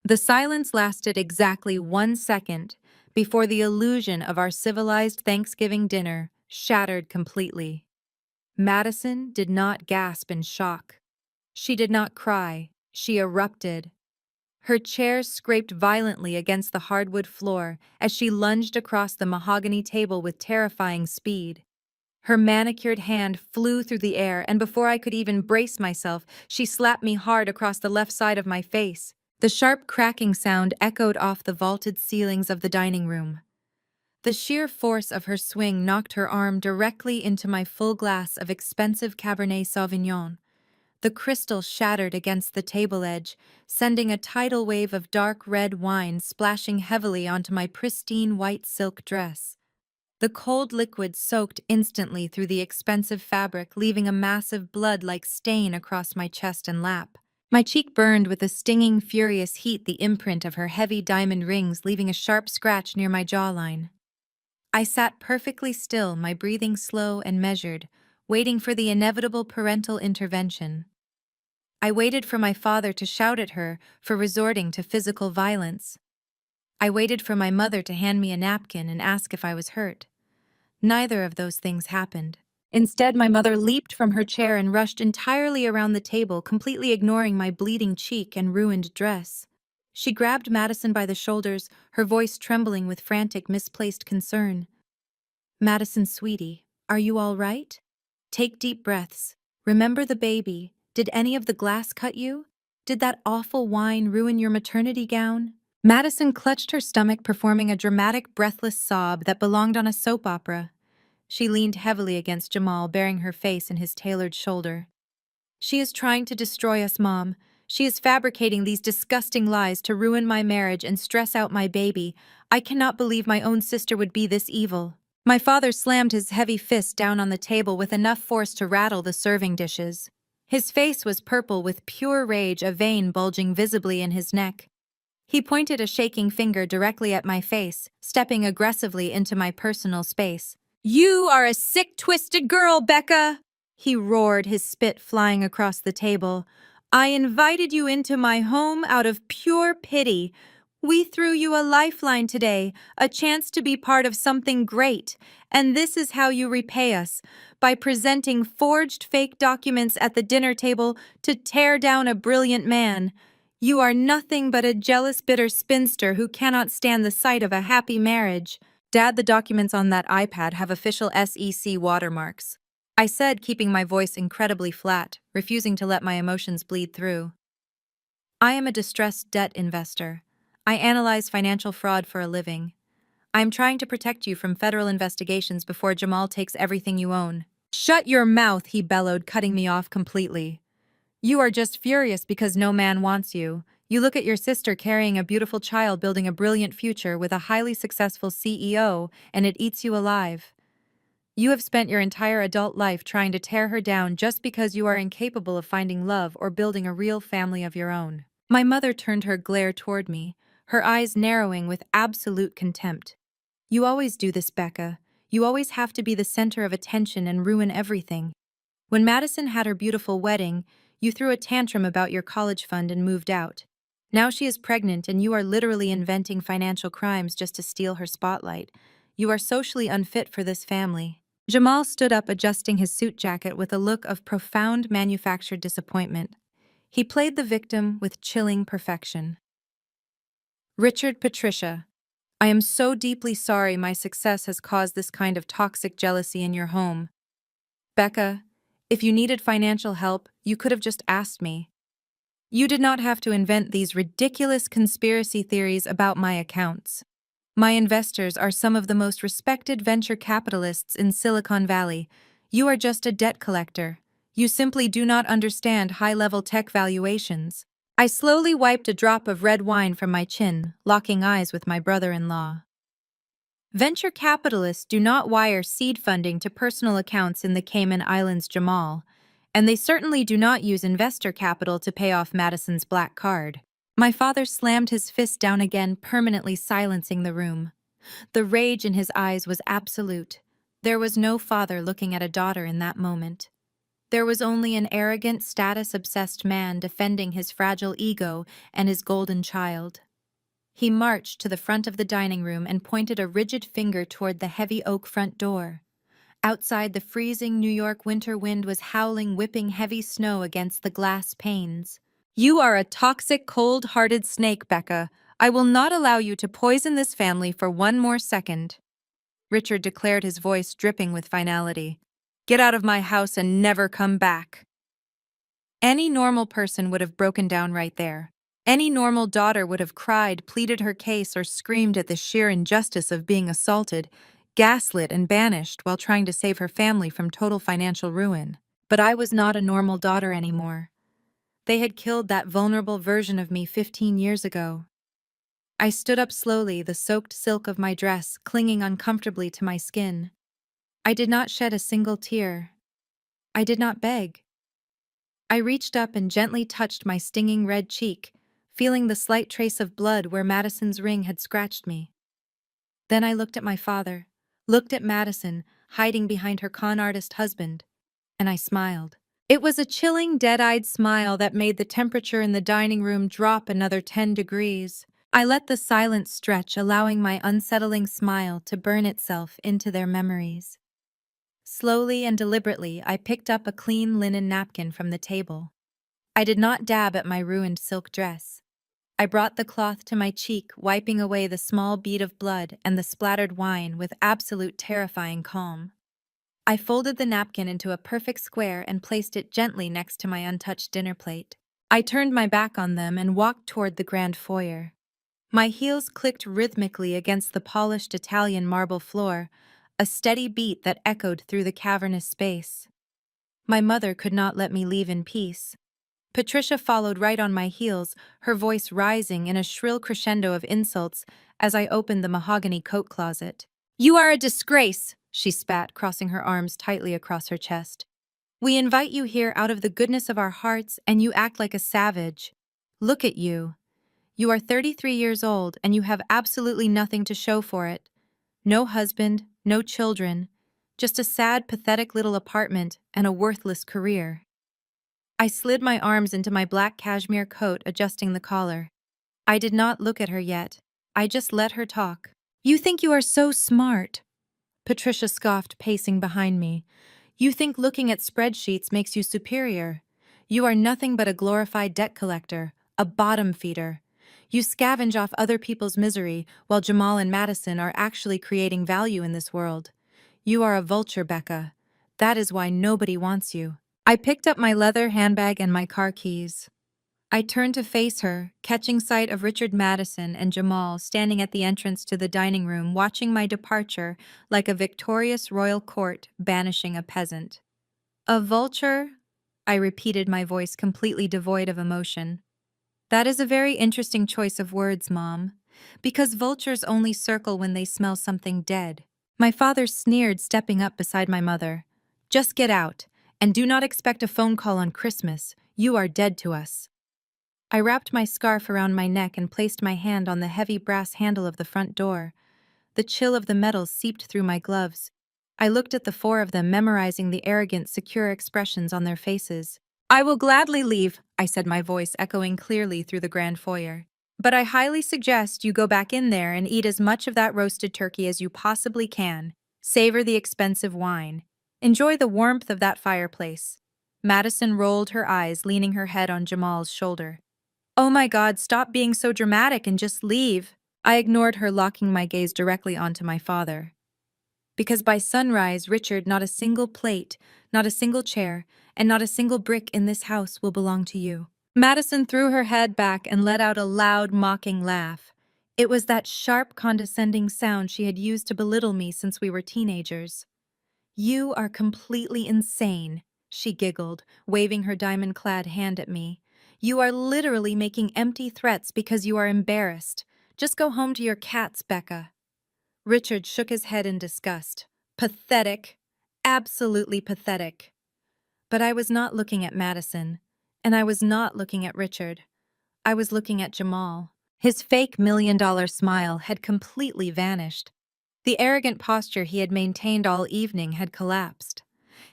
The silence lasted exactly 1 second before the illusion of our civilized Thanksgiving dinner shattered completely. Madison did not gasp in shock. She did not cry. She erupted. Her chair scraped violently against the hardwood floor as she lunged across the mahogany table with terrifying speed. Her manicured hand flew through the air, and before I could even brace myself, she slapped me hard across the left side of my face. The sharp cracking sound echoed off the vaulted ceilings of the dining room. The sheer force of her swing knocked her arm directly into my full glass of expensive Cabernet Sauvignon. The crystal shattered against the table edge, sending a tidal wave of dark red wine splashing heavily onto my pristine white silk dress. The cold liquid soaked instantly through the expensive fabric, leaving a massive blood-like stain across my chest and lap. My cheek burned with a stinging, furious heat, the imprint of her heavy diamond rings leaving a sharp scratch near my jawline. I sat perfectly still, my breathing slow and measured, waiting for the inevitable parental intervention. I waited for my father to shout at her for resorting to physical violence. I waited for my mother to hand me a napkin and ask if I was hurt. Neither of those things happened. Instead, my mother leaped from her chair and rushed entirely around the table, completely ignoring my bleeding cheek and ruined dress. She grabbed Madison by the shoulders, her voice trembling with frantic, misplaced concern. "Madison, sweetie, are you all right? Take deep breaths. Remember the baby. Did any of the glass cut you? Did that awful wine ruin your maternity gown?" Madison clutched her stomach, performing a dramatic, breathless sob that belonged on a soap opera. She leaned heavily against Jamal, burying her face in his tailored shoulder. "She is trying to destroy us, Mom. She is fabricating these disgusting lies to ruin my marriage and stress out my baby. I cannot believe my own sister would be this evil." My father slammed his heavy fist down on the table with enough force to rattle the serving dishes. His face was purple with pure rage, a vein bulging visibly in his neck. He pointed a shaking finger directly at my face, stepping aggressively into my personal space. "You are a sick, twisted girl, Becca!" he roared, his spit flying across the table. "I invited you into my home out of pure pity. We threw you a lifeline today, a chance to be part of something great, and this is how you repay us, by presenting forged fake documents at the dinner table to tear down a brilliant man. You are nothing but a jealous, bitter spinster who cannot stand the sight of a happy marriage." "Dad, the documents on that iPad have official SEC watermarks," I said, keeping my voice incredibly flat, refusing to let my emotions bleed through. "I am a distressed debt investor. I analyze financial fraud for a living. I am trying to protect you from federal investigations before Jamal takes everything you own." "Shut your mouth," he bellowed, cutting me off completely. "You are just furious because no man wants you. You look at your sister carrying a beautiful child, building a brilliant future with a highly successful CEO, and it eats you alive. You have spent your entire adult life trying to tear her down just because you are incapable of finding love or building a real family of your own." My mother turned her glare toward me, her eyes narrowing with absolute contempt. "You always do this, Becca. You always have to be the center of attention and ruin everything. When Madison had her beautiful wedding, you threw a tantrum about your college fund and moved out. Now she is pregnant and you are literally inventing financial crimes just to steal her spotlight. You are socially unfit for this family." Jamal stood up, adjusting his suit jacket with a look of profound manufactured disappointment. He played the victim with chilling perfection. "Richard, Patricia, I am so deeply sorry my success has caused this kind of toxic jealousy in your home. Becca, if you needed financial help, you could have just asked me. You did not have to invent these ridiculous conspiracy theories about my accounts. My investors are some of the most respected venture capitalists in Silicon Valley. You are just a debt collector. You simply do not understand high-level tech valuations." I slowly wiped a drop of red wine from my chin, locking eyes with my brother-in-law. "Venture capitalists do not wire seed funding to personal accounts in the Cayman Islands, Jamal, and they certainly do not use investor capital to pay off Madison's black card." My father slammed his fist down again, permanently silencing the room. The rage in his eyes was absolute. There was no father looking at a daughter in that moment. There was only an arrogant, status-obsessed man defending his fragile ego and his golden child. He marched to the front of the dining room and pointed a rigid finger toward the heavy oak front door. Outside, the freezing New York winter wind was howling, whipping heavy snow against the glass panes. "You are a toxic, cold-hearted snake, Becca. I will not allow you to poison this family for one more second," Richard declared, his voice dripping with finality. "Get out of my house and never come back." Any normal person would have broken down right there. Any normal daughter would have cried, pleaded her case, or screamed at the sheer injustice of being assaulted, gaslit, and banished while trying to save her family from total financial ruin. But I was not a normal daughter anymore. They had killed that vulnerable version of me 15 years ago. I stood up slowly, the soaked silk of my dress clinging uncomfortably to my skin. I did not shed a single tear. I did not beg. I reached up and gently touched my stinging red cheek, feeling the slight trace of blood where Madison's ring had scratched me. Then I looked at my father, looked at Madison, hiding behind her con artist husband, and I smiled. It was a chilling, dead-eyed smile that made the temperature in the dining room drop another 10 degrees. I let the silence stretch, allowing my unsettling smile to burn itself into their memories. Slowly and deliberately, I picked up a clean linen napkin from the table. I did not dab at my ruined silk dress. I brought the cloth to my cheek, wiping away the small bead of blood and the splattered wine with absolute terrifying calm. I folded the napkin into a perfect square and placed it gently next to my untouched dinner plate. I turned my back on them and walked toward the grand foyer. My heels clicked rhythmically against the polished Italian marble floor, a steady beat that echoed through the cavernous space. My mother could not let me leave in peace. Patricia followed right on my heels, her voice rising in a shrill crescendo of insults as I opened the mahogany coat closet. "You are a disgrace," she spat, crossing her arms tightly across her chest. "We invite you here out of the goodness of our hearts, and you act like a savage. Look at you. You are 33 years old, and you have absolutely nothing to show for it. No husband, no children, just a sad, pathetic little apartment and a worthless career." I slid my arms into my black cashmere coat, adjusting the collar. I did not look at her yet. I just let her talk. "You think you are so smart," Patricia scoffed, pacing behind me. "You think looking at spreadsheets makes you superior. You are nothing but a glorified debt collector, a bottom feeder. You scavenge off other people's misery while Jamal and Madison are actually creating value in this world. You are a vulture, Becca. That is why nobody wants you." I picked up my leather handbag and my car keys. I turned to face her, catching sight of Richard Madison and Jamal standing at the entrance to the dining room, watching my departure like a victorious royal court banishing a peasant. "A vulture?" I repeated, my voice completely devoid of emotion. "That is a very interesting choice of words, Mom, because vultures only circle when they smell something dead." My father sneered, stepping up beside my mother. "Just get out, and do not expect a phone call on Christmas. You are dead to us." I wrapped my scarf around my neck and placed my hand on the heavy brass handle of the front door. The chill of the metal seeped through my gloves. I looked at the four of them, memorizing the arrogant, secure expressions on their faces. "I will gladly leave," I said, my voice echoing clearly through the grand foyer. "But I highly suggest you go back in there and eat as much of that roasted turkey as you possibly can. Savor the expensive wine. Enjoy the warmth of that fireplace." Madison rolled her eyes, leaning her head on Jamal's shoulder. "Oh my God, stop being so dramatic and just leave." I ignored her, locking my gaze directly onto my father. "Because by sunrise, Richard, not a single plate, not a single chair, and not a single brick in this house will belong to you." Madison threw her head back and let out a loud, mocking laugh. It was that sharp, condescending sound she had used to belittle me since we were teenagers. "You are completely insane," she giggled, waving her diamond-clad hand at me. "You are literally making empty threats because you are embarrassed. Just go home to your cats, Becca." Richard shook his head in disgust. "Pathetic. Absolutely pathetic." But I was not looking at Madison, and I was not looking at Richard. I was looking at Jamal. His fake $1 million smile had completely vanished. The arrogant posture he had maintained all evening had collapsed.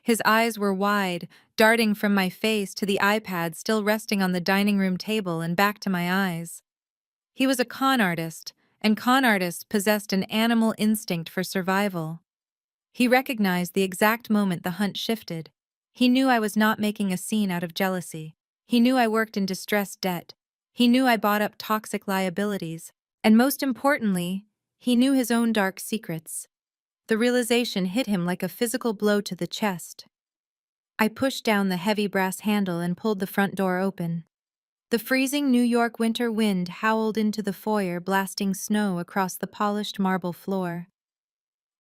His eyes were wide, darting from my face to the iPad still resting on the dining room table and back to my eyes. He was a con artist, and con artists possessed an animal instinct for survival. He recognized the exact moment the hunt shifted. He knew I was not making a scene out of jealousy. He knew I worked in distressed debt. He knew I bought up toxic liabilities. And most importantly, he knew his own dark secrets. The realization hit him like a physical blow to the chest. I pushed down the heavy brass handle and pulled the front door open. The freezing New York winter wind howled into the foyer, blasting snow across the polished marble floor.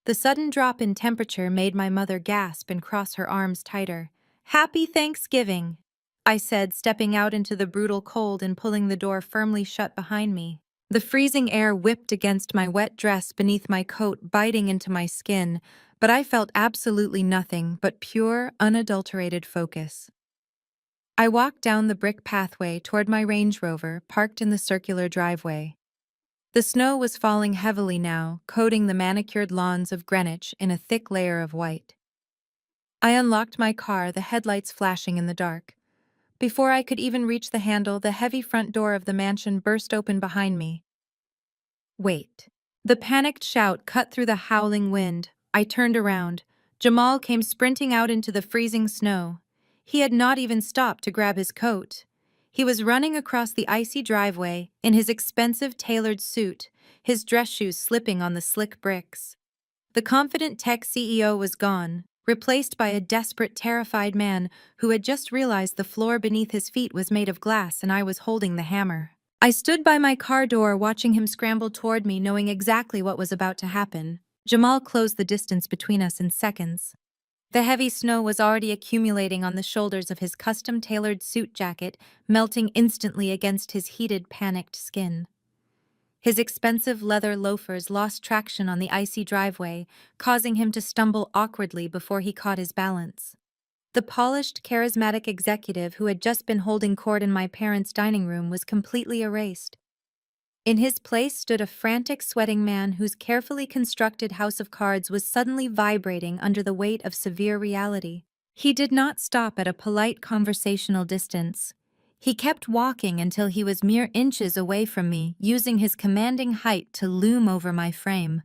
The sudden drop in temperature made my mother gasp and cross her arms tighter. "Happy Thanksgiving," I said, stepping out into the brutal cold and pulling the door firmly shut behind me. The freezing air whipped against my wet dress beneath my coat, biting into my skin, but I felt absolutely nothing but pure, unadulterated focus. I walked down the brick pathway toward my Range Rover, parked in the circular driveway. The snow was falling heavily now, coating the manicured lawns of Greenwich in a thick layer of white. I unlocked my car, the headlights flashing in the dark. Before I could even reach the handle, the heavy front door of the mansion burst open behind me. "Wait." The panicked shout cut through the howling wind. I turned around. Jamal came sprinting out into the freezing snow. He had not even stopped to grab his coat. He was running across the icy driveway in his expensive tailored suit, his dress shoes slipping on the slick bricks. The confident tech CEO was gone, replaced by a desperate, terrified man who had just realized the floor beneath his feet was made of glass and I was holding the hammer. I stood by my car door watching him scramble toward me, knowing exactly what was about to happen. Jamal closed the distance between us in seconds. The heavy snow was already accumulating on the shoulders of his custom-tailored suit jacket, melting instantly against his heated, panicked skin. His expensive leather loafers lost traction on the icy driveway, causing him to stumble awkwardly before he caught his balance. The polished, charismatic executive who had just been holding court in my parents' dining room was completely erased. In his place stood a frantic, sweating man whose carefully constructed house of cards was suddenly vibrating under the weight of severe reality. He did not stop at a polite conversational distance. He kept walking until he was mere inches away from me, using his commanding height to loom over my frame.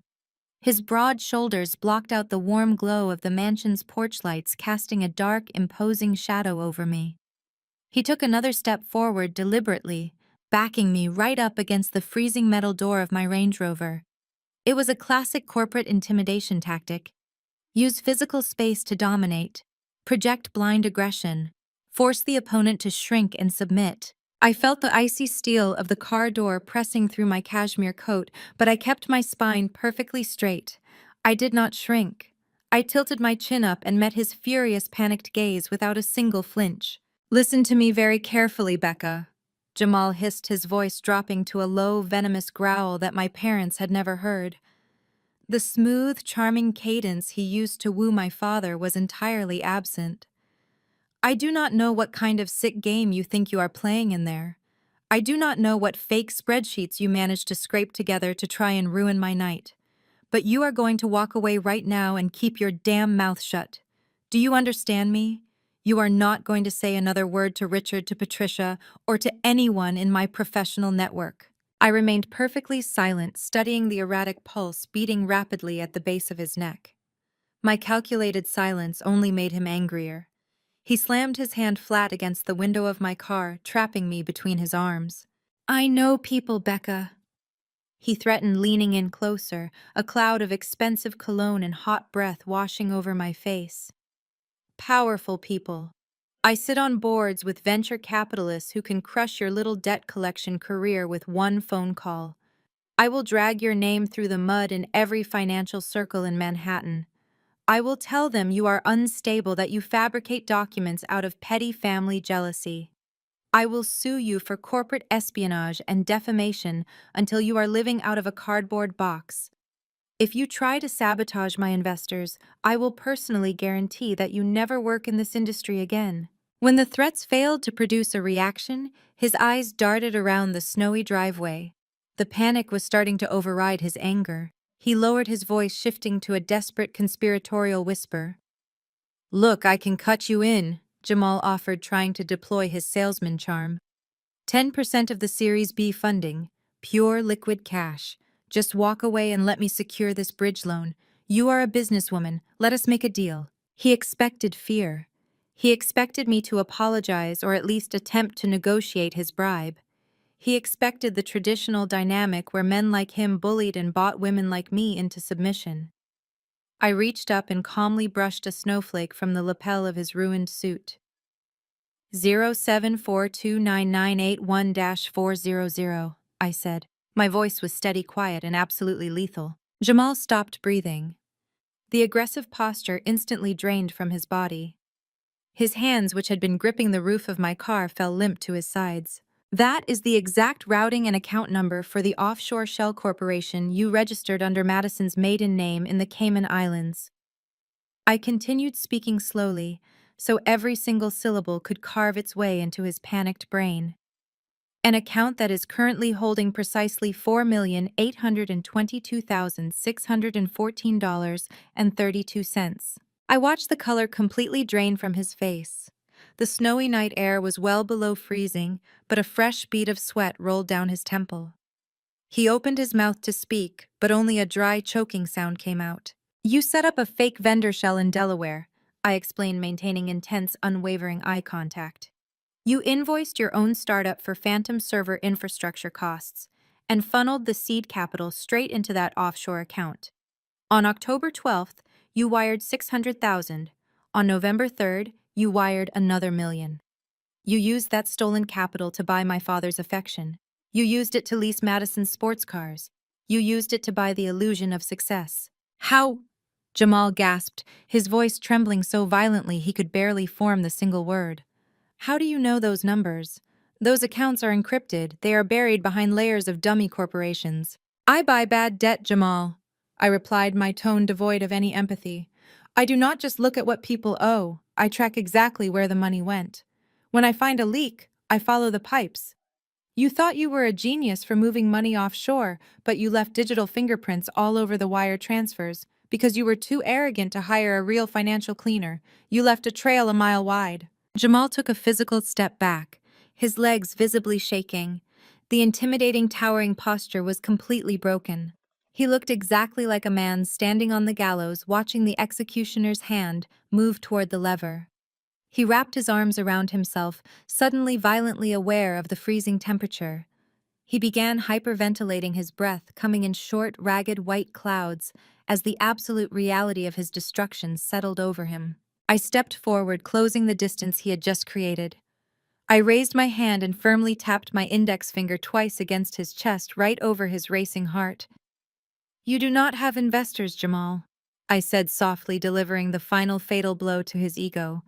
His broad shoulders blocked out the warm glow of the mansion's porch lights, casting a dark, imposing shadow over me. He took another step forward deliberately, backing me right up against the freezing metal door of my Range Rover. It was a classic corporate intimidation tactic. Use physical space to dominate, project blind aggression, force the opponent to shrink and submit. I felt the icy steel of the car door pressing through my cashmere coat, but I kept my spine perfectly straight. I did not shrink. I tilted my chin up and met his furious, panicked gaze without a single flinch. "Listen to me very carefully, Becca," Jamal hissed, his voice dropping to a low, venomous growl that my parents had never heard. The smooth, charming cadence he used to woo my father was entirely absent. "I do not know what kind of sick game you think you are playing in there. I do not know what fake spreadsheets you managed to scrape together to try and ruin my night. But you are going to walk away right now and keep your damn mouth shut. Do you understand me? You are not going to say another word to Richard, to Patricia, or to anyone in my professional network." I remained perfectly silent, studying the erratic pulse beating rapidly at the base of his neck. My calculated silence only made him angrier. He slammed his hand flat against the window of my car, trapping me between his arms. "I know people, Becca," he threatened, leaning in closer, a cloud of expensive cologne and hot breath washing over my face. "Powerful people. I sit on boards with venture capitalists who can crush your little debt collection career with one phone call. I will drag your name through the mud in every financial circle in Manhattan. I will tell them you are unstable, that you fabricate documents out of petty family jealousy. I will sue you for corporate espionage and defamation until you are living out of a cardboard box. If you try to sabotage my investors, I will personally guarantee that you never work in this industry again." When the threats failed to produce a reaction, his eyes darted around the snowy driveway. The panic was starting to override his anger. He lowered his voice, shifting to a desperate conspiratorial whisper. Look, I can cut you in, Jamal offered, trying to deploy his salesman charm. 10% of the Series B funding, pure liquid cash. Just walk away and let me secure this bridge loan. You are a businesswoman, let us make a deal. He expected fear. He expected me to apologize or at least attempt to negotiate his bribe. He expected the traditional dynamic where men like him bullied and bought women like me into submission. I reached up and calmly brushed a snowflake from the lapel of his ruined suit. 074299881-400, I said. My voice was steady, quiet, and absolutely lethal. Jamal stopped breathing. The aggressive posture instantly drained from his body. His hands, which had been gripping the roof of my car, fell limp to his sides. That is the exact routing and account number for the offshore shell corporation you registered under Madison's maiden name in the Cayman Islands. I continued speaking slowly, so every single syllable could carve its way into his panicked brain. An account that is currently holding precisely $4,822,614.32. I watched the color completely drain from his face. The snowy night air was well below freezing, but a fresh bead of sweat rolled down his temple. He opened his mouth to speak, but only a dry, choking sound came out. You set up a fake vendor shell in Delaware, I explained, maintaining intense, unwavering eye contact. You invoiced your own startup for phantom server infrastructure costs and funneled the seed capital straight into that offshore account. On October 12th, you wired $600,000. On November 3rd, you wired another $1 million. You used that stolen capital to buy my father's affection. You used it to lease Madison's sports cars. You used it to buy the illusion of success. How? Jamal gasped, his voice trembling so violently he could barely form the single word. How do you know those numbers? Those accounts are encrypted. They are buried behind layers of dummy corporations. I buy bad debt, Jamal, I replied, my tone devoid of any empathy. I do not just look at what people owe. I track exactly where the money went. When I find a leak, I follow the pipes. You thought you were a genius for moving money offshore, but you left digital fingerprints all over the wire transfers because you were too arrogant to hire a real financial cleaner. You left a trail a mile wide. Jamal took a physical step back, his legs visibly shaking. The intimidating, towering posture was completely broken. He looked exactly like a man standing on the gallows watching the executioner's hand move toward the lever. He wrapped his arms around himself, suddenly violently aware of the freezing temperature. He began hyperventilating, his breath coming in short, ragged white clouds as the absolute reality of his destruction settled over him. I stepped forward, closing the distance he had just created. I raised my hand and firmly tapped my index finger twice against his chest, right over his racing heart. You do not have investors, Jamal, I said softly, delivering the final fatal blow to his ego.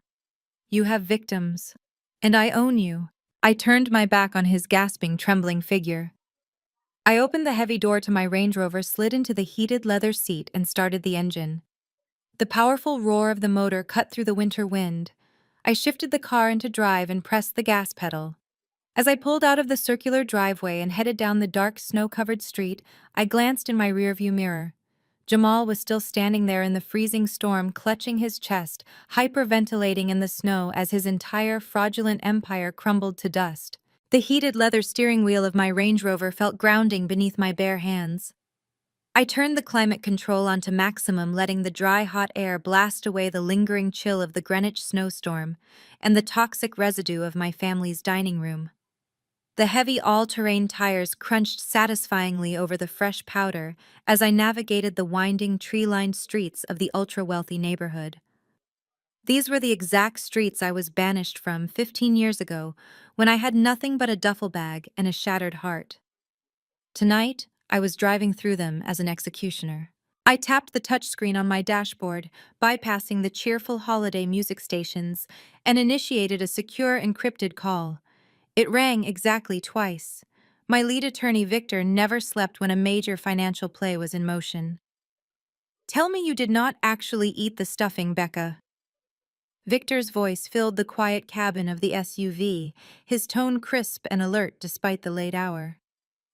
You have victims. And I own you. I turned my back on his gasping, trembling figure. I opened the heavy door to my Range Rover, slid into the heated leather seat, and started the engine. The powerful roar of the motor cut through the winter wind. I shifted the car into drive and pressed the gas pedal. As I pulled out of the circular driveway and headed down the dark, snow-covered street, I glanced in my rearview mirror. Jamal was still standing there in the freezing storm, clutching his chest, hyperventilating in the snow as his entire fraudulent empire crumbled to dust. The heated leather steering wheel of my Range Rover felt grounding beneath my bare hands. I turned the climate control onto maximum, letting the dry, hot air blast away the lingering chill of the Greenwich snowstorm and the toxic residue of my family's dining room. The heavy all-terrain tires crunched satisfyingly over the fresh powder as I navigated the winding, tree-lined streets of the ultra-wealthy neighborhood. These were the exact streets I was banished from 15 years ago, when I had nothing but a duffel bag and a shattered heart. Tonight, I was driving through them as an executioner. I tapped the touchscreen on my dashboard, bypassing the cheerful holiday music stations, and initiated a secure encrypted call. It rang exactly twice. My lead attorney, Victor, never slept when a major financial play was in motion. Tell me you did not actually eat the stuffing, Becca. Victor's voice filled the quiet cabin of the SUV, his tone crisp and alert despite the late hour.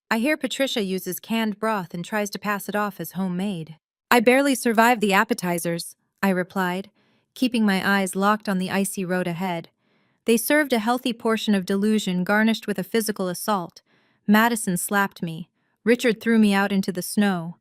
I hear Patricia uses canned broth and tries to pass it off as homemade. I barely survived the appetizers, I replied, keeping my eyes locked on the icy road ahead. They served a healthy portion of delusion garnished with a physical assault. Madison slapped me. Richard threw me out into the snow.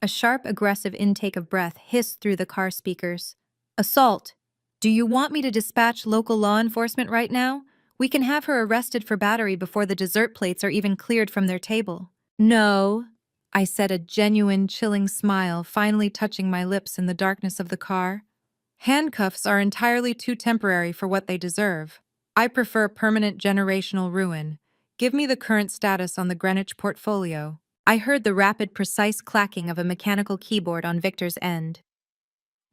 A sharp, aggressive intake of breath hissed through the car speakers. Assault! Do you want me to dispatch local law enforcement right now? We can have her arrested for battery before the dessert plates are even cleared from their table. No, I said, a genuine, chilling smile finally touching my lips in the darkness of the car. Handcuffs are entirely too temporary for what they deserve. I prefer permanent generational ruin. Give me the current status on the Greenwich portfolio. I heard the rapid, precise clacking of a mechanical keyboard on Victor's end.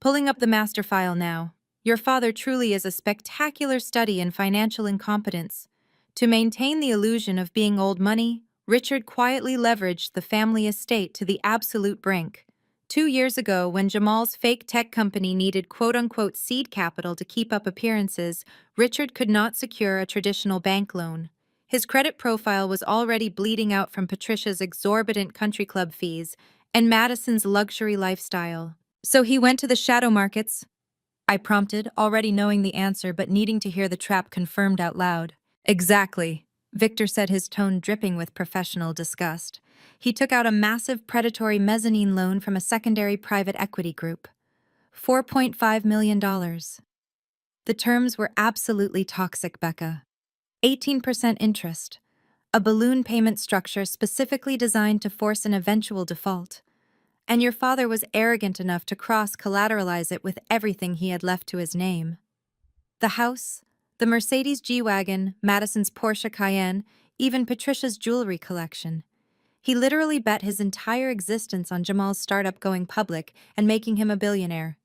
Pulling up the master file now. Your father truly is a spectacular study in financial incompetence. To maintain the illusion of being old money, Richard quietly leveraged the family estate to the absolute brink. 2 years ago, when Jamal's fake tech company needed quote-unquote seed capital to keep up appearances, Richard could not secure a traditional bank loan. His credit profile was already bleeding out from Patricia's exorbitant country club fees and Madison's luxury lifestyle. So he went to the shadow markets, I prompted, already knowing the answer but needing to hear the trap confirmed out loud. Exactly, Victor said, his tone dripping with professional disgust. He took out a massive predatory mezzanine loan from a secondary private equity group. $4.5 million. The terms were absolutely toxic, Becca. 18% interest. A balloon payment structure specifically designed to force an eventual default. And your father was arrogant enough to cross-collateralize it with everything he had left to his name. The house, the Mercedes G-Wagon, Madison's Porsche Cayenne, even Patricia's jewelry collection. He literally bet his entire existence on Jamal's startup going public and making him a billionaire.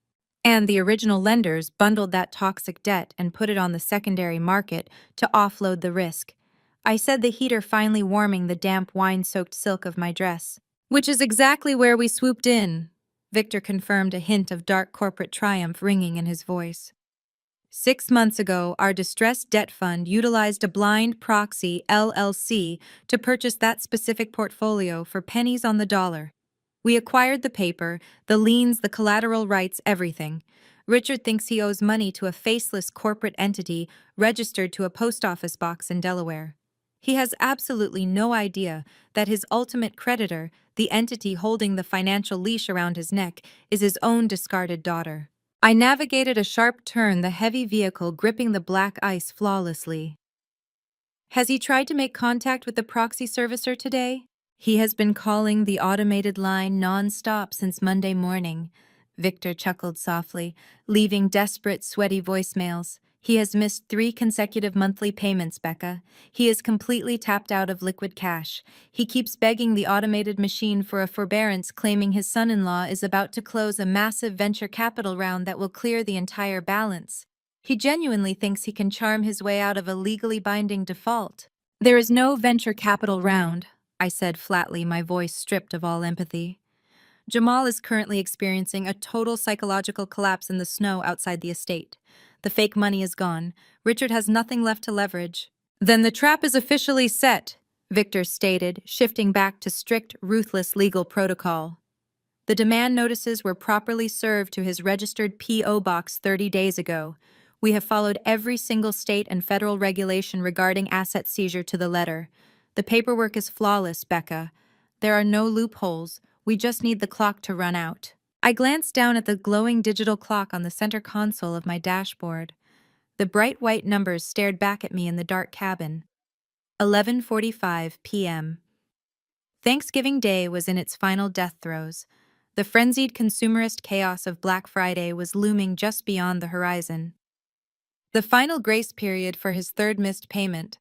And the original lenders bundled that toxic debt and put it on the secondary market to offload the risk. I said, the heater finally warming the damp wine-soaked silk of my dress. Which is exactly where we swooped in, Victor confirmed, a hint of dark corporate triumph ringing in his voice. 6 months ago, our distressed debt fund utilized a blind proxy LLC to purchase that specific portfolio for pennies on the dollar. We acquired the paper, the liens, the collateral rights, everything. Richard thinks he owes money to a faceless corporate entity registered to a post office box in Delaware. He has absolutely no idea that his ultimate creditor, the entity holding the financial leash around his neck, is his own discarded daughter. I navigated a sharp turn, the heavy vehicle gripping the black ice flawlessly. Has he tried to make contact with the proxy servicer today? He has been calling the automated line non-stop since Monday morning, Victor chuckled softly, leaving desperate, sweaty voicemails. He has missed 3 consecutive monthly payments, Becca. He is completely tapped out of liquid cash. He keeps begging the automated machine for a forbearance, claiming his son-in-law is about to close a massive venture capital round that will clear the entire balance. He genuinely thinks he can charm his way out of a legally binding default. There is no venture capital round, I said flatly, my voice stripped of all empathy. Jamal is currently experiencing a total psychological collapse in the snow outside the estate. The fake money is gone. Richard has nothing left to leverage. Then the trap is officially set, Victor stated, shifting back to strict, ruthless legal protocol. The demand notices were properly served to his registered P.O. box 30 days ago. We have followed every single state and federal regulation regarding asset seizure to the letter. The paperwork is flawless, Becca. There are no loopholes. We just need the clock to run out. I glanced down at the glowing digital clock on the center console of my dashboard. The bright white numbers stared back at me in the dark cabin. 11:45 p.m. Thanksgiving Day was in its final death throes. The frenzied consumerist chaos of Black Friday was looming just beyond the horizon. The final grace period for his third missed payment.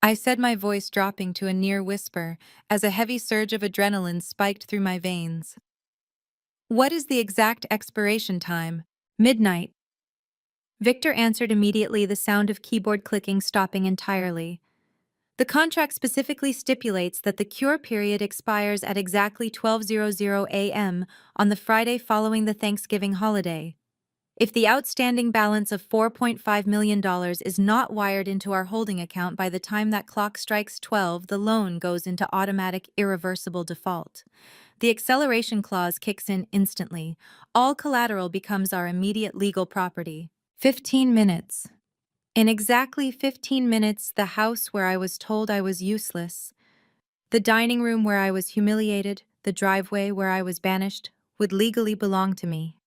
I said, my voice dropping to a near whisper as a heavy surge of adrenaline spiked through my veins. What is the exact expiration time? Midnight. Victor answered immediately, the sound of keyboard clicking stopping entirely. The contract specifically stipulates that the cure period expires at exactly 12:00 a.m. on the Friday following the Thanksgiving holiday. If the outstanding balance of $4.5 million is not wired into our holding account by the time that clock strikes 12, the loan goes into automatic irreversible default. The acceleration clause kicks in instantly. All collateral becomes our immediate legal property. 15 minutes. In exactly 15 minutes, the house where I was told I was useless, the dining room where I was humiliated, the driveway where I was banished, would legally belong to me.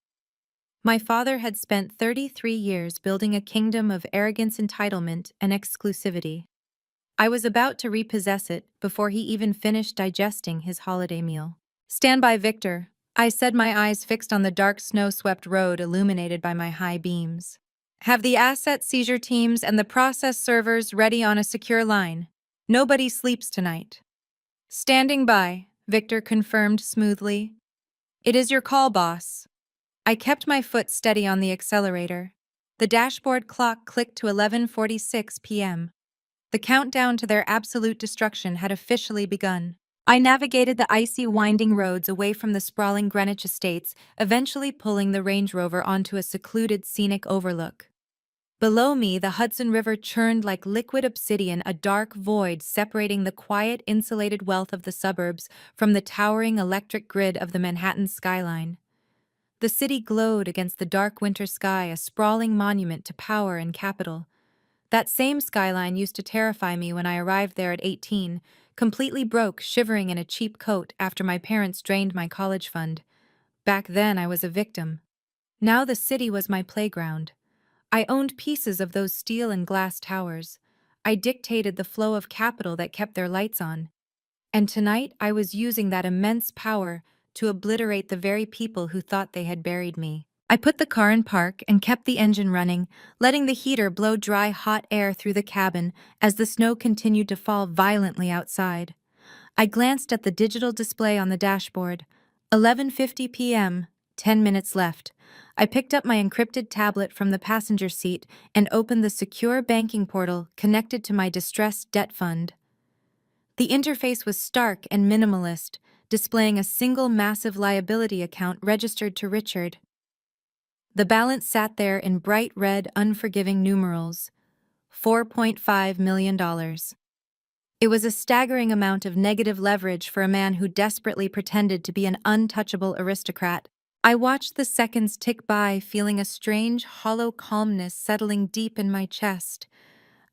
My father had spent 33 years building a kingdom of arrogance, entitlement, and exclusivity. I was about to repossess it before he even finished digesting his holiday meal. "Stand by, Victor," I said, my eyes fixed on the dark snow-swept road illuminated by my high beams. "Have the asset seizure teams and the process servers ready on a secure line. Nobody sleeps tonight." "Standing by," Victor confirmed smoothly. "It is your call, boss." I kept my foot steady on the accelerator. The dashboard clock clicked to 11:46 p.m. The countdown to their absolute destruction had officially begun. I navigated the icy, winding roads away from the sprawling Greenwich estates, eventually pulling the Range Rover onto a secluded, scenic overlook. Below me, the Hudson River churned like liquid obsidian, a dark void separating the quiet, insulated wealth of the suburbs from the towering electric grid of the Manhattan skyline. The city glowed against the dark winter sky, a sprawling monument to power and capital. That same skyline used to terrify me when I arrived there at 18, completely broke, shivering in a cheap coat after my parents drained my college fund. Back then, I was a victim. Now the city was my playground. I owned pieces of those steel and glass towers. I dictated the flow of capital that kept their lights on. And tonight, I was using that immense power to obliterate the very people who thought they had buried me. I put the car in park and kept the engine running, letting the heater blow dry, hot air through the cabin as the snow continued to fall violently outside. I glanced at the digital display on the dashboard. 11:50 p.m., 10 minutes left. I picked up my encrypted tablet from the passenger seat and opened the secure banking portal connected to my distressed debt fund. The interface was stark and minimalist, displaying a single massive liability account registered to Richard. The balance sat there in bright red, unforgiving numerals: $4.5 million. It was a staggering amount of negative leverage for a man who desperately pretended to be an untouchable aristocrat. I watched the seconds tick by, feeling a strange, hollow calmness settling deep in my chest.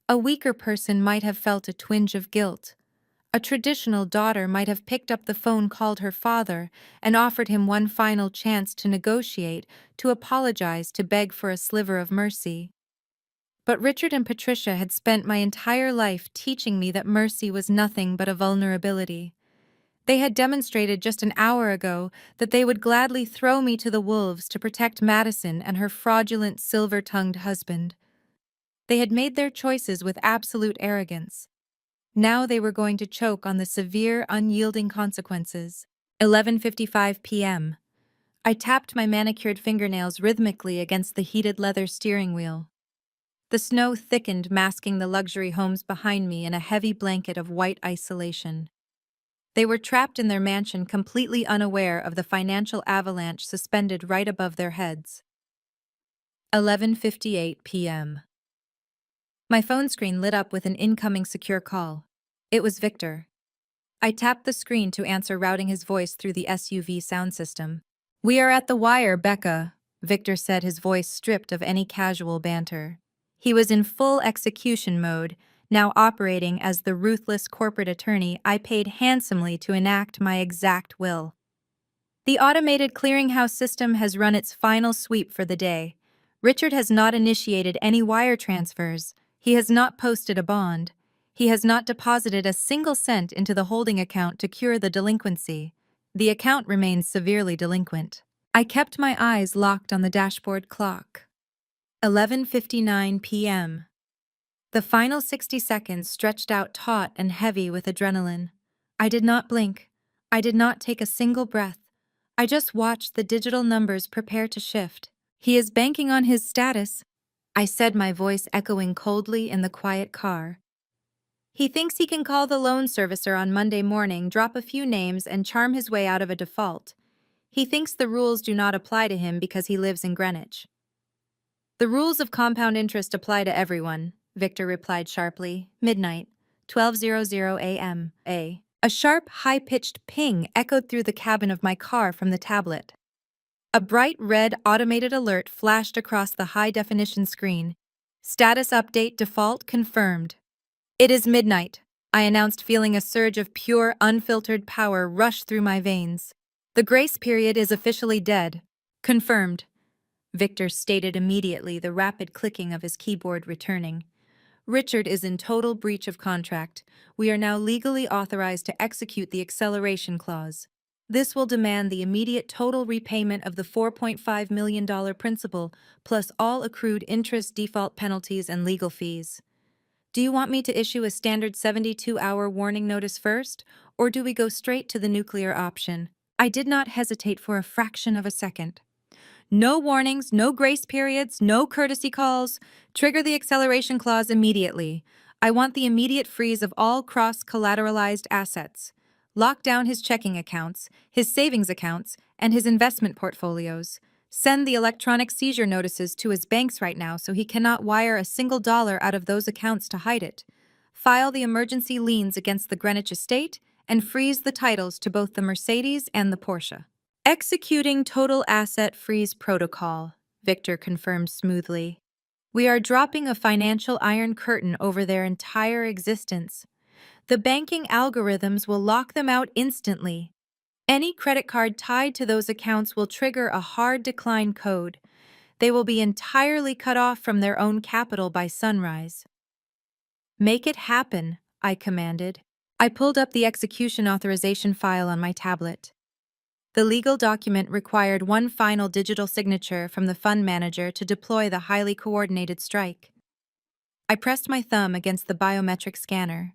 A weaker person might have felt a twinge of guilt. A traditional daughter might have picked up the phone, called her father, and offered him one final chance to negotiate, to apologize, to beg for a sliver of mercy. But Richard and Patricia had spent my entire life teaching me that mercy was nothing but a vulnerability. They had demonstrated just an hour ago that they would gladly throw me to the wolves to protect Madison and her fraudulent, silver-tongued husband. They had made their choices with absolute arrogance. Now they were going to choke on the severe, unyielding consequences. 11:55 p.m. I tapped my manicured fingernails rhythmically against the heated leather steering wheel. The snow thickened, masking the luxury homes behind me in a heavy blanket of white isolation. They were trapped in their mansion, completely unaware of the financial avalanche suspended right above their heads. 11:58 p.m. My phone screen lit up with an incoming secure call. It was Victor. I tapped the screen to answer, routing his voice through the SUV sound system. "We are at the wire, Becca," Victor said, his voice stripped of any casual banter. He was in full execution mode, now operating as the ruthless corporate attorney I paid handsomely to enact my exact will. "The automated clearinghouse system has run its final sweep for the day. Richard has not initiated any wire transfers. He has not posted a bond. He has not deposited a single cent into the holding account to cure the delinquency. The account remains severely delinquent." I kept my eyes locked on the dashboard clock. 11:59 p.m. The final 60 seconds stretched out taut and heavy with adrenaline. I did not blink. I did not take a single breath. I just watched the digital numbers prepare to shift. "He is banking on his status," I said, my voice echoing coldly in the quiet car. "He thinks he can call the loan servicer on Monday morning, drop a few names, and charm his way out of a default. He thinks the rules do not apply to him because he lives in Greenwich." The rules of compound interest apply to everyone, Victor replied sharply. Midnight, 12:00 a.m. A sharp, high-pitched ping echoed through the cabin of my car from the tablet. A bright red automated alert flashed across the high-definition screen. Status update default confirmed. It is midnight, I announced, feeling a surge of pure, unfiltered power rush through my veins. The grace period is officially dead. Confirmed, Victor stated immediately, the rapid clicking of his keyboard returning. Richard is in total breach of contract. We are now legally authorized to execute the acceleration clause. This will demand the immediate total repayment of the $4.5 million principal, plus all accrued interest, default penalties, and legal fees. Do you want me to issue a standard 72-hour warning notice first, or do we go straight to the nuclear option? I did not hesitate for a fraction of a second. No warnings, no grace periods, no courtesy calls. Trigger the acceleration clause immediately. I want the immediate freeze of all cross-collateralized assets. Lock down his checking accounts, his savings accounts, and his investment portfolios. Send the electronic seizure notices to his banks right now so he cannot wire a single dollar out of those accounts to hide it. File the emergency liens against the Greenwich estate and freeze the titles to both the Mercedes and the Porsche. Executing total asset freeze protocol, Victor confirmed smoothly. We are dropping a financial iron curtain over their entire existence. The banking algorithms will lock them out instantly. Any credit card tied to those accounts will trigger a hard decline code. They will be entirely cut off from their own capital by sunrise. Make it happen, I commanded. I pulled up the execution authorization file on my tablet. The legal document required one final digital signature from the fund manager to deploy the highly coordinated strike. I pressed my thumb against the biometric scanner.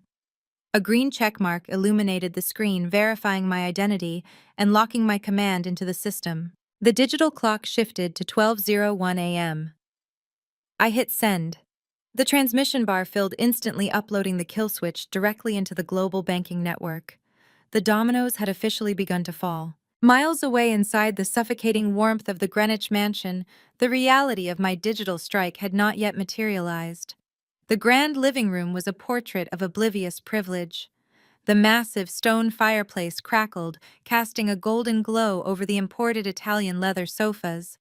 A green checkmark illuminated the screen, verifying my identity and locking my command into the system. The digital clock shifted to 12:01 a.m. I hit send. The transmission bar filled instantly, uploading the kill switch directly into the global banking network. The dominoes had officially begun to fall. Miles away inside the suffocating warmth of the Greenwich mansion, the reality of my digital strike had not yet materialized. The grand living room was a portrait of oblivious privilege. The massive stone fireplace crackled, casting a golden glow over the imported Italian leather sofas.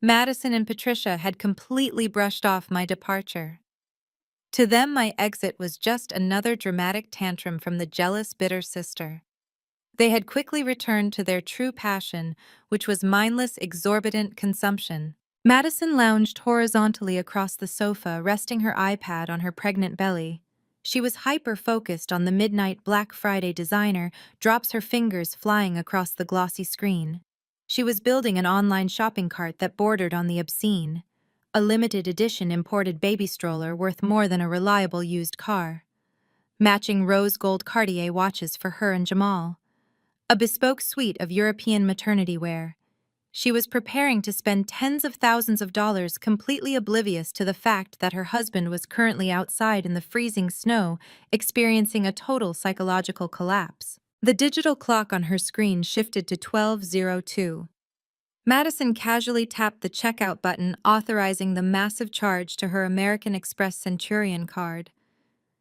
Madison and Patricia had completely brushed off my departure. To them, my exit was just another dramatic tantrum from the jealous, bitter sister. They had quickly returned to their true passion, which was mindless, exorbitant consumption. Madison lounged horizontally across the sofa, resting her iPad on her pregnant belly. She was hyper-focused on the midnight Black Friday designer, drops her fingers flying across the glossy screen. She was building an online shopping cart that bordered on the obscene. A limited edition imported baby stroller worth more than a reliable used car. Matching rose gold Cartier watches for her and Jamal. A bespoke suite of European maternity wear. She was preparing to spend tens of thousands of dollars, completely oblivious to the fact that her husband was currently outside in the freezing snow, experiencing a total psychological collapse. The digital clock on her screen shifted to 12:02. Madison casually tapped the checkout button, authorizing the massive charge to her American Express Centurion card.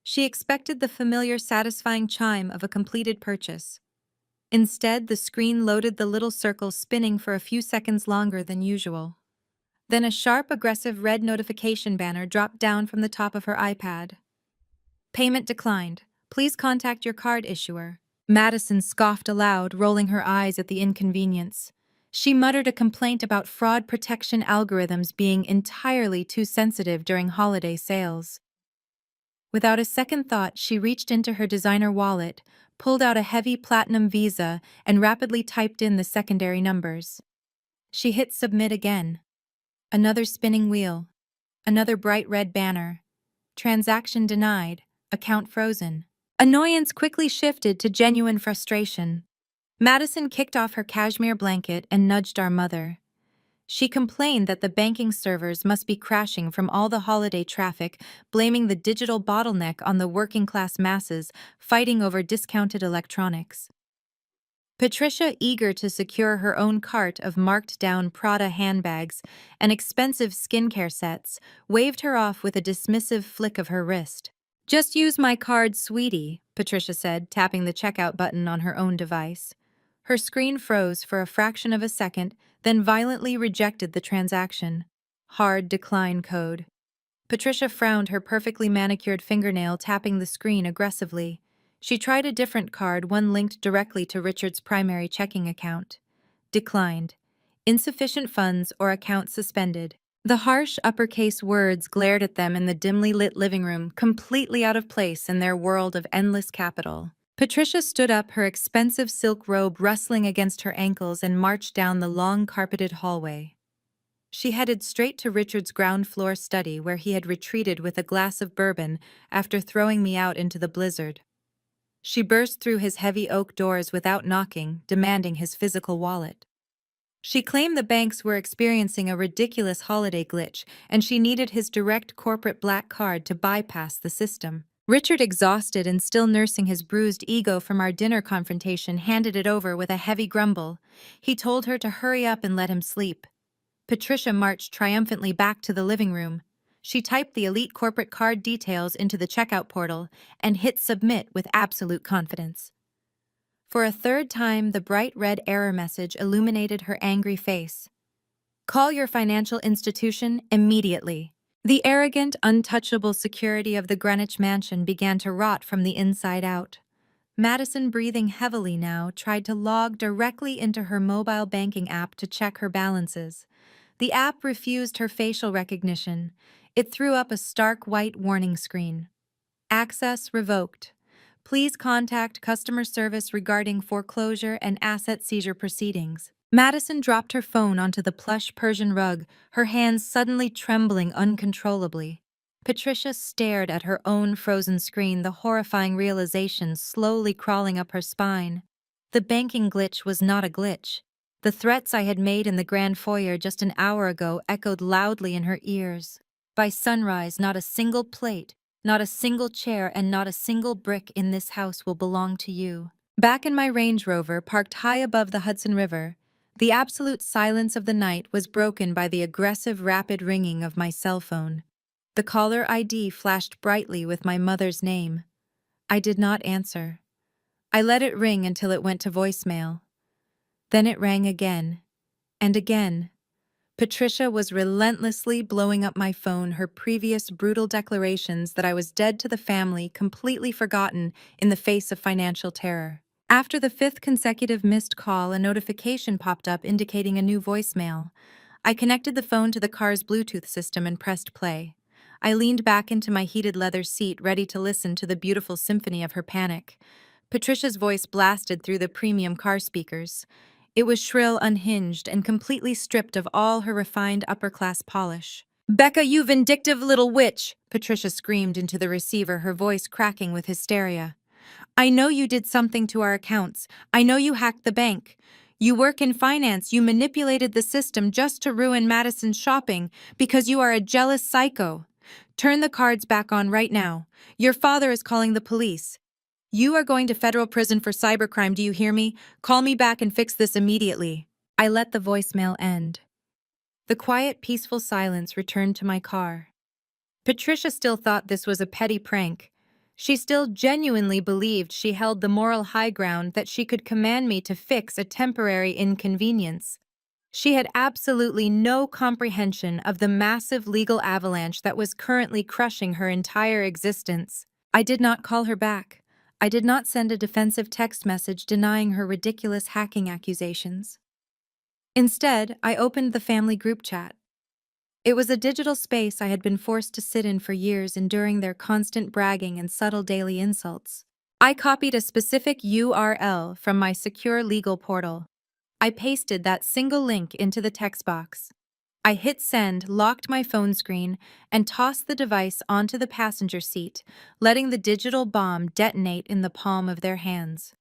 She expected the familiar, satisfying chime of a completed purchase. Instead, the screen loaded, the little circle spinning for a few seconds longer than usual. Then a sharp, aggressive red notification banner dropped down from the top of her iPad. Payment declined. Please contact your card issuer. Madison scoffed aloud, rolling her eyes at the inconvenience. She muttered a complaint about fraud protection algorithms being entirely too sensitive during holiday sales. Without a second thought, she reached into her designer wallet, pulled out a heavy platinum Visa, and rapidly typed in the secondary numbers. She hit submit again. Another spinning wheel. Another bright red banner. Transaction denied. Account frozen. Annoyance quickly shifted to genuine frustration. Madison kicked off her cashmere blanket and nudged our mother. She complained that the banking servers must be crashing from all the holiday traffic, blaming the digital bottleneck on the working-class masses fighting over discounted electronics. Patricia, eager to secure her own cart of marked-down Prada handbags and expensive skincare sets, waved her off with a dismissive flick of her wrist. "Just use my card, sweetie," Patricia said, tapping the checkout button on her own device. Her screen froze for a fraction of a second, then violently rejected the transaction. Hard decline code. Patricia frowned, her perfectly manicured fingernail tapping the screen aggressively. She tried a different card, one linked directly to Richard's primary checking account. Declined. Insufficient funds or account suspended. The harsh uppercase words glared at them in the dimly lit living room, completely out of place in their world of endless capital. Patricia stood up, her expensive silk robe rustling against her ankles, and marched down the long carpeted hallway. She headed straight to Richard's ground-floor study, where he had retreated with a glass of bourbon after throwing me out into the blizzard. She burst through his heavy oak doors without knocking, demanding his physical wallet. She claimed the banks were experiencing a ridiculous holiday glitch, and she needed his direct corporate black card to bypass the system. Richard, exhausted and still nursing his bruised ego from our dinner confrontation, handed it over with a heavy grumble. He told her to hurry up and let him sleep. Patricia marched triumphantly back to the living room. She typed the elite corporate card details into the checkout portal and hit submit with absolute confidence. For a third time, the bright red error message illuminated her angry face. "Call your financial institution immediately." The arrogant, untouchable security of the Greenwich mansion began to rot from the inside out. Madison, breathing heavily now, tried to log directly into her mobile banking app to check her balances. The app refused her facial recognition. It threw up a stark white warning screen. "Access revoked. Please contact customer service regarding foreclosure and asset seizure proceedings." Madison dropped her phone onto the plush Persian rug, her hands suddenly trembling uncontrollably. Patricia stared at her own frozen screen, the horrifying realization slowly crawling up her spine. The banking glitch was not a glitch. The threats I had made in the grand foyer just an hour ago echoed loudly in her ears. By sunrise, not a single plate, not a single chair, and not a single brick in this house will belong to you. Back in my Range Rover, parked high above the Hudson River, the absolute silence of the night was broken by the aggressive, rapid ringing of my cell phone. The caller ID flashed brightly with my mother's name. I did not answer. I let it ring until it went to voicemail. Then it rang again, and again. Patricia was relentlessly blowing up my phone, her previous brutal declarations that I was dead to the family completely forgotten in the face of financial terror. After the fifth consecutive missed call, a notification popped up indicating a new voicemail. I connected the phone to the car's Bluetooth system and pressed play. I leaned back into my heated leather seat, ready to listen to the beautiful symphony of her panic. Patricia's voice blasted through the premium car speakers. It was shrill, unhinged, and completely stripped of all her refined upper-class polish. "Becca, you vindictive little witch!" Patricia screamed into the receiver, her voice cracking with hysteria. "I know you did something to our accounts. I know you hacked the bank. You work in finance. You manipulated the system just to ruin Madison's shopping because you are a jealous psycho. Turn the cards back on right now. Your father is calling the police. You are going to federal prison for cybercrime, do you hear me? Call me back and fix this immediately." I let the voicemail end. The quiet, peaceful silence returned to my car. Patricia still thought this was a petty prank. She still genuinely believed she held the moral high ground, that she could command me to fix a temporary inconvenience. She had absolutely no comprehension of the massive legal avalanche that was currently crushing her entire existence. I did not call her back. I did not send a defensive text message denying her ridiculous hacking accusations. Instead, I opened the family group chat. It was a digital space I had been forced to sit in for years, enduring their constant bragging and subtle daily insults. I copied a specific URL from my secure legal portal. I pasted that single link into the text box. I hit send, locked my phone screen, and tossed the device onto the passenger seat, letting the digital bomb detonate in the palm of their hands.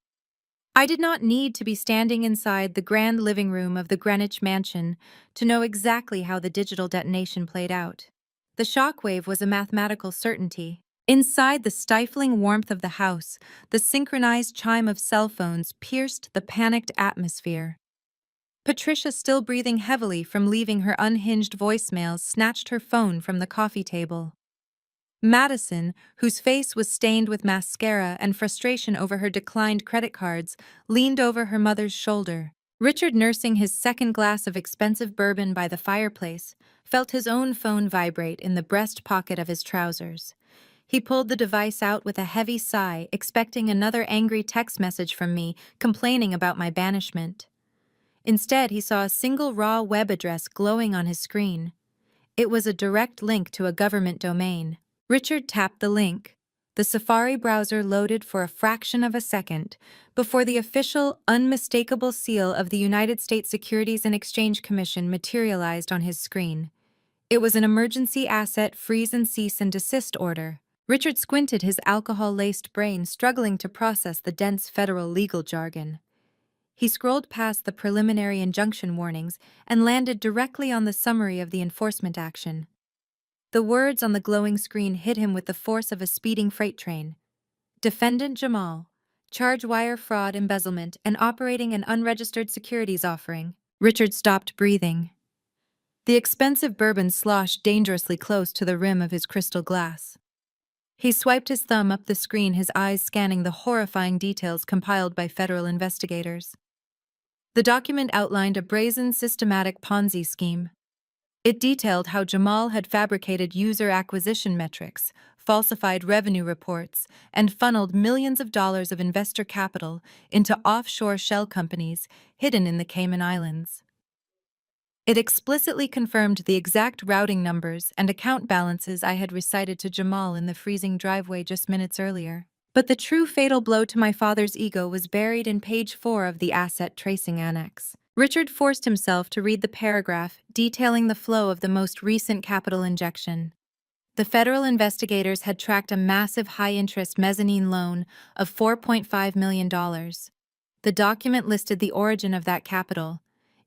I did not need to be standing inside the grand living room of the Greenwich mansion to know exactly how the digital detonation played out. The shockwave was a mathematical certainty. Inside the stifling warmth of the house, the synchronized chime of cell phones pierced the panicked atmosphere. Patricia, still breathing heavily from leaving her unhinged voicemails, snatched her phone from the coffee table. Madison, whose face was stained with mascara and frustration over her declined credit cards, leaned over her mother's shoulder. Richard, nursing his second glass of expensive bourbon by the fireplace, felt his own phone vibrate in the breast pocket of his trousers. He pulled the device out with a heavy sigh, expecting another angry text message from me complaining about my banishment. Instead, he saw a single raw web address glowing on his screen. It was a direct link to a government domain. Richard tapped the link. The Safari browser loaded for a fraction of a second before the official, unmistakable seal of the United States Securities and Exchange Commission materialized on his screen. It was an emergency asset freeze and cease and desist order. Richard squinted, his alcohol-laced brain struggling to process the dense federal legal jargon. He scrolled past the preliminary injunction warnings and landed directly on the summary of the enforcement action. The words on the glowing screen hit him with the force of a speeding freight train. Defendant Jamal, charge wire fraud, embezzlement, and operating an unregistered securities offering. Richard stopped breathing. The expensive bourbon sloshed dangerously close to the rim of his crystal glass. He swiped his thumb up the screen, his eyes scanning the horrifying details compiled by federal investigators. The document outlined a brazen, systematic Ponzi scheme. It detailed how Jamal had fabricated user acquisition metrics, falsified revenue reports, and funneled millions of dollars of investor capital into offshore shell companies hidden in the Cayman Islands. It explicitly confirmed the exact routing numbers and account balances I had recited to Jamal in the freezing driveway just minutes earlier. But the true fatal blow to my father's ego was buried in page 4 of the Asset Tracing Annex. Richard forced himself to read the paragraph detailing the flow of the most recent capital injection. The federal investigators had tracked a massive high-interest mezzanine loan of $4.5 million. The document listed the origin of that capital.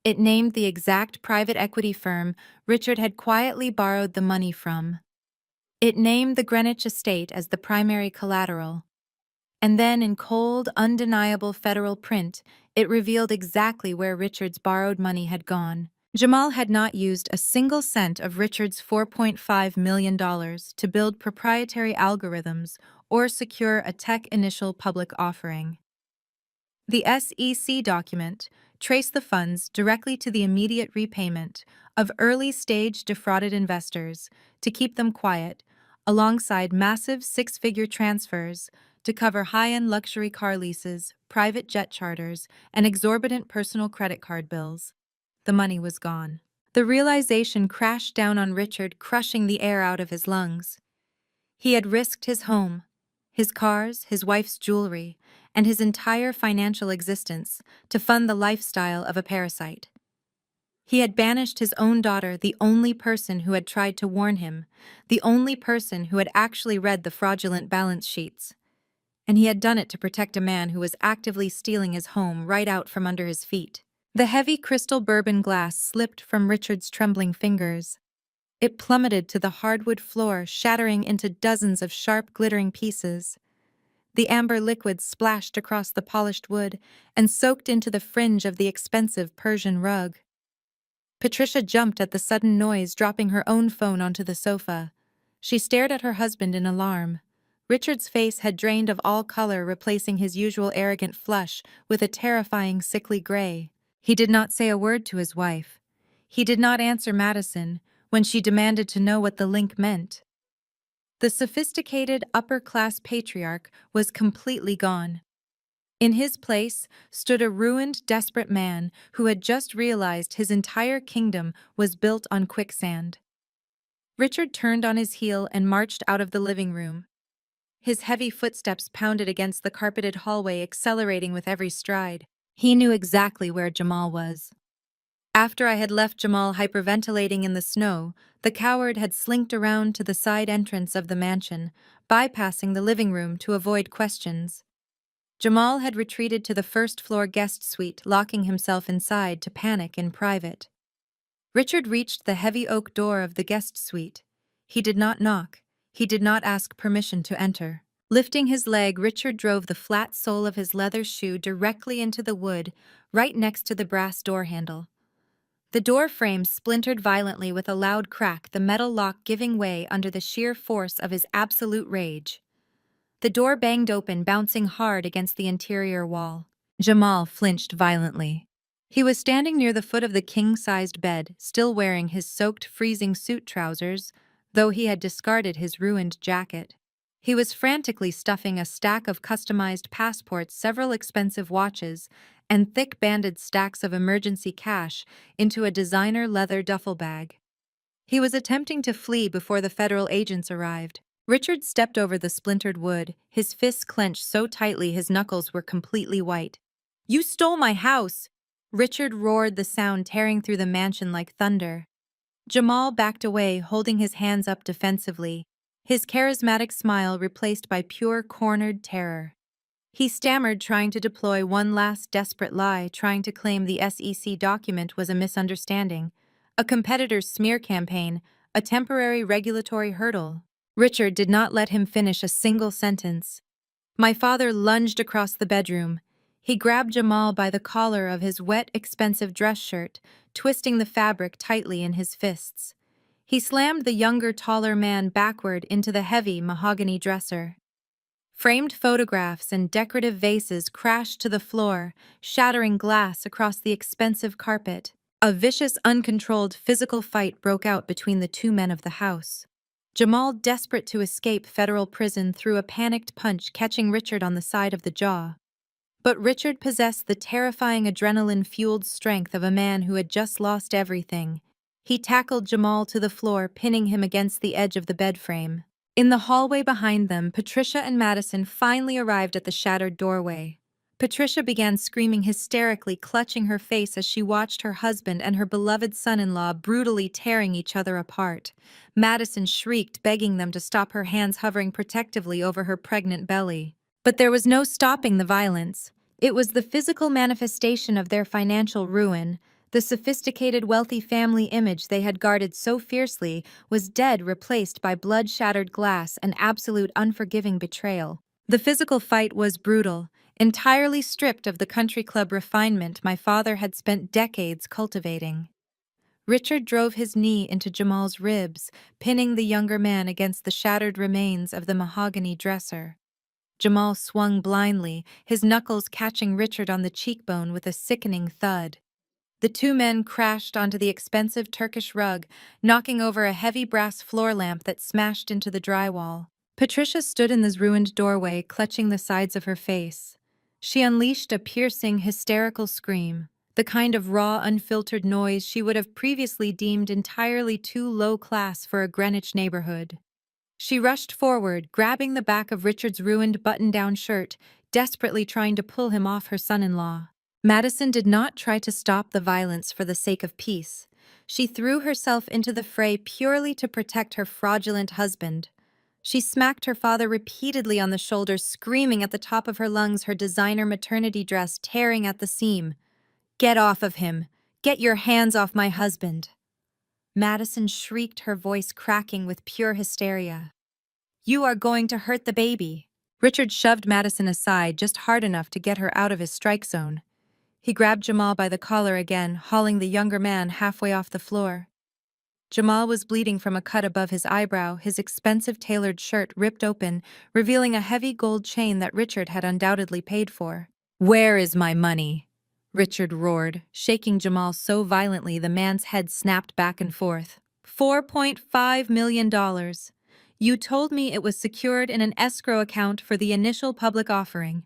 It named the exact private equity firm Richard had quietly borrowed the money from. It named the Greenwich estate as the primary collateral. And then, in cold, undeniable federal print, it revealed exactly where Richard's borrowed money had gone. Jamal had not used a single cent of Richard's $4.5 million to build proprietary algorithms or secure a tech initial public offering. The SEC document traced the funds directly to the immediate repayment of early-stage defrauded investors to keep them quiet, alongside massive six-figure transfers to cover high-end luxury car leases, private jet charters, and exorbitant personal credit card bills. The money was gone. The realization crashed down on Richard, crushing the air out of his lungs. He had risked his home, his cars, his wife's jewelry, and his entire financial existence to fund the lifestyle of a parasite. He had banished his own daughter, the only person who had tried to warn him, the only person who had actually read the fraudulent balance sheets. And he had done it to protect a man who was actively stealing his home right out from under his feet. The heavy crystal bourbon glass slipped from Richard's trembling fingers. It plummeted to the hardwood floor, shattering into dozens of sharp, glittering pieces. The amber liquid splashed across the polished wood and soaked into the fringe of the expensive Persian rug. Patricia jumped at the sudden noise, dropping her own phone onto the sofa. She stared at her husband in alarm. Richard's face had drained of all color, replacing his usual arrogant flush with a terrifying, sickly gray. He did not say a word to his wife. He did not answer Madison when she demanded to know what the link meant. The sophisticated, upper-class patriarch was completely gone. In his place stood a ruined, desperate man who had just realized his entire kingdom was built on quicksand. Richard turned on his heel and marched out of the living room. His heavy footsteps pounded against the carpeted hallway, accelerating with every stride. He knew exactly where Jamal was. After I had left Jamal hyperventilating in the snow, the coward had slinked around to the side entrance of the mansion, bypassing the living room to avoid questions. Jamal had retreated to the first-floor guest suite, locking himself inside to panic in private. Richard reached the heavy oak door of the guest suite. He did not knock. He did not ask permission to enter. Lifting his leg, Richard drove the flat sole of his leather shoe directly into the wood, right next to the brass door handle. The door frame splintered violently with a loud crack, the metal lock giving way under the sheer force of his absolute rage. The door banged open, bouncing hard against the interior wall. Jamal flinched violently. He was standing near the foot of the king-sized bed, still wearing his soaked, freezing suit trousers, though he had discarded his ruined jacket. He was frantically stuffing a stack of customized passports, several expensive watches, and thick banded stacks of emergency cash into a designer leather duffel bag. He was attempting to flee before the federal agents arrived. Richard stepped over the splintered wood, his fists clenched so tightly his knuckles were completely white. "You stole my house!" Richard roared, the sound tearing through the mansion like thunder. Jamal backed away, holding his hands up defensively, his charismatic smile replaced by pure, cornered terror. He stammered, trying to deploy one last desperate lie, trying to claim the SEC document was a misunderstanding, a competitor's smear campaign, a temporary regulatory hurdle. Richard did not let him finish a single sentence. My father lunged across the bedroom. He grabbed Jamal by the collar of his wet, expensive dress shirt, twisting the fabric tightly in his fists. He slammed the younger, taller man backward into the heavy mahogany dresser. Framed photographs and decorative vases crashed to the floor, shattering glass across the expensive carpet. A vicious, uncontrolled physical fight broke out between the two men of the house. Jamal, desperate to escape federal prison, threw a panicked punch, catching Richard on the side of the jaw. But Richard possessed the terrifying adrenaline-fueled strength of a man who had just lost everything. He tackled Jamal to the floor, pinning him against the edge of the bed frame. In the hallway behind them, Patricia and Madison finally arrived at the shattered doorway. Patricia began screaming hysterically, clutching her face as she watched her husband and her beloved son-in-law brutally tearing each other apart. Madison shrieked, begging them to stop, her hands hovering protectively over her pregnant belly. But there was no stopping the violence. It was the physical manifestation of their financial ruin. The sophisticated, wealthy family image they had guarded so fiercely was dead, replaced by blood-shattered glass and absolute unforgiving betrayal. The physical fight was brutal, entirely stripped of the country club refinement my father had spent decades cultivating. Richard drove his knee into Jamal's ribs, pinning the younger man against the shattered remains of the mahogany dresser. Jamal swung blindly, his knuckles catching Richard on the cheekbone with a sickening thud. The two men crashed onto the expensive Turkish rug, knocking over a heavy brass floor lamp that smashed into the drywall. Patricia stood in the ruined doorway, clutching the sides of her face. She unleashed a piercing, hysterical scream, the kind of raw, unfiltered noise she would have previously deemed entirely too low class for a Greenwich neighborhood. She rushed forward, grabbing the back of Richard's ruined button-down shirt, desperately trying to pull him off her son-in-law. Madison did not try to stop the violence for the sake of peace. She threw herself into the fray purely to protect her fraudulent husband. She smacked her father repeatedly on the shoulder, screaming at the top of her lungs, her designer maternity dress tearing at the seam. "Get off of him! Get your hands off my husband!" Madison shrieked, her voice cracking with pure hysteria. "You are going to hurt the baby!" Richard shoved Madison aside just hard enough to get her out of his strike zone. He grabbed Jamal by the collar again, hauling the younger man halfway off the floor. Jamal was bleeding from a cut above his eyebrow, his expensive tailored shirt ripped open, revealing a heavy gold chain that Richard had undoubtedly paid for. "Where is my money?" Richard roared, shaking Jamal so violently the man's head snapped back and forth. $4.5 million. You told me it was secured in an escrow account for the initial public offering.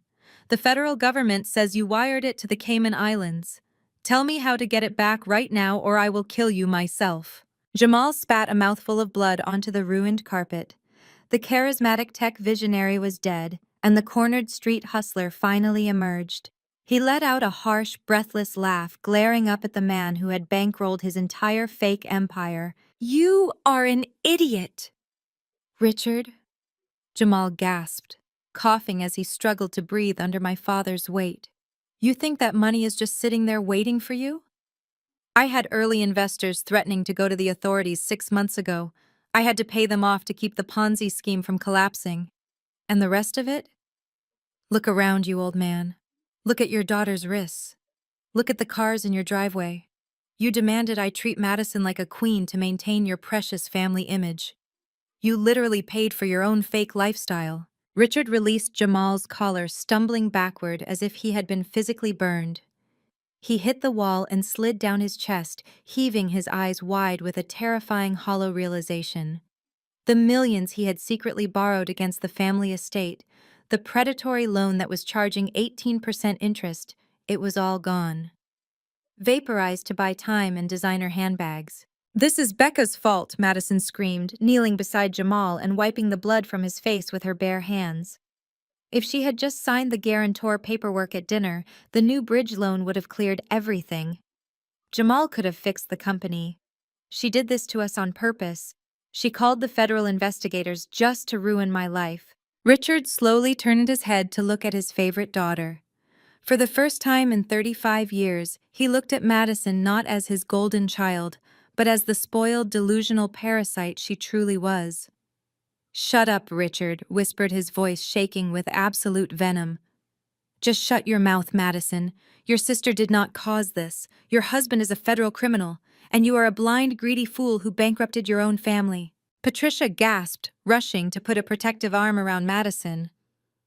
The federal government says you wired it to the Cayman Islands. Tell me how to get it back right now, or I will kill you myself. Jamal spat a mouthful of blood onto the ruined carpet. The charismatic tech visionary was dead, and the cornered street hustler finally emerged. He let out a harsh, breathless laugh, glaring up at the man who had bankrolled his entire fake empire. "You are an idiot!" "Richard?" Jamal gasped, coughing as he struggled to breathe under my father's weight. "You think that money is just sitting there waiting for you?" "I had early investors threatening to go to the authorities 6 months ago. I had to pay them off to keep the Ponzi scheme from collapsing. And the rest of it? Look around you, old man. Look at your daughter's wrists. Look at the cars in your driveway. You demanded I treat Madison like a queen to maintain your precious family image. You literally paid for your own fake lifestyle. Richard released Jamal's collar, stumbling backward as if he had been physically burned. He hit the wall and slid down his chest, heaving his eyes wide with a terrifying hollow realization. The millions he had secretly borrowed against the family estate, the predatory loan that was charging 18% interest, it was all gone. Vaporized to buy time and designer handbags. "This is Becca's fault," Madison screamed, kneeling beside Jamal and wiping the blood from his face with her bare hands. If she had just signed the guarantor paperwork at dinner, the new bridge loan would have cleared everything. Jamal could have fixed the company. She did this to us on purpose. She called the federal investigators just to ruin my life. Richard slowly turned his head to look at his favorite daughter. For the first time in 35 years, he looked at Madison not as his golden child, but as the spoiled, delusional parasite she truly was. "Shut up, Richard," whispered his voice shaking with absolute venom. "Just shut your mouth, Madison. Your sister did not cause this. Your husband is a federal criminal, and you are a blind, greedy fool who bankrupted your own family." Patricia gasped, rushing to put a protective arm around Madison.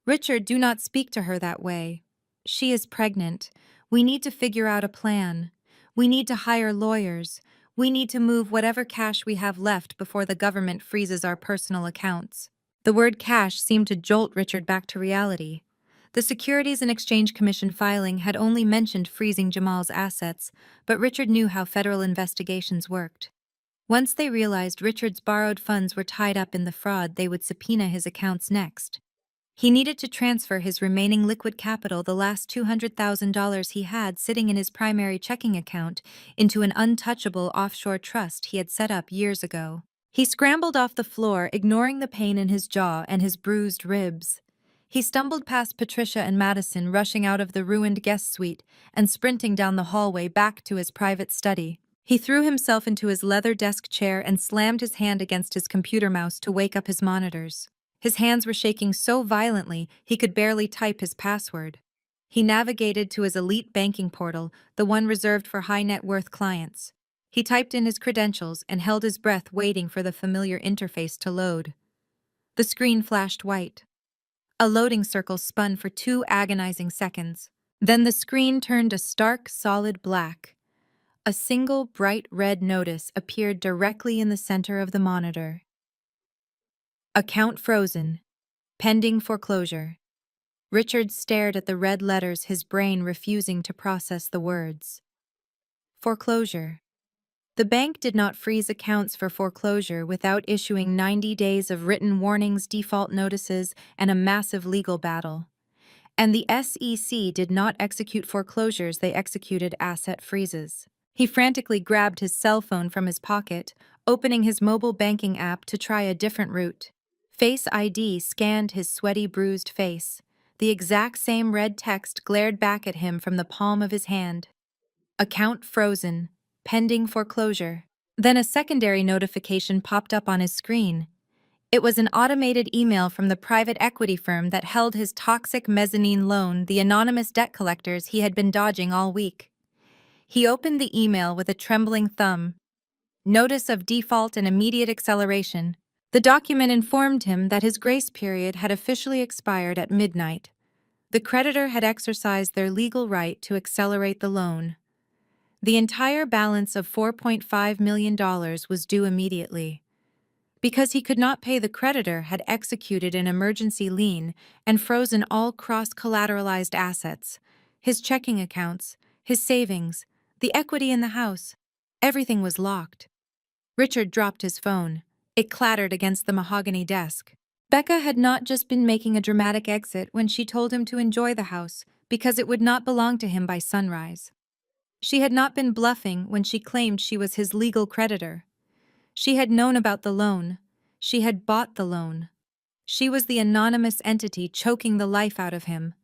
"Richard, do not speak to her that way. She is pregnant. We need to figure out a plan. We need to hire lawyers. We need to move whatever cash we have left before the government freezes our personal accounts." The word cash seemed to jolt Richard back to reality. The Securities and Exchange Commission filing had only mentioned freezing Jamal's assets, but Richard knew how federal investigations worked. Once they realized Richard's borrowed funds were tied up in the fraud, they would subpoena his accounts next. He needed to transfer his remaining liquid capital, the last $200,000 he had sitting in his primary checking account, into an untouchable offshore trust he had set up years ago. He scrambled off the floor, ignoring the pain in his jaw and his bruised ribs. He stumbled past Patricia and Madison rushing out of the ruined guest suite and sprinting down the hallway back to his private study. He threw himself into his leather desk chair and slammed his hand against his computer mouse to wake up his monitors. His hands were shaking so violently he could barely type his password. He navigated to his elite banking portal, the one reserved for high-net-worth clients. He typed in his credentials and held his breath, waiting for the familiar interface to load. The screen flashed white. A loading circle spun for 2 agonizing seconds. Then the screen turned a stark, solid black. A single bright red notice appeared directly in the center of the monitor. "Account frozen. Pending foreclosure." Richard stared at the red letters, his brain refusing to process the words. Foreclosure. The bank did not freeze accounts for foreclosure without issuing 90 days of written warnings, default notices, and a massive legal battle. And the SEC did not execute foreclosures, they executed asset freezes. He frantically grabbed his cell phone from his pocket, opening his mobile banking app to try a different route. Face ID scanned his sweaty, bruised face. The exact same red text glared back at him from the palm of his hand. "Account frozen. Pending foreclosure." Then a secondary notification popped up on his screen. It was an automated email from the private equity firm that held his toxic mezzanine loan, the anonymous debt collectors he had been dodging all week. He opened the email with a trembling thumb. Notice of default and immediate acceleration. The document informed him that his grace period had officially expired at midnight. The creditor had exercised their legal right to accelerate the loan. The entire balance of $4.5 million was due immediately. Because he could not pay, the creditor had executed an emergency lien and frozen all cross-collateralized assets, his checking accounts, his savings, the equity in the house. Everything was locked. Richard dropped his phone. It clattered against the mahogany desk. Becca had not just been making a dramatic exit when she told him to enjoy the house because it would not belong to him by sunrise. She had not been bluffing when she claimed she was his legal creditor. She had known about the loan. She had bought the loan. She was the anonymous entity choking the life out of him.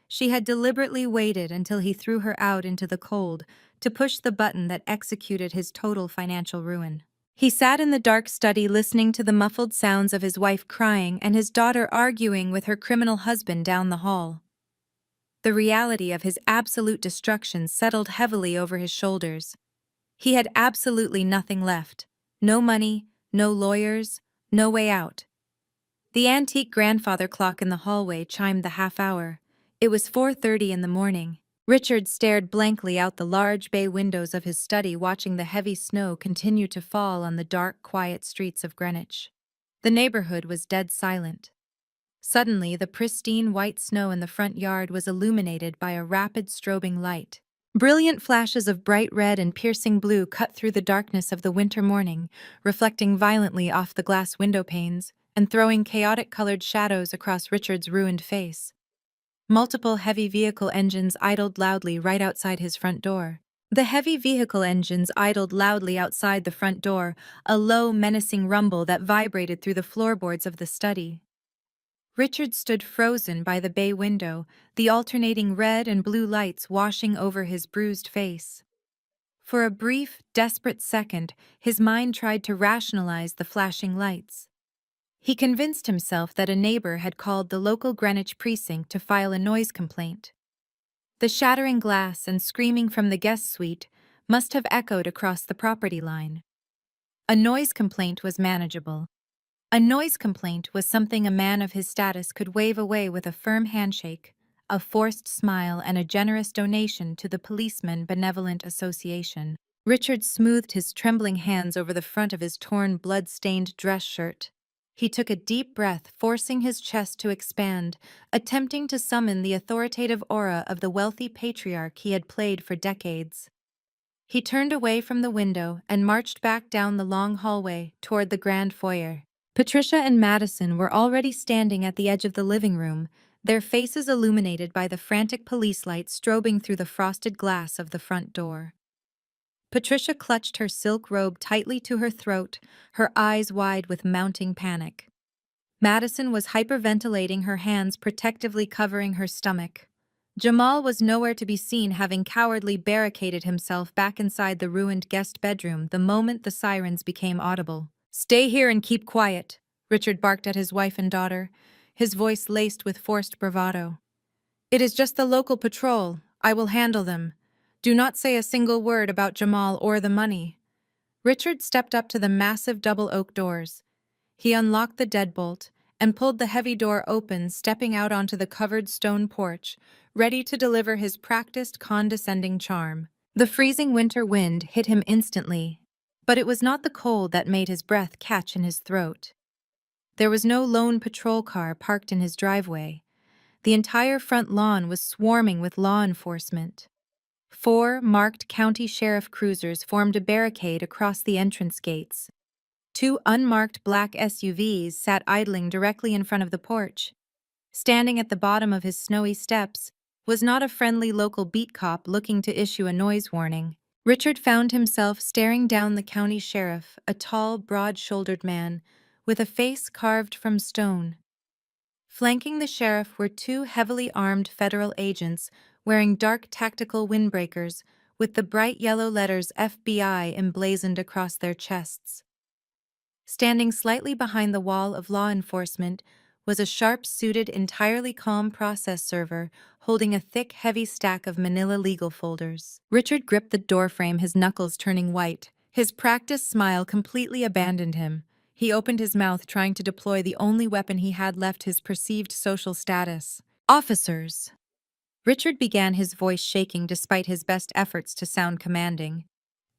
She had deliberately waited until he threw her out into the cold to push the button that executed his total financial ruin. He sat in the dark study listening to the muffled sounds of his wife crying and his daughter arguing with her criminal husband down the hall. The reality of his absolute destruction settled heavily over his shoulders. He had absolutely nothing left. No money, no lawyers, no way out. The antique grandfather clock in the hallway chimed the half-hour. It was 4:30 in the morning. Richard stared blankly out the large bay windows of his study, watching the heavy snow continue to fall on the dark, quiet streets of Greenwich. The neighborhood was dead silent. Suddenly, the pristine white snow in the front yard was illuminated by a rapid strobing light. Brilliant flashes of bright red and piercing blue cut through the darkness of the winter morning, reflecting violently off the glass window panes and throwing chaotic colored shadows across Richard's ruined face. Multiple heavy vehicle engines idled loudly right outside his front door. The heavy vehicle engines idled loudly outside the front door, a low, menacing rumble that vibrated through the floorboards of the study. Richard stood frozen by the bay window, the alternating red and blue lights washing over his bruised face. For a brief, desperate second, his mind tried to rationalize the flashing lights. He convinced himself that a neighbor had called the local Greenwich precinct to file a noise complaint. The shattering glass and screaming from the guest suite must have echoed across the property line. A noise complaint was manageable. A noise complaint was something a man of his status could wave away with a firm handshake, a forced smile, and a generous donation to the Policeman Benevolent Association. Richard smoothed his trembling hands over the front of his torn, blood-stained dress shirt. He took a deep breath, forcing his chest to expand, attempting to summon the authoritative aura of the wealthy patriarch he had played for decades. He turned away from the window and marched back down the long hallway toward the grand foyer. Patricia and Madison were already standing at the edge of the living room, their faces illuminated by the frantic police lights strobing through the frosted glass of the front door. Patricia clutched her silk robe tightly to her throat, her eyes wide with mounting panic. Madison was hyperventilating, her hands protectively covering her stomach. Jamal was nowhere to be seen, having cowardly barricaded himself back inside the ruined guest bedroom the moment the sirens became audible. "Stay here and keep quiet," Richard barked at his wife and daughter, his voice laced with forced bravado. "It is just the local patrol. I will handle them. Do not say a single word about Jamal or the money." Richard stepped up to the massive double oak doors. He unlocked the deadbolt and pulled the heavy door open, stepping out onto the covered stone porch, ready to deliver his practiced, condescending charm. The freezing winter wind hit him instantly, but it was not the cold that made his breath catch in his throat. There was no lone patrol car parked in his driveway. The entire front lawn was swarming with law enforcement. 4 marked county sheriff cruisers formed a barricade across the entrance gates. 2 unmarked black SUVs sat idling directly in front of the porch. Standing at the bottom of his snowy steps was not a friendly local beat cop looking to issue a noise warning. Richard found himself staring down the county sheriff, a tall, broad-shouldered man with a face carved from stone. Flanking the sheriff were 2 heavily armed federal agents wearing dark tactical windbreakers with the bright yellow letters FBI emblazoned across their chests. Standing slightly behind the wall of law enforcement was a sharp-suited, entirely calm process server holding a thick, heavy stack of manila legal folders. Richard gripped the doorframe, his knuckles turning white. His practiced smile completely abandoned him. He opened his mouth, trying to deploy the only weapon he had left, his perceived social status. "Officers!" Richard began, his voice shaking despite his best efforts to sound commanding.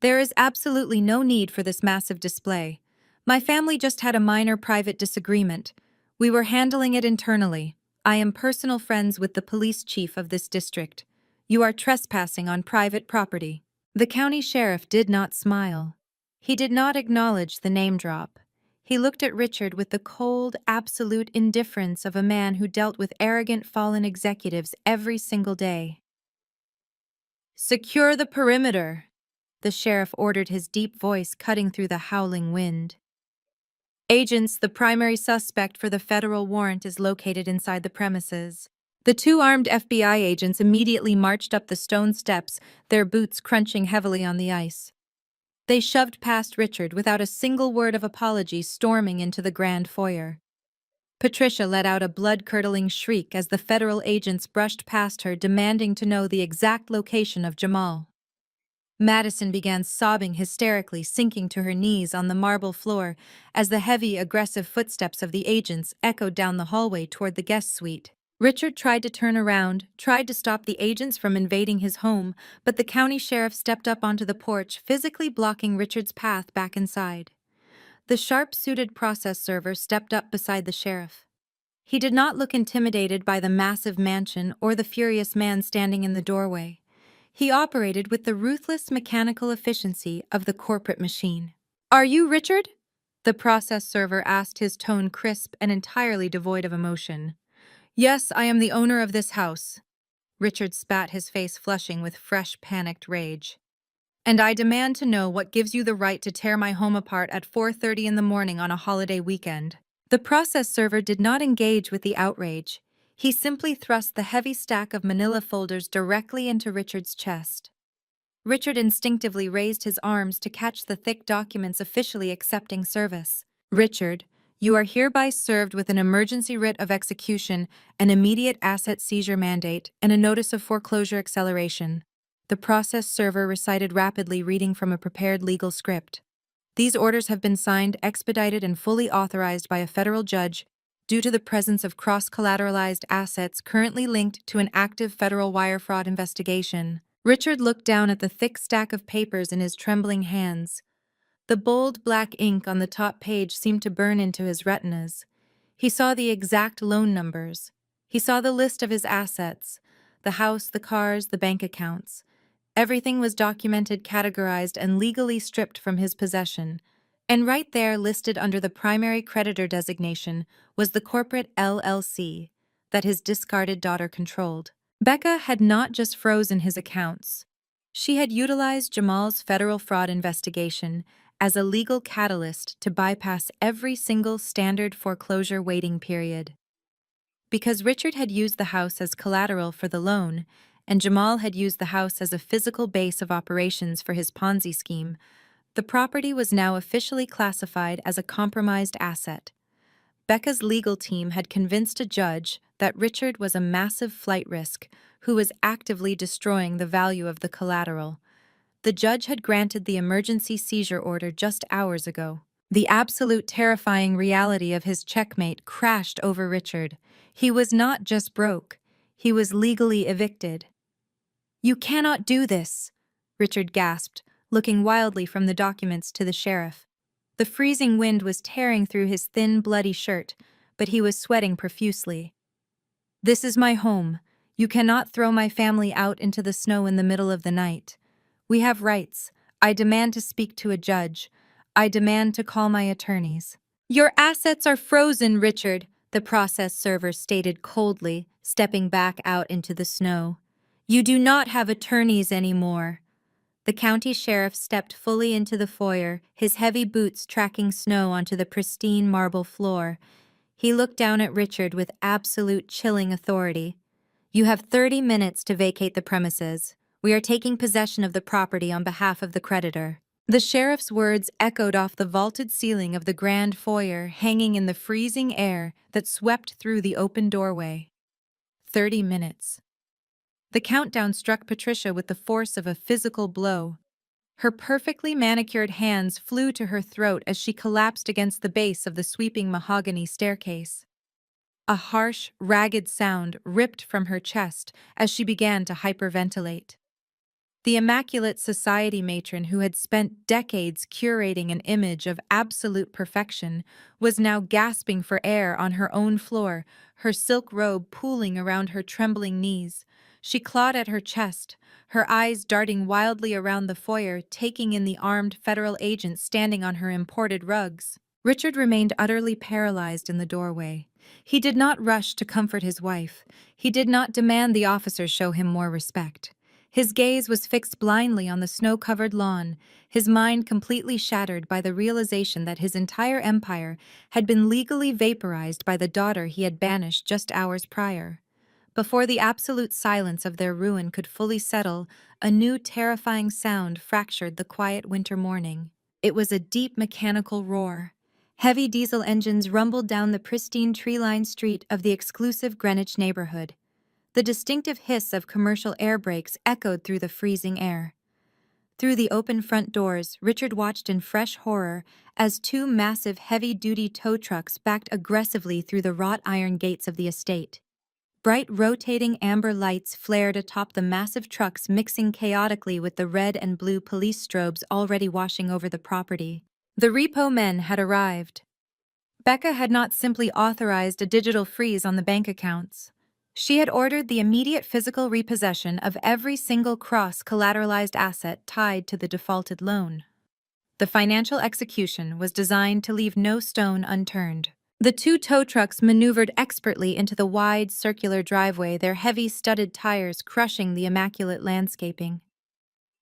"There is absolutely no need for this massive display. My family just had a minor private disagreement. We were handling it internally. I am personal friends with the police chief of this district. You are trespassing on private property." The county sheriff did not smile. He did not acknowledge the name drop. He looked at Richard with the cold, absolute indifference of a man who dealt with arrogant fallen executives every single day. "Secure the perimeter," the sheriff ordered, his deep voice cutting through the howling wind. "Agents, the primary suspect for the federal warrant is located inside the premises." The 2 armed FBI agents immediately marched up the stone steps, their boots crunching heavily on the ice. They shoved past Richard without a single word of apology, storming into the grand foyer. Patricia let out a blood-curdling shriek as the federal agents brushed past her, demanding to know the exact location of Jamal. Madison began sobbing hysterically, sinking to her knees on the marble floor as the heavy, aggressive footsteps of the agents echoed down the hallway toward the guest suite. Richard tried to turn around, tried to stop the agents from invading his home, but the county sheriff stepped up onto the porch, physically blocking Richard's path back inside. The sharp-suited process server stepped up beside the sheriff. He did not look intimidated by the massive mansion or the furious man standing in the doorway. He operated with the ruthless mechanical efficiency of the corporate machine. "Are you Richard?" The process server asked, his tone crisp and entirely devoid of emotion. "Yes, I am the owner of this house." Richard spat, his face flushing with fresh, panicked rage. "And I demand to know what gives you the right to tear my home apart at 4:30 in the morning on a holiday weekend." The process server did not engage with the outrage. He simply thrust the heavy stack of manila folders directly into Richard's chest. Richard instinctively raised his arms to catch the thick documents officially accepting service. "Richard, you are hereby served with an emergency writ of execution, an immediate asset seizure mandate, and a notice of foreclosure acceleration." The process server recited rapidly, reading from a prepared legal script. "These orders have been signed, expedited, and fully authorized by a federal judge due to the presence of cross-collateralized assets currently linked to an active federal wire fraud investigation." Richard looked down at the thick stack of papers in his trembling hands. The bold black ink on the top page seemed to burn into his retinas. He saw the exact loan numbers. He saw the list of his assets: the house, the cars, the bank accounts. Everything was documented, categorized, and legally stripped from his possession. And right there, listed under the primary creditor designation, was the corporate LLC that his discarded daughter controlled. Becca had not just frozen his accounts. She had utilized Jamal's federal fraud investigation as a legal catalyst to bypass every single standard foreclosure waiting period. Because Richard had used the house as collateral for the loan, and Jamal had used the house as a physical base of operations for his Ponzi scheme, the property was now officially classified as a compromised asset. Becca's legal team had convinced a judge that Richard was a massive flight risk who was actively destroying the value of the collateral. The judge had granted the emergency seizure order just hours ago. The absolute terrifying reality of his checkmate crashed over Richard. He was not just broke, he was legally evicted. "You cannot do this," Richard gasped, looking wildly from the documents to the sheriff. The freezing wind was tearing through his thin, bloody shirt, but he was sweating profusely. "This is my home. You cannot throw my family out into the snow in the middle of the night. We have rights. I demand to speak to a judge. I demand to call my attorneys." "Your assets are frozen, Richard," the process server stated coldly, stepping back out into the snow. "You do not have attorneys anymore." The county sheriff stepped fully into the foyer, his heavy boots tracking snow onto the pristine marble floor. He looked down at Richard with absolute chilling authority. "You have 30 minutes to vacate the premises. We are taking possession of the property on behalf of the creditor." The sheriff's words echoed off the vaulted ceiling of the grand foyer, hanging in the freezing air that swept through the open doorway. 30 minutes. The countdown struck Patricia with the force of a physical blow. Her perfectly manicured hands flew to her throat as she collapsed against the base of the sweeping mahogany staircase. A harsh, ragged sound ripped from her chest as she began to hyperventilate. The immaculate society matron who had spent decades curating an image of absolute perfection was now gasping for air on her own floor, her silk robe pooling around her trembling knees. She clawed at her chest, her eyes darting wildly around the foyer, taking in the armed federal agents standing on her imported rugs. Richard remained utterly paralyzed in the doorway. He did not rush to comfort his wife. He did not demand the officers show him more respect. His gaze was fixed blindly on the snow-covered lawn, his mind completely shattered by the realization that his entire empire had been legally vaporized by the daughter he had banished just hours prior. Before the absolute silence of their ruin could fully settle, a new terrifying sound fractured the quiet winter morning. It was a deep mechanical roar. Heavy diesel engines rumbled down the pristine tree-lined street of the exclusive Greenwich neighborhood. The distinctive hiss of commercial air brakes echoed through the freezing air. Through the open front doors, Richard watched in fresh horror as two massive heavy-duty tow trucks backed aggressively through the wrought iron gates of the estate. Bright rotating amber lights flared atop the massive trucks, mixing chaotically with the red and blue police strobes already washing over the property. The repo men had arrived. Becca had not simply authorized a digital freeze on the bank accounts. She had ordered the immediate physical repossession of every single cross-collateralized asset tied to the defaulted loan. The financial execution was designed to leave no stone unturned. The two tow trucks maneuvered expertly into the wide, circular driveway, their heavy, studded tires crushing the immaculate landscaping.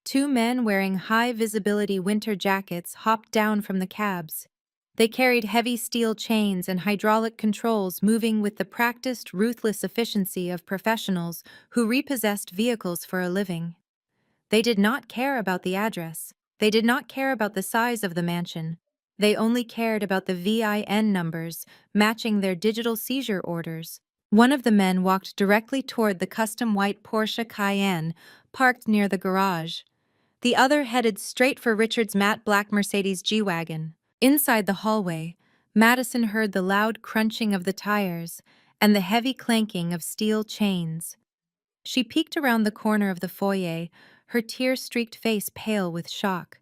Two men wearing high-visibility winter jackets hopped down from the cabs. They carried heavy steel chains and hydraulic controls, moving with the practiced, ruthless efficiency of professionals who repossessed vehicles for a living. They did not care about the address. They did not care about the size of the mansion. They only cared about the VIN numbers, matching their digital seizure orders. One of the men walked directly toward the custom white Porsche Cayenne, parked near the garage. The other headed straight for Richard's matte black Mercedes G-Wagon. Inside the hallway, Madison heard the loud crunching of the tires and the heavy clanking of steel chains. She peeked around the corner of the foyer, her tear-streaked face pale with shock.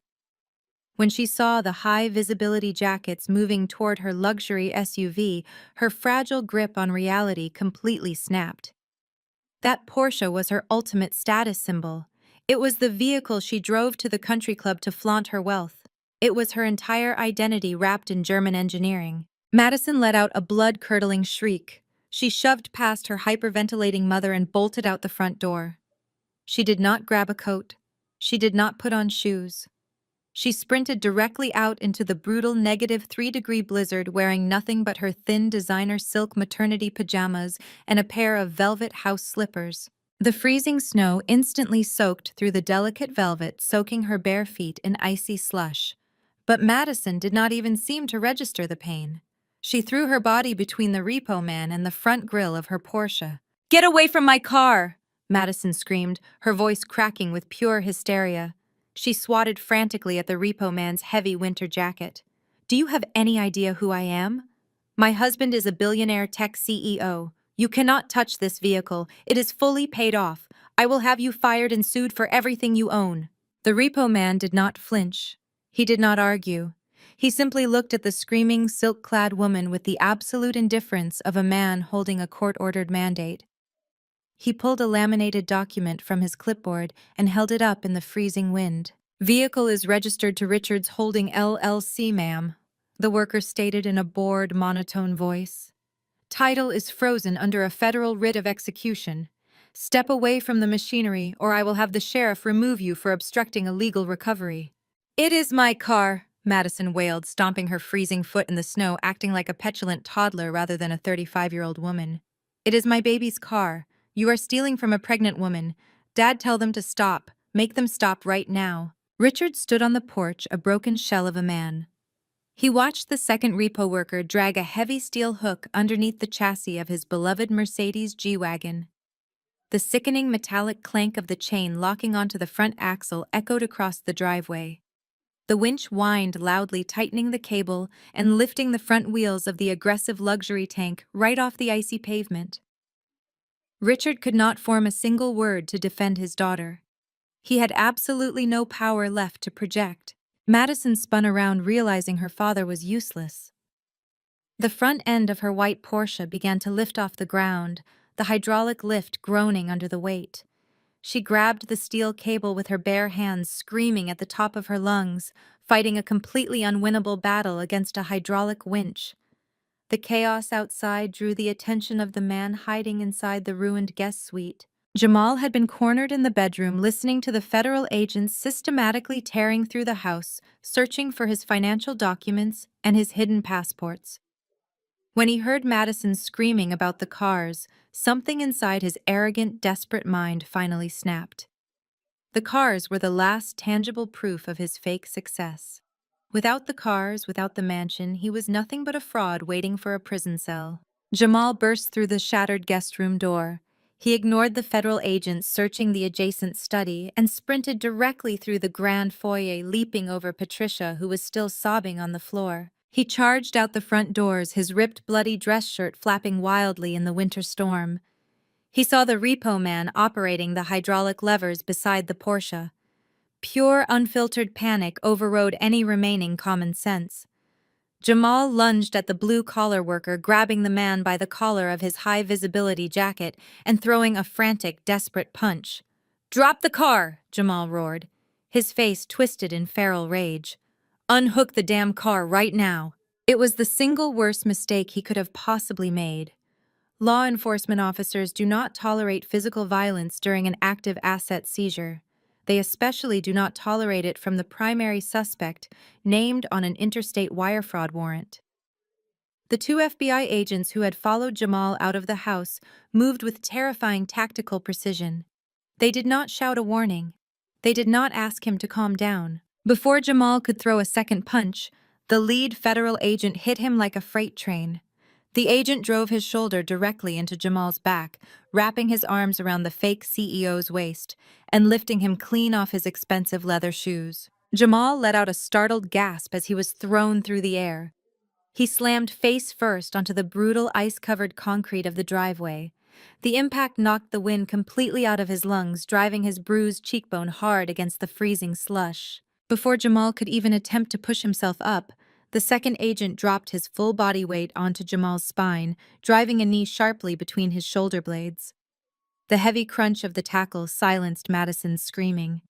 When she saw the high-visibility jackets moving toward her luxury SUV, her fragile grip on reality completely snapped. That Porsche was her ultimate status symbol. It was the vehicle she drove to the country club to flaunt her wealth. It was her entire identity wrapped in German engineering. Madison let out a blood-curdling shriek. She shoved past her hyperventilating mother and bolted out the front door. She did not grab a coat. She did not put on shoes. She sprinted directly out into the brutal -3-degree blizzard, wearing nothing but her thin designer silk maternity pajamas and a pair of velvet house slippers. The freezing snow instantly soaked through the delicate velvet, soaking her bare feet in icy slush. But Madison did not even seem to register the pain. She threw her body between the repo man and the front grille of her Porsche. "Get away from my car!" Madison screamed, her voice cracking with pure hysteria. She swatted frantically at the repo man's heavy winter jacket. "Do you have any idea who I am? My husband is a billionaire tech CEO. You cannot touch this vehicle. It is fully paid off. I will have you fired and sued for everything you own." The repo man did not flinch. He did not argue. He simply looked at the screaming, silk-clad woman with the absolute indifference of a man holding a court-ordered mandate. He pulled a laminated document from his clipboard and held it up in the freezing wind. "Vehicle is registered to Richards Holding LLC, ma'am," the worker stated in a bored, monotone voice. "Title is frozen under a federal writ of execution. Step away from the machinery, or I will have the sheriff remove you for obstructing a legal recovery." "It is my car," Madison wailed, stomping her freezing foot in the snow, acting like a petulant toddler rather than a 35-year-old woman. "It is my baby's car. You are stealing from a pregnant woman. Dad, tell them to stop. Make them stop right now." Richard stood on the porch, a broken shell of a man. He watched the second repo worker drag a heavy steel hook underneath the chassis of his beloved Mercedes G-Wagon. The sickening metallic clank of the chain locking onto the front axle echoed across the driveway. The winch whined loudly, tightening the cable and lifting the front wheels of the aggressive luxury tank right off the icy pavement. Richard could not form a single word to defend his daughter. He had absolutely no power left to project. Madison spun around, realizing her father was useless. The front end of her white Porsche began to lift off the ground, the hydraulic lift groaning under the weight. She grabbed the steel cable with her bare hands, screaming at the top of her lungs, fighting a completely unwinnable battle against a hydraulic winch. The chaos outside drew the attention of the man hiding inside the ruined guest suite. Jamal had been cornered in the bedroom, listening to the federal agents systematically tearing through the house, searching for his financial documents and his hidden passports. When he heard Madison screaming about the cars, Something inside his arrogant, desperate mind finally snapped. The cars were the last tangible proof of his fake success. Without the cars, without the mansion, he was nothing but a fraud waiting for a prison cell. Jamal burst through the shattered guest room door. He ignored the federal agents searching the adjacent study and sprinted directly through the grand foyer, leaping over Patricia, who was still sobbing on the floor. He charged out the front doors, his ripped, bloody dress shirt flapping wildly in the winter storm. He saw the repo man operating the hydraulic levers beside the Porsche. Pure, unfiltered panic overrode any remaining common sense. Jamal lunged at the blue-collar worker, grabbing the man by the collar of his high-visibility jacket and throwing a frantic, desperate punch. "Drop the car!" Jamal roared, his face twisted in feral rage. "Unhook the damn car right now!" It was the single worst mistake he could have possibly made. Law enforcement officers do not tolerate physical violence during an active asset seizure. They especially do not tolerate it from the primary suspect named on an interstate wire fraud warrant. The two FBI agents who had followed Jamal out of the house moved with terrifying tactical precision. They did not shout a warning. They did not ask him to calm down. Before Jamal could throw a second punch, the lead federal agent hit him like a freight train. The agent drove his shoulder directly into Jamal's back, wrapping his arms around the fake CEO's waist and lifting him clean off his expensive leather shoes. Jamal let out a startled gasp as he was thrown through the air. He slammed face first onto the brutal ice-covered concrete of the driveway. The impact knocked the wind completely out of his lungs, driving his bruised cheekbone hard against the freezing slush. Before Jamal could even attempt to push himself up, the second agent dropped his full body weight onto Jamal's spine, driving a knee sharply between his shoulder blades. The heavy crunch of the tackle silenced Madison's screaming.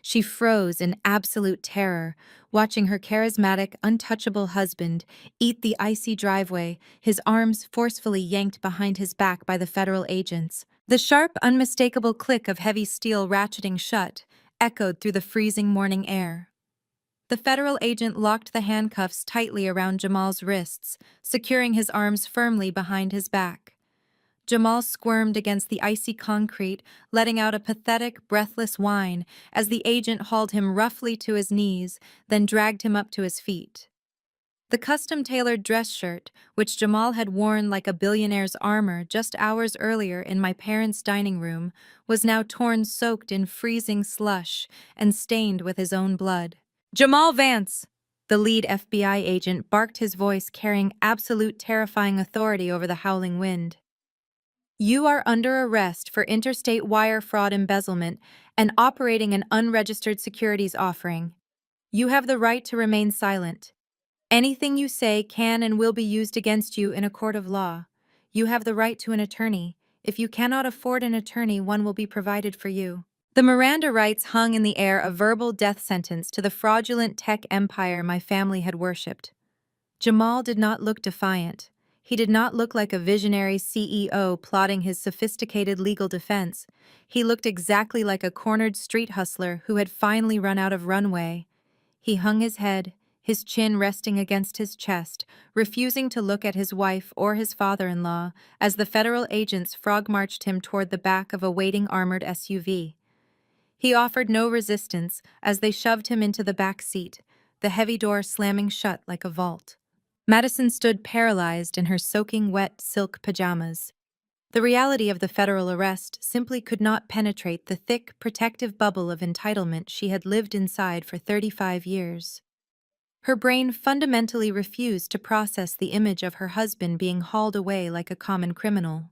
She froze in absolute terror, watching her charismatic, untouchable husband eat the icy driveway, his arms forcefully yanked behind his back by the federal agents. The sharp, unmistakable click of heavy steel ratcheting shut echoed through the freezing morning air. The federal agent locked the handcuffs tightly around Jamal's wrists, securing his arms firmly behind his back. Jamal squirmed against the icy concrete, letting out a pathetic, breathless whine as the agent hauled him roughly to his knees, then dragged him up to his feet. The custom-tailored dress shirt, which Jamal had worn like a billionaire's armor just hours earlier in my parents' dining room, was now torn, soaked in freezing slush and stained with his own blood. "Jamal Vance!" The lead FBI agent barked, his voice carrying absolute terrifying authority over the howling wind. "You are under arrest for interstate wire fraud, embezzlement, and operating an unregistered securities offering. You have the right to remain silent. Anything you say can and will be used against you in a court of law. You have the right to an attorney. If you cannot afford an attorney, one will be provided for you." The Miranda rights hung in the air, a verbal death sentence to the fraudulent tech empire my family had worshipped. Jamal did not look defiant. He did not look like a visionary CEO plotting his sophisticated legal defense. He looked exactly like a cornered street hustler who had finally run out of runway. He hung his head, his chin resting against his chest, refusing to look at his wife or his father-in-law as the federal agents frog-marched him toward the back of a waiting armored SUV. He offered no resistance as they shoved him into the back seat, the heavy door slamming shut like a vault. Madison stood paralyzed in her soaking wet silk pajamas. The reality of the federal arrest simply could not penetrate the thick, protective bubble of entitlement she had lived inside for 35 years. Her brain fundamentally refused to process the image of her husband being hauled away like a common criminal.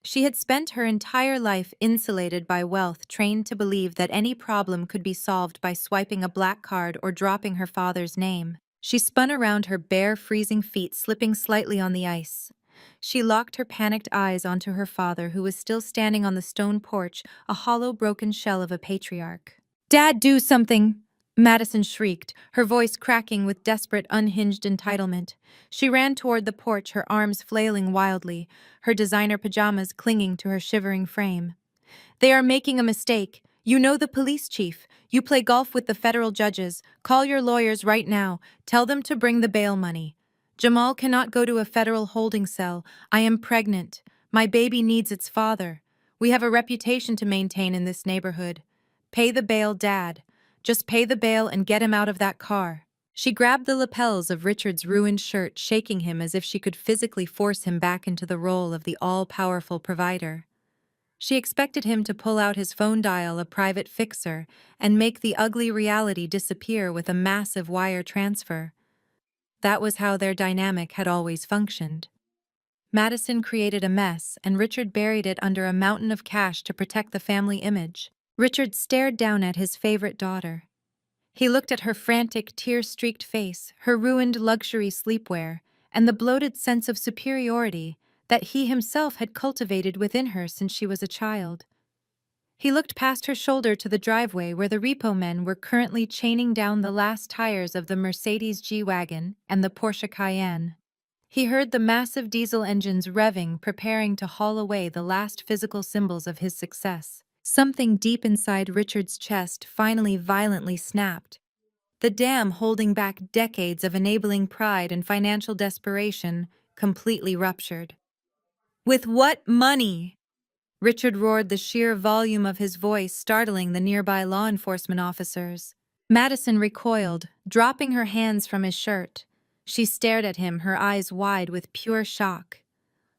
She had spent her entire life insulated by wealth, trained to believe that any problem could be solved by swiping a black card or dropping her father's name. She spun around, her bare, freezing feet slipping slightly on the ice. She locked her panicked eyes onto her father, who was still standing on the stone porch, a hollow, broken shell of a patriarch. "Dad, do something!" Madison shrieked, her voice cracking with desperate, unhinged entitlement. She ran toward the porch, her arms flailing wildly, her designer pajamas clinging to her shivering frame. "They are making a mistake. You know the police chief. You play golf with the federal judges. Call your lawyers right now. Tell them to bring the bail money. Jamal cannot go to a federal holding cell. I am pregnant. My baby needs its father. We have a reputation to maintain in this neighborhood. Pay the bail, Dad. Just pay the bail and get him out of that car." She grabbed the lapels of Richard's ruined shirt, shaking him as if she could physically force him back into the role of the all-powerful provider. She expected him to pull out his phone, dial a private fixer, and make the ugly reality disappear with a massive wire transfer. That was how their dynamic had always functioned. Madison created a mess, and Richard buried it under a mountain of cash to protect the family image. Richard stared down at his favorite daughter. He looked at her frantic, tear-streaked face, her ruined luxury sleepwear, and the bloated sense of superiority that he himself had cultivated within her since she was a child. He looked past her shoulder to the driveway where the repo men were currently chaining down the last tires of the Mercedes G-Wagon and the Porsche Cayenne. He heard the massive diesel engines revving, preparing to haul away the last physical symbols of his success. Something deep inside Richard's chest finally violently snapped. The dam holding back decades of enabling pride and financial desperation completely ruptured. "With what money?" Richard roared, the sheer volume of his voice startling the nearby law enforcement officers. Madison recoiled, dropping her hands from his shirt. She stared at him, her eyes wide with pure shock.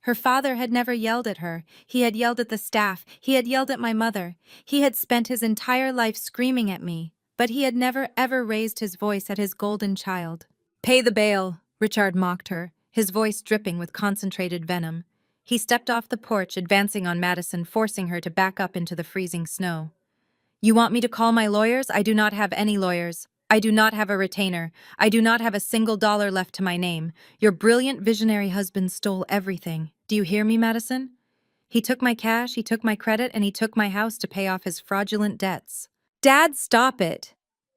Her father had never yelled at her. He had yelled at the staff. He had yelled at my mother. He had spent his entire life screaming at me, but he had never ever raised his voice at his golden child. "Pay the bail," Richard mocked her, his voice dripping with concentrated venom. He stepped off the porch, advancing on Madison, forcing her to back up into the freezing snow. "You want me to call my lawyers? I do not have any lawyers. I do not have a retainer. I do not have a single dollar left to my name. Your brilliant visionary husband stole everything. Do you hear me, Madison? He took my cash, he took my credit, and he took my house to pay off his fraudulent debts." "Dad, stop it!"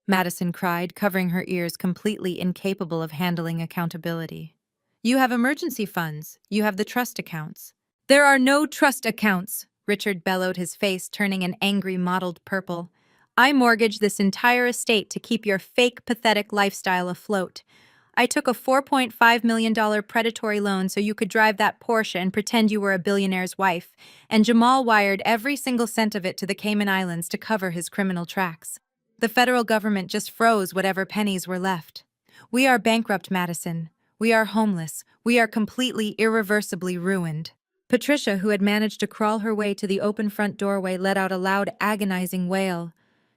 Madison cried, covering her ears, completely incapable of handling accountability. "You have emergency funds. You have the trust accounts." "There are no trust accounts," Richard bellowed, his face turning an angry mottled purple. "I mortgaged this entire estate to keep your fake, pathetic lifestyle afloat. I took a $4.5 million predatory loan so you could drive that Porsche and pretend you were a billionaire's wife, and Jamal wired every single cent of it to the Cayman Islands to cover his criminal tracks. The federal government just froze whatever pennies were left. We are bankrupt, Madison. We are homeless. We are completely, irreversibly ruined." Patricia, who had managed to crawl her way to the open front doorway, let out a loud, agonizing wail.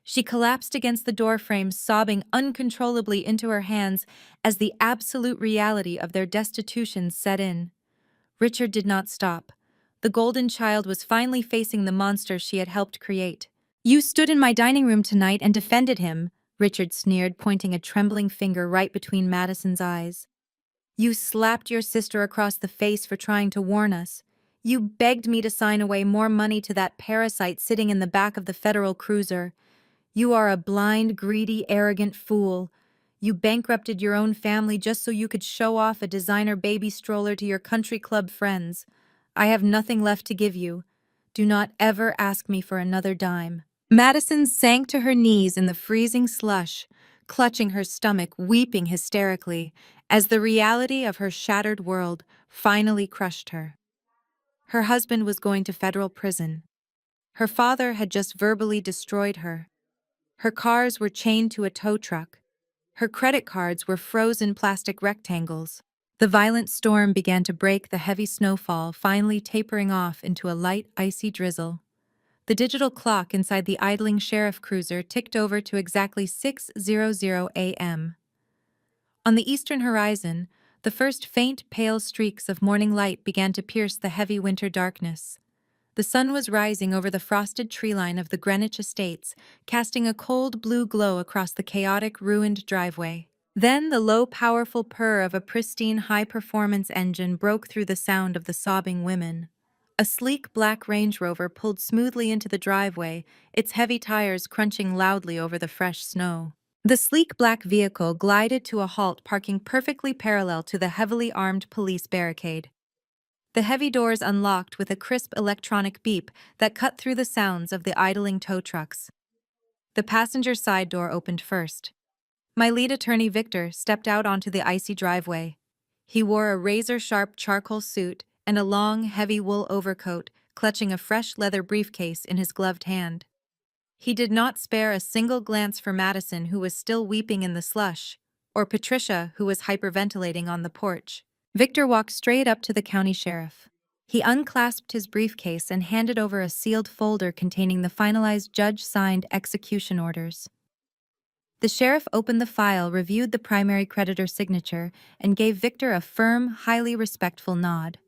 She collapsed against the doorframe, sobbing uncontrollably into her hands as the absolute reality of their destitution set in. Richard did not stop. The golden child was finally facing the monster she had helped create. "You stood in my dining room tonight and defended him," Richard sneered, pointing a trembling finger right between Madison's eyes. "You slapped your sister across the face for trying to warn us. You begged me to sign away more money to that parasite sitting in the back of the federal cruiser. You are a blind, greedy, arrogant fool. You bankrupted your own family just so you could show off a designer baby stroller to your country club friends. I have nothing left to give you. Do not ever ask me for another dime." Madison sank to her knees in the freezing slush, clutching her stomach, weeping hysterically, as the reality of her shattered world finally crushed her. Her husband was going to federal prison. Her father had just verbally destroyed her. Her cars were chained to a tow truck. Her credit cards were frozen plastic rectangles. The violent storm began to break, the heavy snowfall finally tapering off into a light, icy drizzle. The digital clock inside the idling sheriff cruiser ticked over to exactly 6:00 a.m. On the eastern horizon, the first faint, pale streaks of morning light began to pierce the heavy winter darkness. The sun was rising over the frosted treeline of the Greenwich Estates, casting a cold blue glow across the chaotic, ruined driveway. Then the low, powerful purr of a pristine, high-performance engine broke through the sound of the sobbing women. A sleek black Range Rover pulled smoothly into the driveway, its heavy tires crunching loudly over the fresh snow. The sleek black vehicle glided to a halt, parking perfectly parallel to the heavily armed police barricade. The heavy doors unlocked with a crisp electronic beep that cut through the sounds of the idling tow trucks. The passenger side door opened first. My lead attorney, Victor, stepped out onto the icy driveway. He wore a razor-sharp charcoal suit and a long, heavy wool overcoat, clutching a fresh leather briefcase in his gloved hand. He did not spare a single glance for Madison, who was still weeping in the slush, or Patricia, who was hyperventilating on the porch. Victor walked straight up to the county sheriff. He unclasped his briefcase and handed over a sealed folder containing the finalized judge-signed execution orders. The sheriff opened the file, reviewed the primary creditor's signature, and gave Victor a firm, highly respectful nod.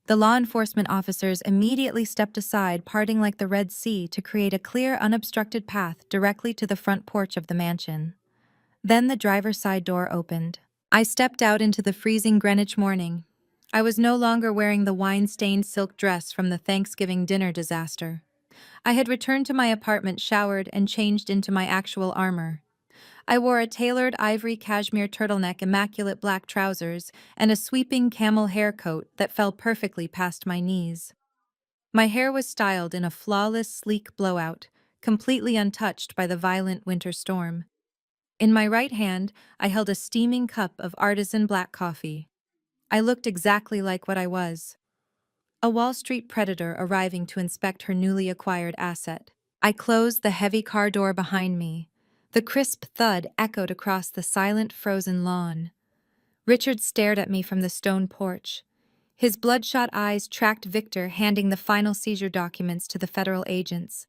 The law enforcement officers immediately stepped aside, parting like the Red Sea to create a clear, unobstructed path directly to the front porch of the mansion. Then the driver's side door opened. I stepped out into the freezing Greenwich morning. I was no longer wearing the wine-stained silk dress from the Thanksgiving dinner disaster. I had returned to my apartment, showered, and changed into my actual armor. I wore a tailored ivory cashmere turtleneck, immaculate black trousers, and a sweeping camel hair coat that fell perfectly past my knees. My hair was styled in a flawless, sleek blowout, completely untouched by the violent winter storm. In my right hand, I held a steaming cup of artisan black coffee. I looked exactly like what I was, a Wall Street predator arriving to inspect her newly acquired asset. I closed the heavy car door behind me. The crisp thud echoed across the silent, frozen lawn. Richard stared at me from the stone porch. His bloodshot eyes tracked Victor handing the final seizure documents to the federal agents.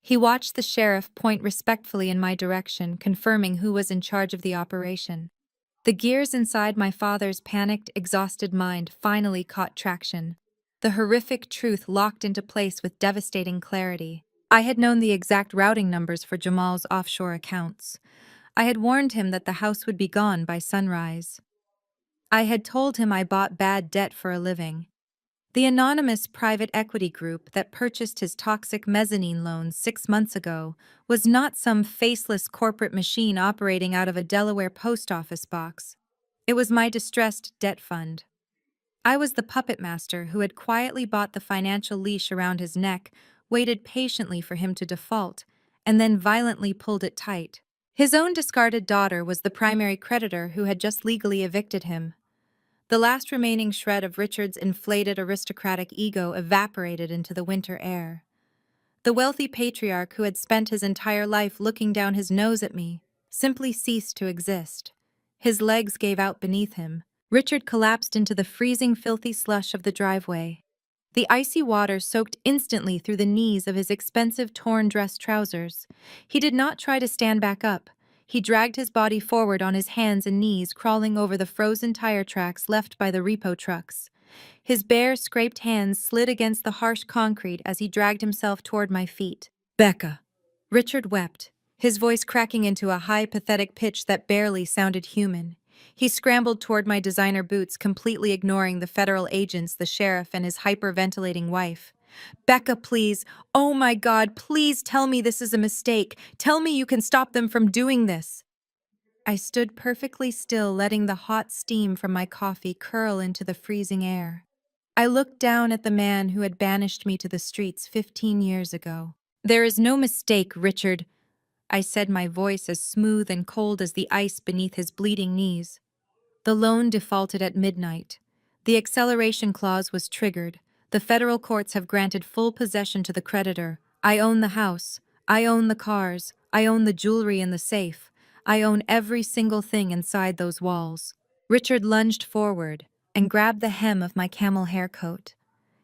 He watched the sheriff point respectfully in my direction, confirming who was in charge of the operation. The gears inside my father's panicked, exhausted mind finally caught traction. The horrific truth locked into place with devastating clarity. I had known the exact routing numbers for Jamal's offshore accounts. I had warned him that the house would be gone by sunrise. I had told him I bought bad debt for a living. The anonymous private equity group that purchased his toxic mezzanine loans 6 months ago was not some faceless corporate machine operating out of a Delaware post office box. It was my distressed debt fund. I was the puppet master who had quietly bought the financial leash around his neck, waited patiently for him to default, and then violently pulled it tight. His own discarded daughter was the primary creditor who had just legally evicted him. The last remaining shred of Richard's inflated aristocratic ego evaporated into the winter air. The wealthy patriarch who had spent his entire life looking down his nose at me simply ceased to exist. His legs gave out beneath him. Richard collapsed into the freezing, filthy slush of the driveway. The icy water soaked instantly through the knees of his expensive torn dress trousers. He did not try to stand back up. He dragged his body forward on his hands and knees, crawling over the frozen tire tracks left by the repo trucks. His bare, scraped hands slid against the harsh concrete as he dragged himself toward my feet. "Becca!" Richard wept, his voice cracking into a high, pathetic pitch that barely sounded human. He scrambled toward my designer boots, completely ignoring the federal agents, the sheriff, and his hyperventilating wife. "Becca, please. Oh my God, please tell me this is a mistake. Tell me you can stop them from doing this." I stood perfectly still, letting the hot steam from my coffee curl into the freezing air. I looked down at the man who had banished me to the streets 15 years ago. "There is no mistake, Richard," I said, my voice as smooth and cold as the ice beneath his bleeding knees. The loan defaulted at midnight. The acceleration clause was triggered. The federal courts have granted full possession to the creditor. I own the house. I own the cars. I own the jewelry in the safe. I own every single thing inside those walls. Richard lunged forward and grabbed the hem of my camel hair coat.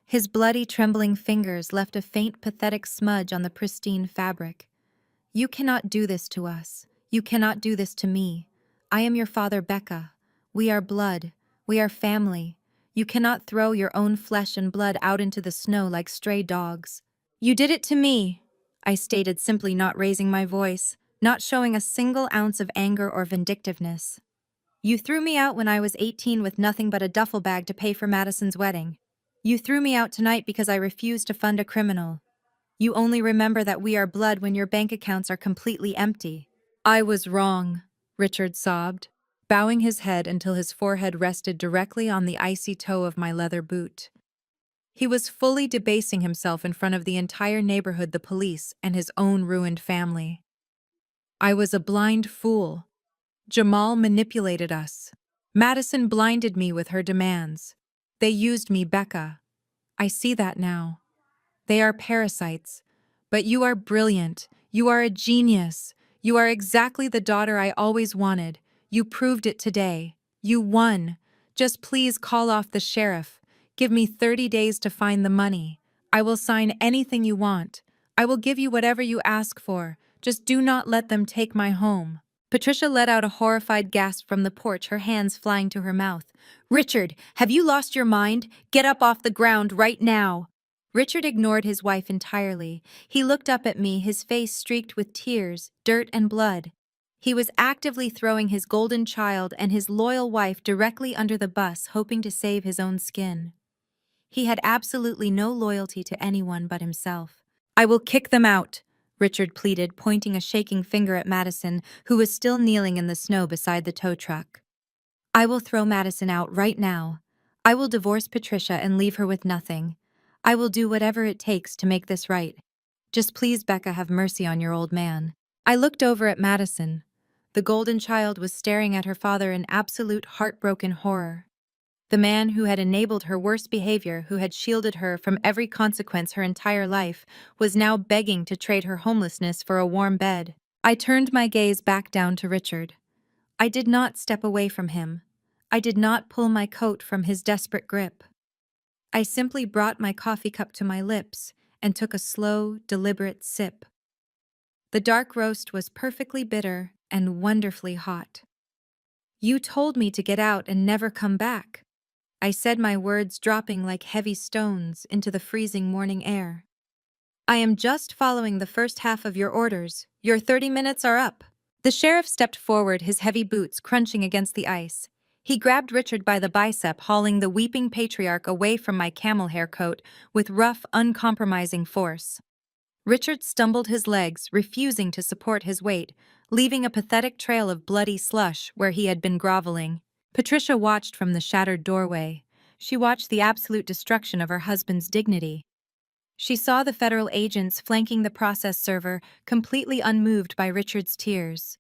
His bloody, trembling fingers left a faint, pathetic smudge on the pristine fabric. "You cannot do this to us. You cannot do this to me. I am your father, Becca. We are blood. We are family. You cannot throw your own flesh and blood out into the snow like stray dogs." "You did it to me," I stated, simply, not raising my voice, not showing a single ounce of anger or vindictiveness. "You threw me out when I was 18 with nothing but a duffel bag to pay for Madison's wedding. You threw me out tonight because I refused to fund a criminal. You only remember that we are blood when your bank accounts are completely empty." "I was wrong," Richard sobbed, bowing his head until his forehead rested directly on the icy toe of my leather boot. He was fully debasing himself in front of the entire neighborhood, the police, and his own ruined family. "I was a blind fool. Jamal manipulated us. Madison blinded me with her demands. They used me, Becca. I see that now. They are parasites. But you are brilliant. You are a genius. You are exactly the daughter I always wanted. You proved it today. You won. Just please call off the sheriff. Give me 30 days to find the money. I will sign anything you want. I will give you whatever you ask for. Just do not let them take my home. Patricia let out a horrified gasp from the porch, her hands flying to her mouth. Richard, have you lost your mind? Get up off the ground right now. Richard ignored his wife entirely. He looked up at me, his face streaked with tears, dirt, and blood. He was actively throwing his golden child and his loyal wife directly under the bus, hoping to save his own skin. He had absolutely no loyalty to anyone but himself. I will kick them out, Richard pleaded, pointing a shaking finger at Madison, who was still kneeling in the snow beside the tow truck. I will throw Madison out right now. I will divorce Patricia and leave her with nothing. I will do whatever it takes to make this right. Just please, Becca, have mercy on your old man. I looked over at Madison. The golden child was staring at her father in absolute heartbroken horror. The man who had enabled her worst behavior, who had shielded her from every consequence her entire life, was now begging to trade her homelessness for a warm bed. I turned my gaze back down to Richard. I did not step away from him. I did not pull my coat from his desperate grip. I simply brought my coffee cup to my lips and took a slow, deliberate sip. The dark roast was perfectly bitter and wonderfully hot. You told me to get out and never come back. I said, my words dropping like heavy stones into the freezing morning air. I am just following the first half of your orders. Your 30 minutes are up. The sheriff stepped forward, his heavy boots crunching against the ice. He grabbed Richard by the bicep, hauling the weeping patriarch away from my camel hair coat with rough, uncompromising force. Richard stumbled his legs, refusing to support his weight, leaving a pathetic trail of bloody slush where he had been groveling. Patricia watched from the shattered doorway. She watched the absolute destruction of her husband's dignity. She saw the federal agents flanking the process server, completely unmoved by Richard's tears.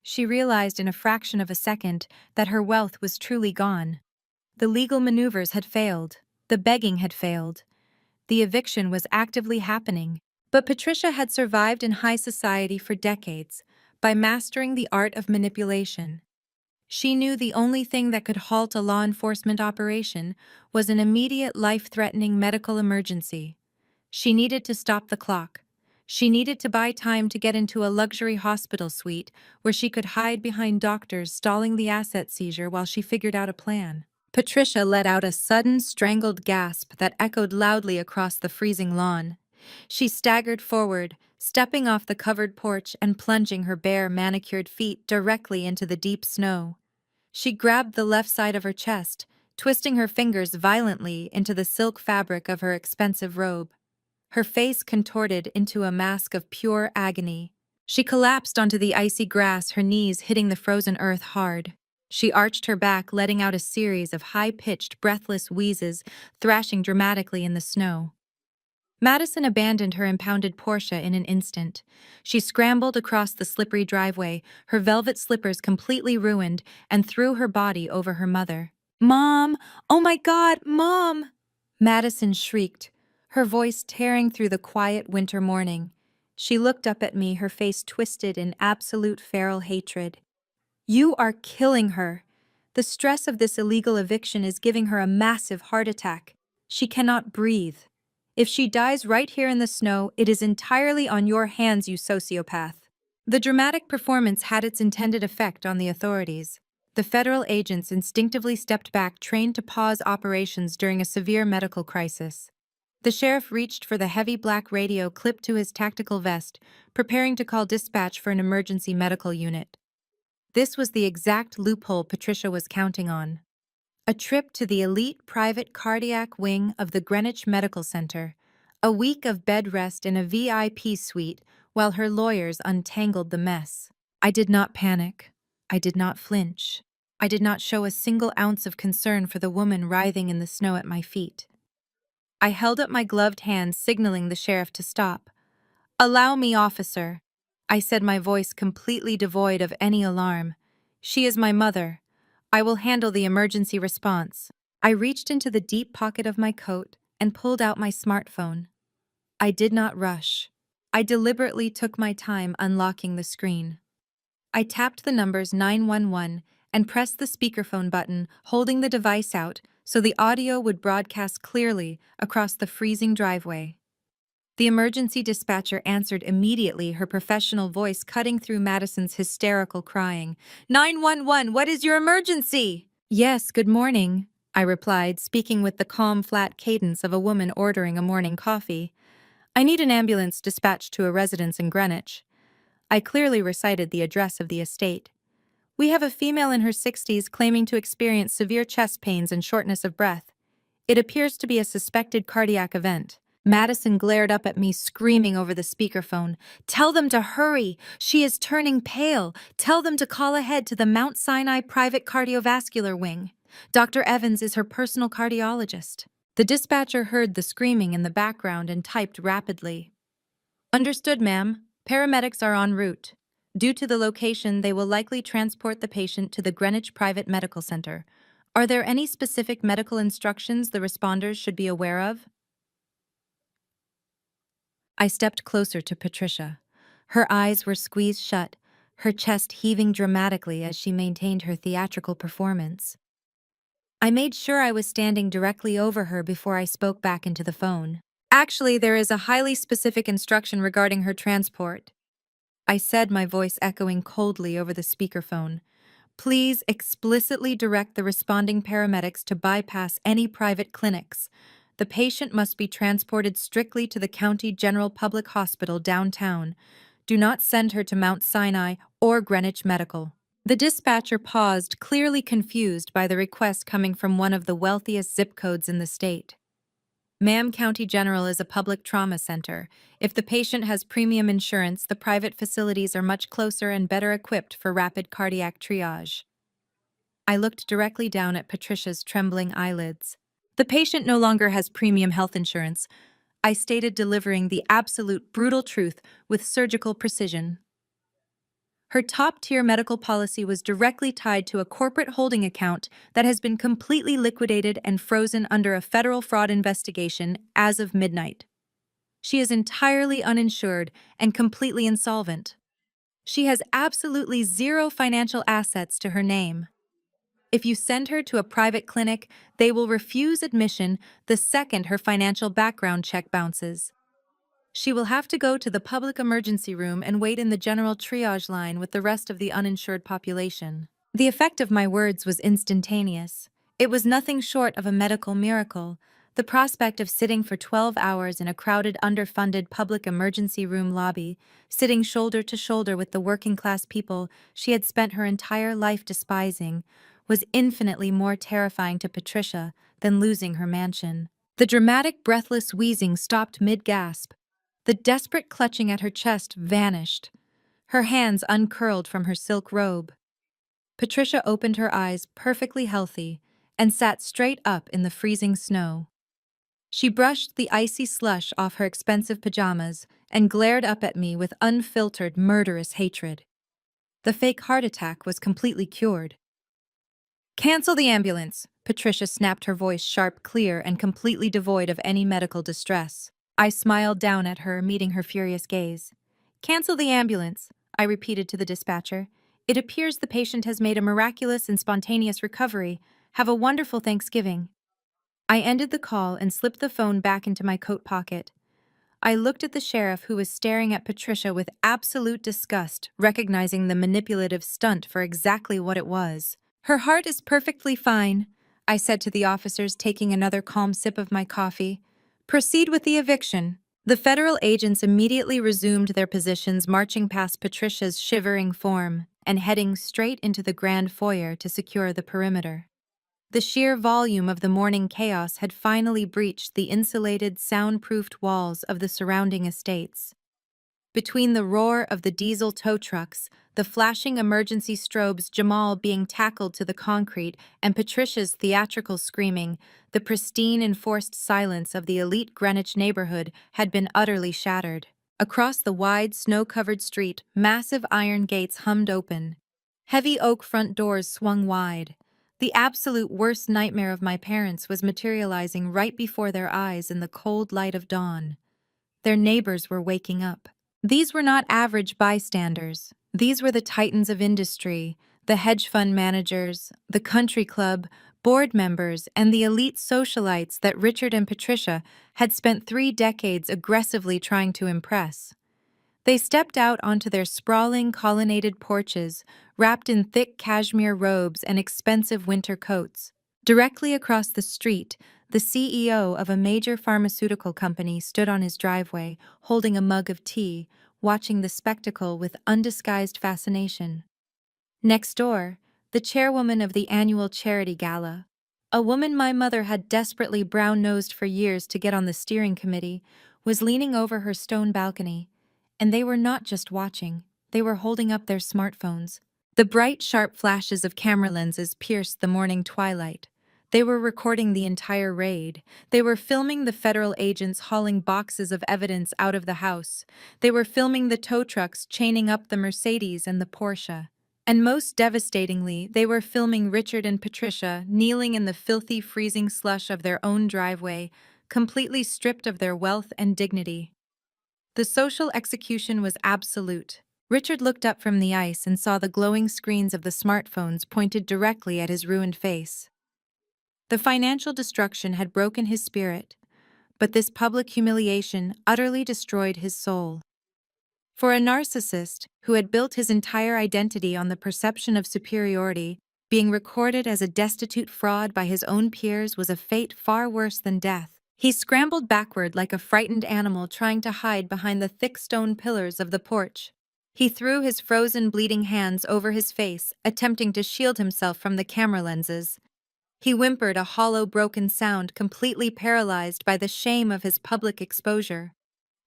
She realized in a fraction of a second that her wealth was truly gone. The legal maneuvers had failed. The begging had failed. The eviction was actively happening. But Patricia had survived in high society for decades by mastering the art of manipulation. She knew the only thing that could halt a law enforcement operation was an immediate life-threatening medical emergency. She needed to stop the clock. She needed to buy time to get into a luxury hospital suite where she could hide behind doctors stalling the asset seizure while she figured out a plan. Patricia let out a sudden, strangled gasp that echoed loudly across the freezing lawn. She staggered forward, stepping off the covered porch and plunging her bare, manicured feet directly into the deep snow. She grabbed the left side of her chest, twisting her fingers violently into the silk fabric of her expensive robe. Her face contorted into a mask of pure agony. She collapsed onto the icy grass, her knees hitting the frozen earth hard. She arched her back, letting out a series of high-pitched, breathless wheezes, thrashing dramatically in the snow. Madison abandoned her impounded Porsche in an instant. She scrambled across the slippery driveway, her velvet slippers completely ruined, and threw her body over her mother. "Mom! Oh my God, Mom!" Madison shrieked, her voice tearing through the quiet winter morning. She looked up at me, her face twisted in absolute feral hatred. "You are killing her. The stress of this illegal eviction is giving her a massive heart attack. She cannot breathe. If she dies right here in the snow, it is entirely on your hands, you sociopath." The dramatic performance had its intended effect on the authorities. The federal agents instinctively stepped back, trained to pause operations during a severe medical crisis. The sheriff reached for the heavy black radio clipped to his tactical vest, preparing to call dispatch for an emergency medical unit. This was the exact loophole Patricia was counting on. A trip to the elite private cardiac wing of the Greenwich Medical Center, a week of bed rest in a VIP suite while her lawyers untangled the mess. I did not panic. I did not flinch. I did not show a single ounce of concern for the woman writhing in the snow at my feet. I held up my gloved hand, signaling the sheriff to stop. "Allow me, officer," I said, my voice completely devoid of any alarm. "She is my mother. I will handle the emergency response." I reached into the deep pocket of my coat and pulled out my smartphone. I did not rush. I deliberately took my time unlocking the screen. I tapped the numbers 911 and pressed the speakerphone button, holding the device out so the audio would broadcast clearly across the freezing driveway. The emergency dispatcher answered immediately, her professional voice cutting through Madison's hysterical crying. 911, what is your emergency? Yes, good morning, I replied, speaking with the calm, flat cadence of a woman ordering a morning coffee. I need an ambulance dispatched to a residence in Greenwich. I clearly recited the address of the estate. We have a female in her 60s claiming to experience severe chest pains and shortness of breath. It appears to be a suspected cardiac event. Madison glared up at me, screaming over the speakerphone. Tell them to hurry! She is turning pale! Tell them to call ahead to the Mount Sinai Private Cardiovascular Wing. Dr. Evans is her personal cardiologist. The dispatcher heard the screaming in the background and typed rapidly. Understood, ma'am. Paramedics are en route. Due to the location, they will likely transport the patient to the Greenwich Private Medical Center. Are there any specific medical instructions the responders should be aware of? I stepped closer to Patricia. Her eyes were squeezed shut, her chest heaving dramatically as she maintained her theatrical performance. I made sure I was standing directly over her before I spoke back into the phone. Actually, there is a highly specific instruction regarding her transport, I said, my voice echoing coldly over the speakerphone. Please explicitly direct the responding paramedics to bypass any private clinics. The patient must be transported strictly to the County General Public Hospital downtown. Do not send her to Mount Sinai or Greenwich Medical. The dispatcher paused, clearly confused by the request coming from one of the wealthiest zip codes in the state. Ma'am, County General is a public trauma center. If the patient has premium insurance, the private facilities are much closer and better equipped for rapid cardiac triage. I looked directly down at Patricia's trembling eyelids. The patient no longer has premium health insurance, I stated, delivering the absolute brutal truth with surgical precision. Her top-tier medical policy was directly tied to a corporate holding account that has been completely liquidated and frozen under a federal fraud investigation as of midnight. She is entirely uninsured and completely insolvent. She has absolutely zero financial assets to her name. If you send her to a private clinic, they will refuse admission the second her financial background check bounces. She will have to go to the public emergency room and wait in the general triage line with the rest of the uninsured population. The effect of my words was instantaneous. It was nothing short of a medical miracle. The prospect of sitting for 12 hours in a crowded, underfunded public emergency room lobby, sitting shoulder to shoulder with the working-class people she had spent her entire life despising, was infinitely more terrifying to Patricia than losing her mansion. The dramatic, breathless wheezing stopped mid-gasp. The desperate clutching at her chest vanished. Her hands uncurled from her silk robe. Patricia opened her eyes, perfectly healthy, and sat straight up in the freezing snow. She brushed the icy slush off her expensive pajamas and glared up at me with unfiltered, murderous hatred. The fake heart attack was completely cured. Cancel the ambulance, Patricia snapped, her voice sharp, clear, and completely devoid of any medical distress. I smiled down at her, meeting her furious gaze. Cancel the ambulance, I repeated to the dispatcher. It appears the patient has made a miraculous and spontaneous recovery. Have a wonderful Thanksgiving. I ended the call and slipped the phone back into my coat pocket. I looked at the sheriff, who was staring at Patricia with absolute disgust, recognizing the manipulative stunt for exactly what it was. Her heart is perfectly fine, I said to the officers, taking another calm sip of my coffee. Proceed with the eviction. The federal agents immediately resumed their positions, marching past Patricia's shivering form and heading straight into the grand foyer to secure the perimeter. The sheer volume of the morning chaos had finally breached the insulated, soundproofed walls of the surrounding estates. Between the roar of the diesel tow trucks, the flashing emergency strobes, Jamal being tackled to the concrete, and Patricia's theatrical screaming, the pristine enforced silence of the elite Greenwich neighborhood had been utterly shattered. Across the wide, snow-covered street, massive iron gates hummed open. Heavy oak front doors swung wide. The absolute worst nightmare of my parents was materializing right before their eyes in the cold light of dawn. Their neighbors were waking up. These were not average bystanders. These were the titans of industry, the hedge fund managers, the country club, board members, and the elite socialites that Richard and Patricia had spent 3 decades aggressively trying to impress. They stepped out onto their sprawling, colonnaded porches, wrapped in thick cashmere robes and expensive winter coats. Directly across the street, the CEO of a major pharmaceutical company stood on his driveway, holding a mug of tea, watching the spectacle with undisguised fascination. Next door, the chairwoman of the annual charity gala, a woman my mother had desperately brown-nosed for years to get on the steering committee, was leaning over her stone balcony. And they were not just watching, they were holding up their smartphones. The bright, sharp flashes of camera lenses pierced the morning twilight. They were recording the entire raid. They were filming the federal agents hauling boxes of evidence out of the house. They were filming the tow trucks chaining up the Mercedes and the Porsche. And most devastatingly, they were filming Richard and Patricia kneeling in the filthy, freezing slush of their own driveway, completely stripped of their wealth and dignity. The social execution was absolute. Richard looked up from the ice and saw the glowing screens of the smartphones pointed directly at his ruined face. The financial destruction had broken his spirit, but this public humiliation utterly destroyed his soul. For a narcissist who had built his entire identity on the perception of superiority, being recorded as a destitute fraud by his own peers was a fate far worse than death. He scrambled backward like a frightened animal trying to hide behind the thick stone pillars of the porch. He threw his frozen, bleeding hands over his face, attempting to shield himself from the camera lenses. He whimpered a hollow, broken sound, completely paralyzed by the shame of his public exposure.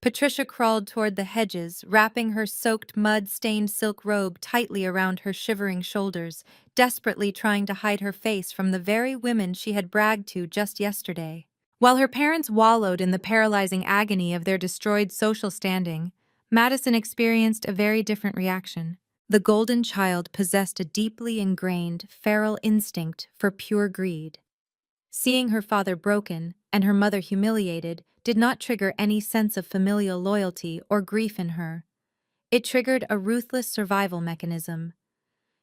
Patricia crawled toward the hedges, wrapping her soaked, mud-stained silk robe tightly around her shivering shoulders, desperately trying to hide her face from the very women she had bragged to just yesterday. While her parents wallowed in the paralyzing agony of their destroyed social standing, Madison experienced a very different reaction. The golden child possessed a deeply ingrained, feral instinct for pure greed. Seeing her father broken and her mother humiliated did not trigger any sense of familial loyalty or grief in her. It triggered a ruthless survival mechanism.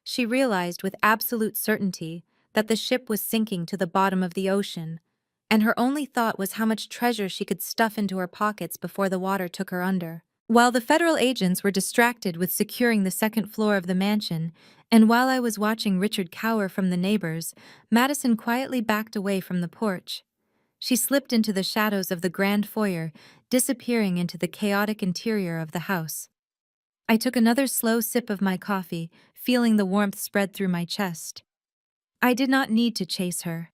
She realized with absolute certainty that the ship was sinking to the bottom of the ocean, and her only thought was how much treasure she could stuff into her pockets before the water took her under. While the federal agents were distracted with securing the second floor of the mansion, and while I was watching Richard cower from the neighbors, Madison quietly backed away from the porch. She slipped into the shadows of the grand foyer, disappearing into the chaotic interior of the house. I took another slow sip of my coffee, feeling the warmth spread through my chest. I did not need to chase her.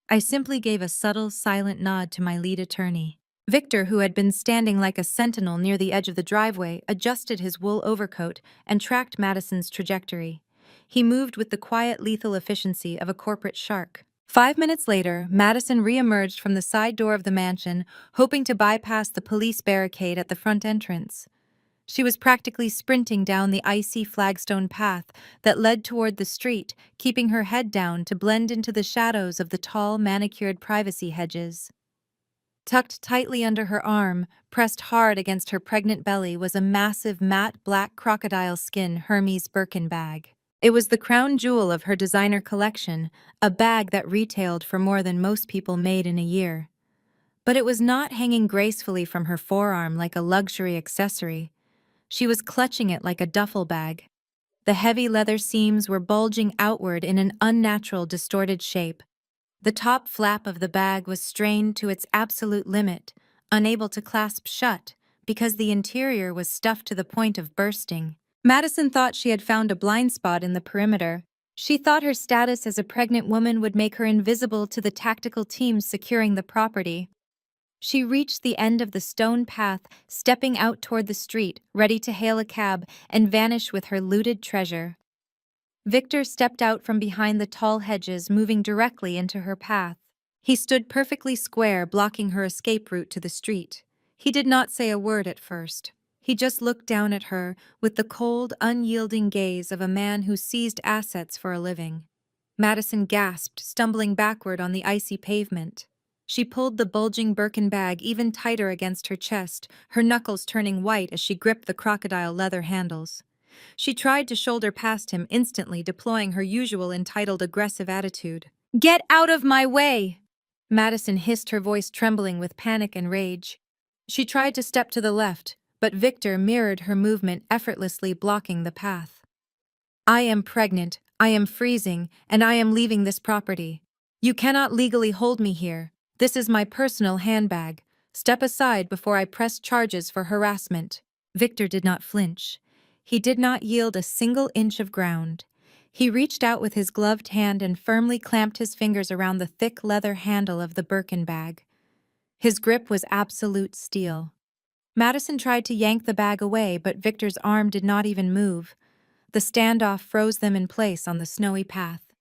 I simply gave a subtle, silent nod to my lead attorney. Victor, who had been standing like a sentinel near the edge of the driveway, adjusted his wool overcoat and tracked Madison's trajectory. He moved with the quiet, lethal efficiency of a corporate shark. 5 minutes later, Madison re-emerged from the side door of the mansion, hoping to bypass the police barricade at the front entrance. She was practically sprinting down the icy flagstone path that led toward the street, keeping her head down to blend into the shadows of the tall, manicured privacy hedges. Tucked tightly under her arm, pressed hard against her pregnant belly, was a massive matte black crocodile skin Hermes Birkin bag. It was the crown jewel of her designer collection, a bag that retailed for more than most people made in a year. But it was not hanging gracefully from her forearm like a luxury accessory. She was clutching it like a duffel bag. The heavy leather seams were bulging outward in an unnatural, distorted shape. The top flap of the bag was strained to its absolute limit, unable to clasp shut, because the interior was stuffed to the point of bursting. Madison thought she had found a blind spot in the perimeter. She thought her status as a pregnant woman would make her invisible to the tactical teams securing the property. She reached the end of the stone path, stepping out toward the street, ready to hail a cab and vanish with her looted treasure. Victor stepped out from behind the tall hedges, moving directly into her path. He stood perfectly square, blocking her escape route to the street. He did not say a word at first. He just looked down at her with the cold, unyielding gaze of a man who seized assets for a living. Madison gasped, stumbling backward on the icy pavement. She pulled the bulging Birkin bag even tighter against her chest, her knuckles turning white as she gripped the crocodile leather handles. She tried to shoulder past him, instantly deploying her usual entitled aggressive attitude. "Get out of my way!" Madison hissed, her voice trembling with panic and rage. She tried to step to the left, but Victor mirrored her movement, effortlessly blocking the path. "I am pregnant, I am freezing, and I am leaving this property. You cannot legally hold me here. This is my personal handbag. Step aside before I press charges for harassment." Victor did not flinch. He did not yield a single inch of ground. He reached out with his gloved hand and firmly clamped his fingers around the thick leather handle of the Birkin bag. His grip was absolute steel. Madison tried to yank the bag away, but Victor's arm did not even move. The standoff froze them in place on the snowy path.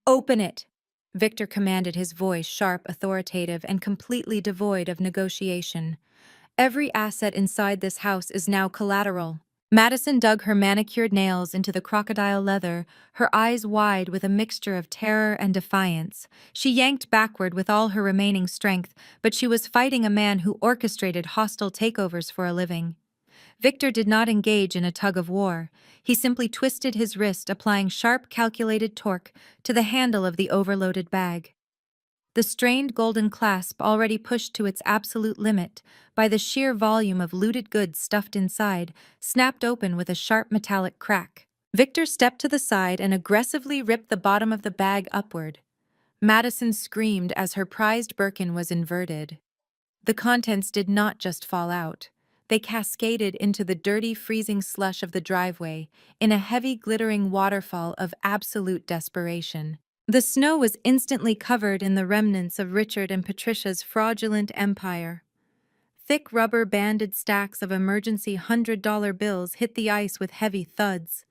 "Open it!" Victor commanded, his voice sharp, authoritative, and completely devoid of negotiation. "Every asset inside this house is now collateral." Madison dug her manicured nails into the crocodile leather, her eyes wide with a mixture of terror and defiance. She yanked backward with all her remaining strength, but she was fighting a man who orchestrated hostile takeovers for a living. Victor did not engage in a tug-of-war. He simply twisted his wrist, applying sharp, calculated torque to the handle of the overloaded bag. The strained golden clasp, already pushed to its absolute limit by the sheer volume of looted goods stuffed inside, snapped open with a sharp metallic crack. Victor stepped to the side and aggressively ripped the bottom of the bag upward. Madison screamed as her prized Birkin was inverted. The contents did not just fall out. They cascaded into the dirty, freezing slush of the driveway in a heavy, glittering waterfall of absolute desperation. The snow was instantly covered in the remnants of Richard and Patricia's fraudulent empire. Thick rubber-banded stacks of emergency $100 bills hit the ice with heavy thuds.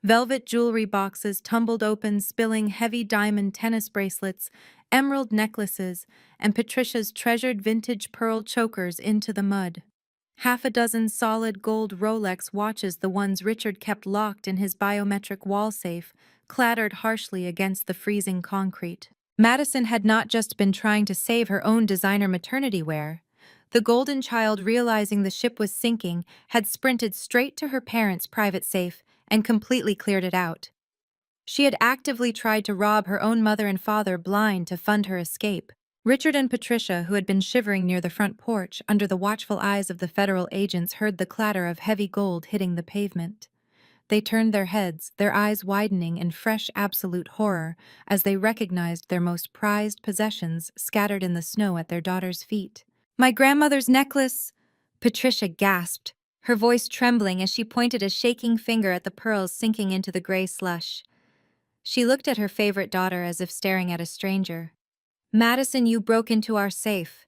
Velvet jewelry boxes tumbled open, spilling heavy diamond tennis bracelets, emerald necklaces, and Patricia's treasured vintage pearl chokers into the mud. Half a dozen solid gold Rolex watches, the ones Richard kept locked in his biometric wall safe, clattered harshly against the freezing concrete. Madison had not just been trying to save her own designer maternity wear. The golden child, realizing the ship was sinking, had sprinted straight to her parents' private safe and completely cleared it out. She had actively tried to rob her own mother and father blind to fund her escape. Richard and Patricia, who had been shivering near the front porch under the watchful eyes of the federal agents, heard the clatter of heavy gold hitting the pavement. They turned their heads, their eyes widening in fresh absolute horror as they recognized their most prized possessions scattered in the snow at their daughter's feet. "My grandmother's necklace!" Patricia gasped, her voice trembling as she pointed a shaking finger at the pearls sinking into the gray slush. She looked at her favorite daughter as if staring at a stranger. "Madison, you broke into our safe.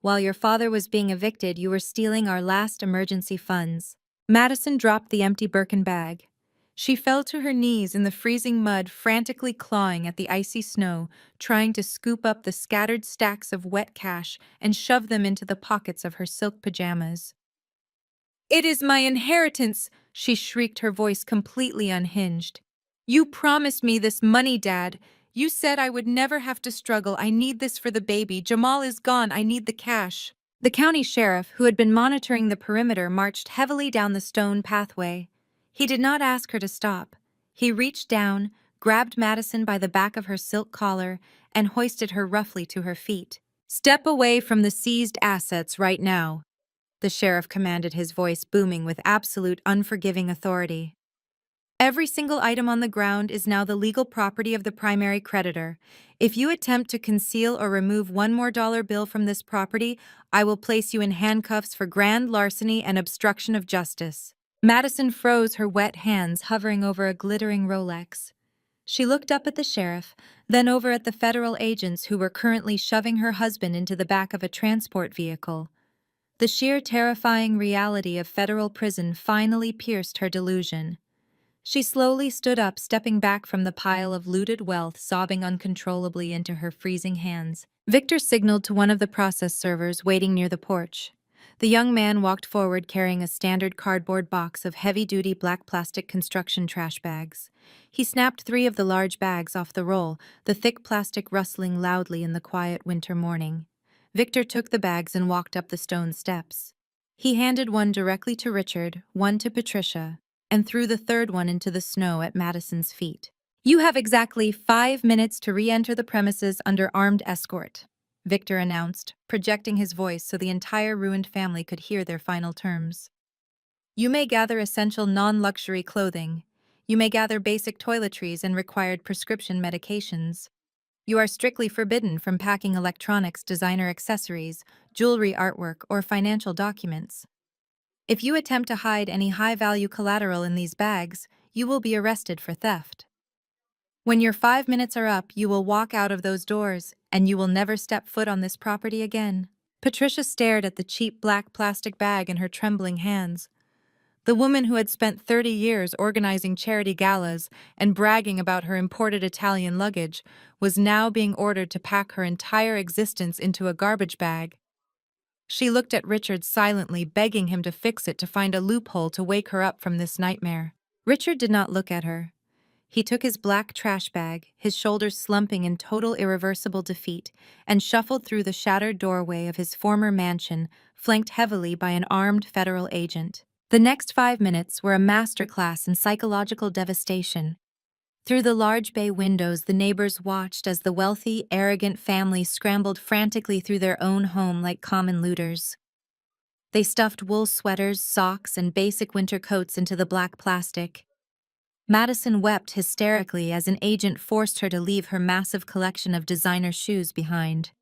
While your father was being evicted, you were stealing our last emergency funds." Madison dropped the empty Birkin bag. She fell to her knees in the freezing mud, frantically clawing at the icy snow, trying to scoop up the scattered stacks of wet cash and shove them into the pockets of her silk pajamas. "It is my inheritance!" she shrieked, her voice completely unhinged. "You promised me this money, Dad. You said I would never have to struggle. I need this for the baby. Jamal is gone. I need the cash." The county sheriff, who had been monitoring the perimeter, marched heavily down the stone pathway. He did not ask her to stop. He reached down, grabbed Madison by the back of her silk collar, and hoisted her roughly to her feet. "Step away from the seized assets right now," the sheriff commanded, his voice booming with absolute unforgiving authority. "Every single item on the ground is now the legal property of the primary creditor. If you attempt to conceal or remove one more dollar bill from this property, I will place you in handcuffs for grand larceny and obstruction of justice." Madison froze, her wet hands hovering over a glittering Rolex. She looked up at the sheriff, then over at the federal agents who were currently shoving her husband into the back of a transport vehicle. The sheer terrifying reality of federal prison finally pierced her delusion. She slowly stood up, stepping back from the pile of looted wealth, sobbing uncontrollably into her freezing hands. Victor signaled to one of the process servers waiting near the porch. The young man walked forward carrying a standard cardboard box of heavy-duty black plastic construction trash bags. He snapped 3 of the large bags off the roll, the thick plastic rustling loudly in the quiet winter morning. Victor took the bags and walked up the stone steps. He handed one directly to Richard, one to Patricia, and threw the third one into the snow at Madison's feet. "You have exactly 5 minutes to re-enter the premises under armed escort," Victor announced, projecting his voice so the entire ruined family could hear their final terms. "You may gather essential non-luxury clothing. You may gather basic toiletries and required prescription medications. You are strictly forbidden from packing electronics, designer accessories, jewelry artwork, or financial documents. If you attempt to hide any high-value collateral in these bags, you will be arrested for theft. When your 5 minutes are up, you will walk out of those doors, and you will never step foot on this property again." Patricia stared at the cheap black plastic bag in her trembling hands. The woman who had spent 30 years organizing charity galas and bragging about her imported Italian luggage was now being ordered to pack her entire existence into a garbage bag. She looked at Richard silently, begging him to fix it, to find a loophole to wake her up from this nightmare. Richard did not look at her. He took his black trash bag, his shoulders slumping in total irreversible defeat, and shuffled through the shattered doorway of his former mansion, flanked heavily by an armed federal agent. The next 5 minutes were a masterclass in psychological devastation. Through the large bay windows, the neighbors watched as the wealthy, arrogant family scrambled frantically through their own home like common looters. They stuffed wool sweaters, socks, and basic winter coats into the black plastic. Madison wept hysterically as an agent forced her to leave her massive collection of designer shoes behind.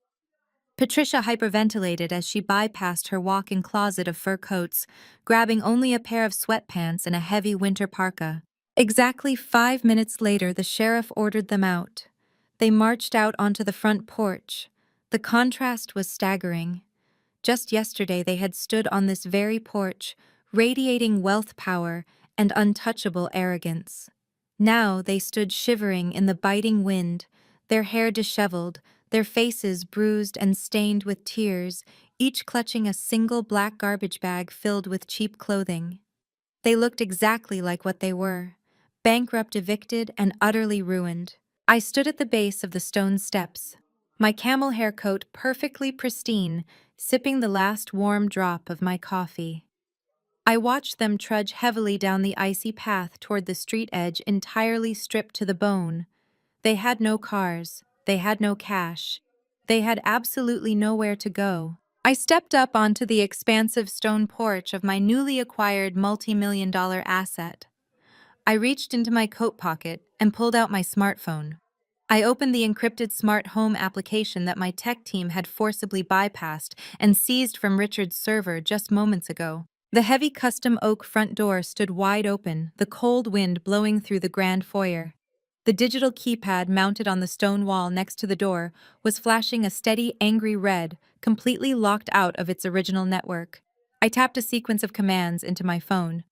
Patricia hyperventilated as she bypassed her walk-in closet of fur coats, grabbing only a pair of sweatpants and a heavy winter parka. Exactly 5 minutes later, the sheriff ordered them out. They marched out onto the front porch. The contrast was staggering. Just yesterday, they had stood on this very porch, radiating wealth, power, and untouchable arrogance. Now they stood shivering in the biting wind, their hair disheveled, their faces bruised and stained with tears, each clutching a single black garbage bag filled with cheap clothing. They looked exactly like what they were: bankrupt, evicted, and utterly ruined. I stood at the base of the stone steps, my camel hair coat perfectly pristine, sipping the last warm drop of my coffee. I watched them trudge heavily down the icy path toward the street edge, entirely stripped to the bone. They had no cars, they had no cash, they had absolutely nowhere to go. I stepped up onto the expansive stone porch of my newly acquired multi-million-dollar asset. I reached into my coat pocket and pulled out my smartphone. I opened the encrypted smart home application that my tech team had forcibly bypassed and seized from Richard's server just moments ago. The heavy custom oak front door stood wide open, the cold wind blowing through the grand foyer. The digital keypad mounted on the stone wall next to the door was flashing a steady, angry red, completely locked out of its original network. I tapped a sequence of commands into my phone.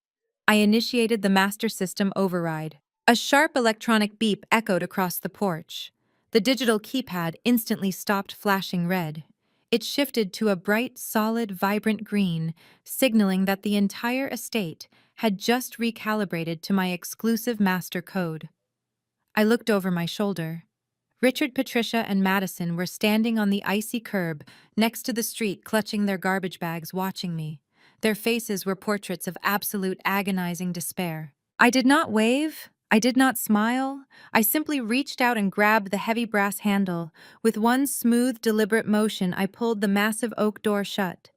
I initiated the master system override. A sharp electronic beep echoed across the porch. The digital keypad instantly stopped flashing red. It shifted to a bright, solid, vibrant green, signaling that the entire estate had just recalibrated to my exclusive master code. I looked over my shoulder. Richard, Patricia, and Madison were standing on the icy curb next to the street, clutching their garbage bags, watching me. Their faces were portraits of absolute agonizing despair. I did not wave. I did not smile. I simply reached out and grabbed the heavy brass handle. With one smooth, deliberate motion, I pulled the massive oak door shut.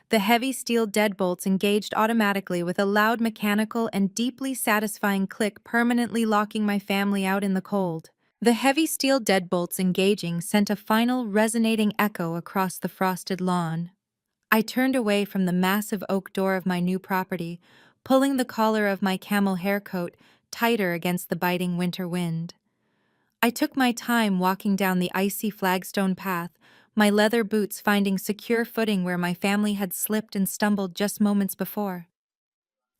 The heavy steel deadbolts engaged automatically with a loud mechanical and deeply satisfying click, permanently locking my family out in the cold. The heavy steel deadbolts engaging sent a final resonating echo across the frosted lawn. I turned away from the massive oak door of my new property, pulling the collar of my camel hair coat tighter against the biting winter wind. I took my time walking down the icy flagstone path, my leather boots finding secure footing where my family had slipped and stumbled just moments before.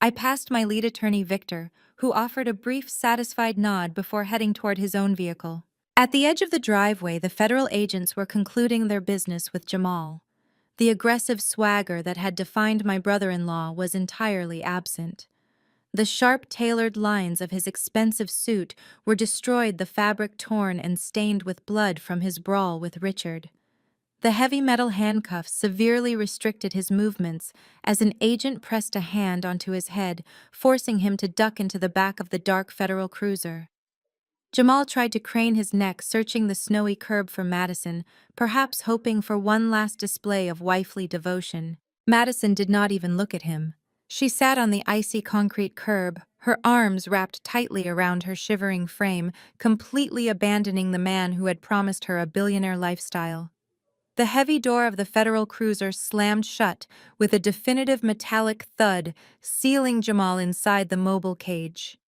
I passed my lead attorney, Victor, who offered a brief, satisfied nod before heading toward his own vehicle. At the edge of the driveway, the federal agents were concluding their business with Jamal. The aggressive swagger that had defined my brother-in-law was entirely absent. The sharp, tailored lines of his expensive suit were destroyed, the fabric torn and stained with blood from his brawl with Richard. The heavy metal handcuffs severely restricted his movements as an agent pressed a hand onto his head, forcing him to duck into the back of the dark federal cruiser. Jamal tried to crane his neck, searching the snowy curb for Madison, perhaps hoping for one last display of wifely devotion. Madison did not even look at him. She sat on the icy concrete curb, her arms wrapped tightly around her shivering frame, completely abandoning the man who had promised her a billionaire lifestyle. The heavy door of the federal cruiser slammed shut with a definitive metallic thud, sealing Jamal inside the mobile cage.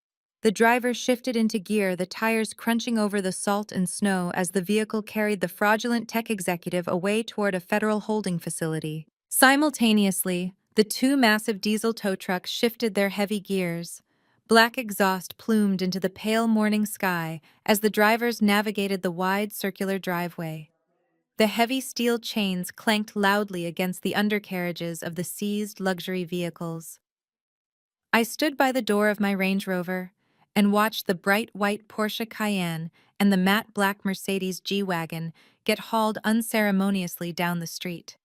The driver shifted into gear, the tires crunching over the salt and snow as the vehicle carried the fraudulent tech executive away toward a federal holding facility. Simultaneously, the two massive diesel tow trucks shifted their heavy gears. Black exhaust plumed into the pale morning sky as the drivers navigated the wide circular driveway. The heavy steel chains clanked loudly against the undercarriages of the seized luxury vehicles. I stood by the door of my Range Rover and watched the bright white Porsche Cayenne and the matte black Mercedes G-Wagon get hauled unceremoniously down the street.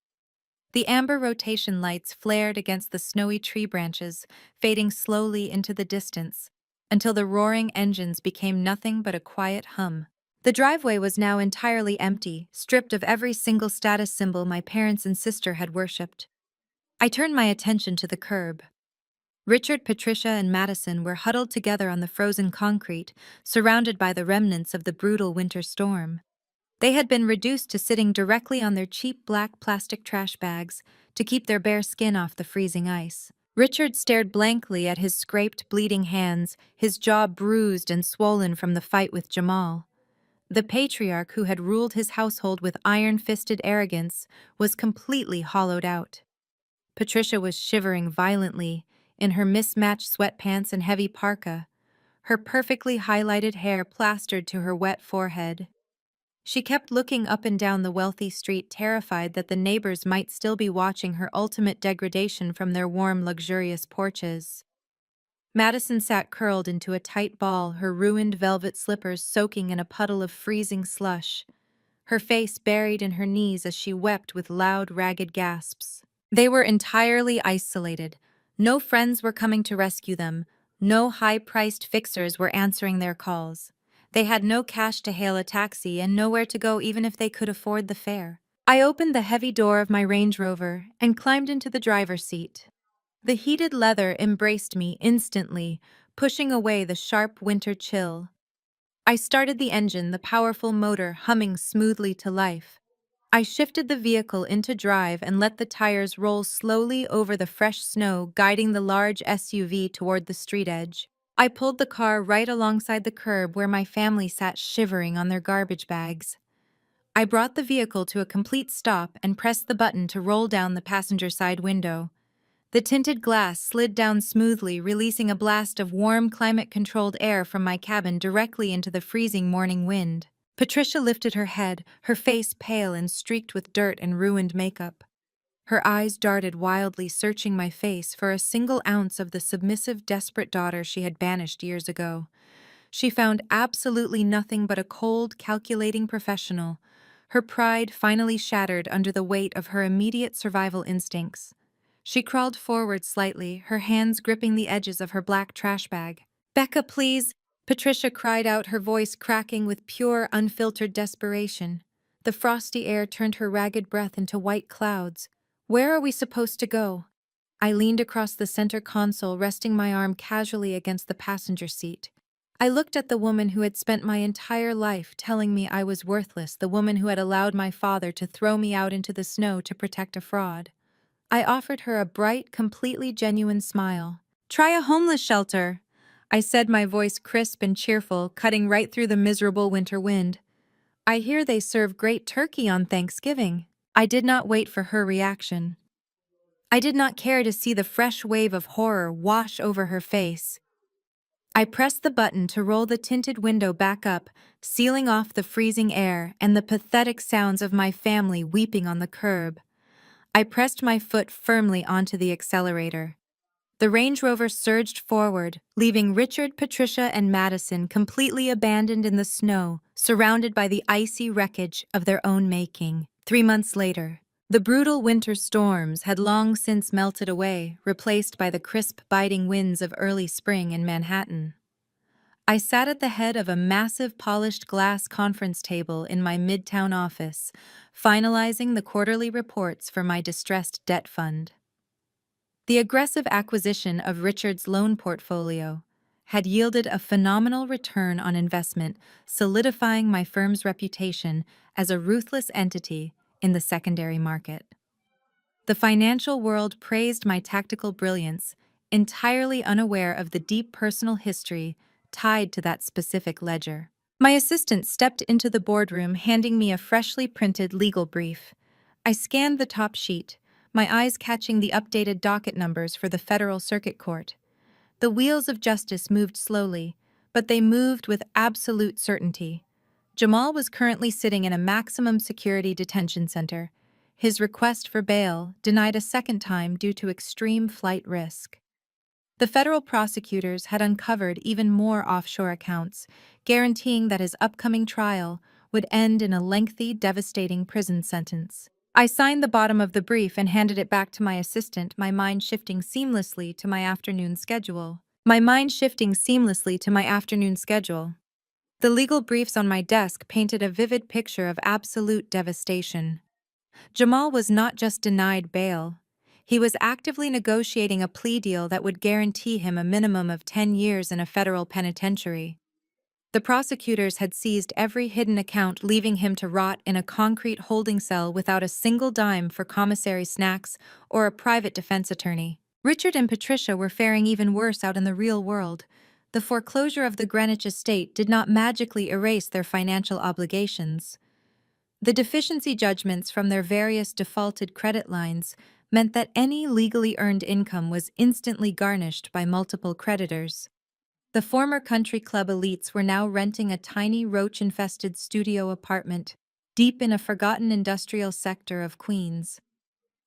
The amber rotation lights flared against the snowy tree branches, fading slowly into the distance, until the roaring engines became nothing but a quiet hum. The driveway was now entirely empty, stripped of every single status symbol my parents and sister had worshipped. I turned my attention to the curb. Richard, Patricia, and Madison were huddled together on the frozen concrete, surrounded by the remnants of the brutal winter storm. They had been reduced to sitting directly on their cheap black plastic trash bags to keep their bare skin off the freezing ice. Richard stared blankly at his scraped, bleeding hands, his jaw bruised and swollen from the fight with Jamal. The patriarch who had ruled his household with iron-fisted arrogance was completely hollowed out. Patricia was shivering violently in her mismatched sweatpants and heavy parka, her perfectly highlighted hair plastered to her wet forehead. She kept looking up and down the wealthy street, terrified that the neighbors might still be watching her ultimate degradation from their warm, luxurious porches. Madison sat curled into a tight ball, her ruined velvet slippers soaking in a puddle of freezing slush, her face buried in her knees as she wept with loud, ragged gasps. They were entirely isolated. No friends were coming to rescue them. No high-priced fixers were answering their calls. They had no cash to hail a taxi and nowhere to go even if they could afford the fare. I opened the heavy door of my Range Rover and climbed into the driver's seat. The heated leather embraced me instantly, pushing away the sharp winter chill. I started the engine, the powerful motor humming smoothly to life. I shifted the vehicle into drive and let the tires roll slowly over the fresh snow, guiding the large SUV toward the street edge. I pulled the car right alongside the curb where my family sat shivering on their garbage bags. I brought the vehicle to a complete stop and pressed the button to roll down the passenger side window. The tinted glass slid down smoothly, releasing a blast of warm, climate-controlled air from my cabin directly into the freezing morning wind. Patricia lifted her head, her face pale and streaked with dirt and ruined makeup. Her eyes darted wildly, searching my face for a single ounce of the submissive, desperate daughter she had banished years ago. She found absolutely nothing but a cold, calculating professional, her pride finally shattered under the weight of her immediate survival instincts. She crawled forward slightly, her hands gripping the edges of her black trash bag. "Becca, please!" Patricia cried out, her voice cracking with pure, unfiltered desperation. The frosty air turned her ragged breath into white clouds. "Where are we supposed to go?" I leaned across the center console, resting my arm casually against the passenger seat. I looked at the woman who had spent my entire life telling me I was worthless, the woman who had allowed my father to throw me out into the snow to protect a fraud. I offered her a bright, completely genuine smile. "Try a homeless shelter," I said, my voice crisp and cheerful, cutting right through the miserable winter wind. "I hear they serve great turkey on Thanksgiving." I did not wait for her reaction. I did not care to see the fresh wave of horror wash over her face. I pressed the button to roll the tinted window back up, sealing off the freezing air and the pathetic sounds of my family weeping on the curb. I pressed my foot firmly onto the accelerator. The Range Rover surged forward, leaving Richard, Patricia, and Madison completely abandoned in the snow, surrounded by the icy wreckage of their own making. 3 months later, the brutal winter storms had long since melted away, replaced by the crisp, biting winds of early spring in Manhattan. I sat at the head of a massive polished glass conference table in my midtown office, finalizing the quarterly reports for my distressed debt fund. The aggressive acquisition of Richard's loan portfolio had yielded a phenomenal return on investment, solidifying my firm's reputation as a ruthless entity in the secondary market. The financial world praised my tactical brilliance, entirely unaware of the deep personal history tied to that specific ledger. My assistant stepped into the boardroom, handing me a freshly printed legal brief. I scanned the top sheet, my eyes catching the updated docket numbers for the Federal Circuit Court. The wheels of justice moved slowly, but they moved with absolute certainty. Jamal was currently sitting in a maximum security detention center, his request for bail denied a second time due to extreme flight risk. The federal prosecutors had uncovered even more offshore accounts, guaranteeing that his upcoming trial would end in a lengthy, devastating prison sentence. I signed the bottom of the brief and handed it back to my assistant, my mind shifting seamlessly to my afternoon schedule. The legal briefs on my desk painted a vivid picture of absolute devastation. Jamal was not just denied bail. He was actively negotiating a plea deal that would guarantee him a minimum of 10 years in a federal penitentiary. The prosecutors had seized every hidden account, leaving him to rot in a concrete holding cell without a single dime for commissary snacks or a private defense attorney. Richard and Patricia were faring even worse out in the real world. The foreclosure of the Greenwich estate did not magically erase their financial obligations. The deficiency judgments from their various defaulted credit lines meant that any legally earned income was instantly garnished by multiple creditors. The former country club elites were now renting a tiny roach-infested studio apartment deep in a forgotten industrial sector of Queens.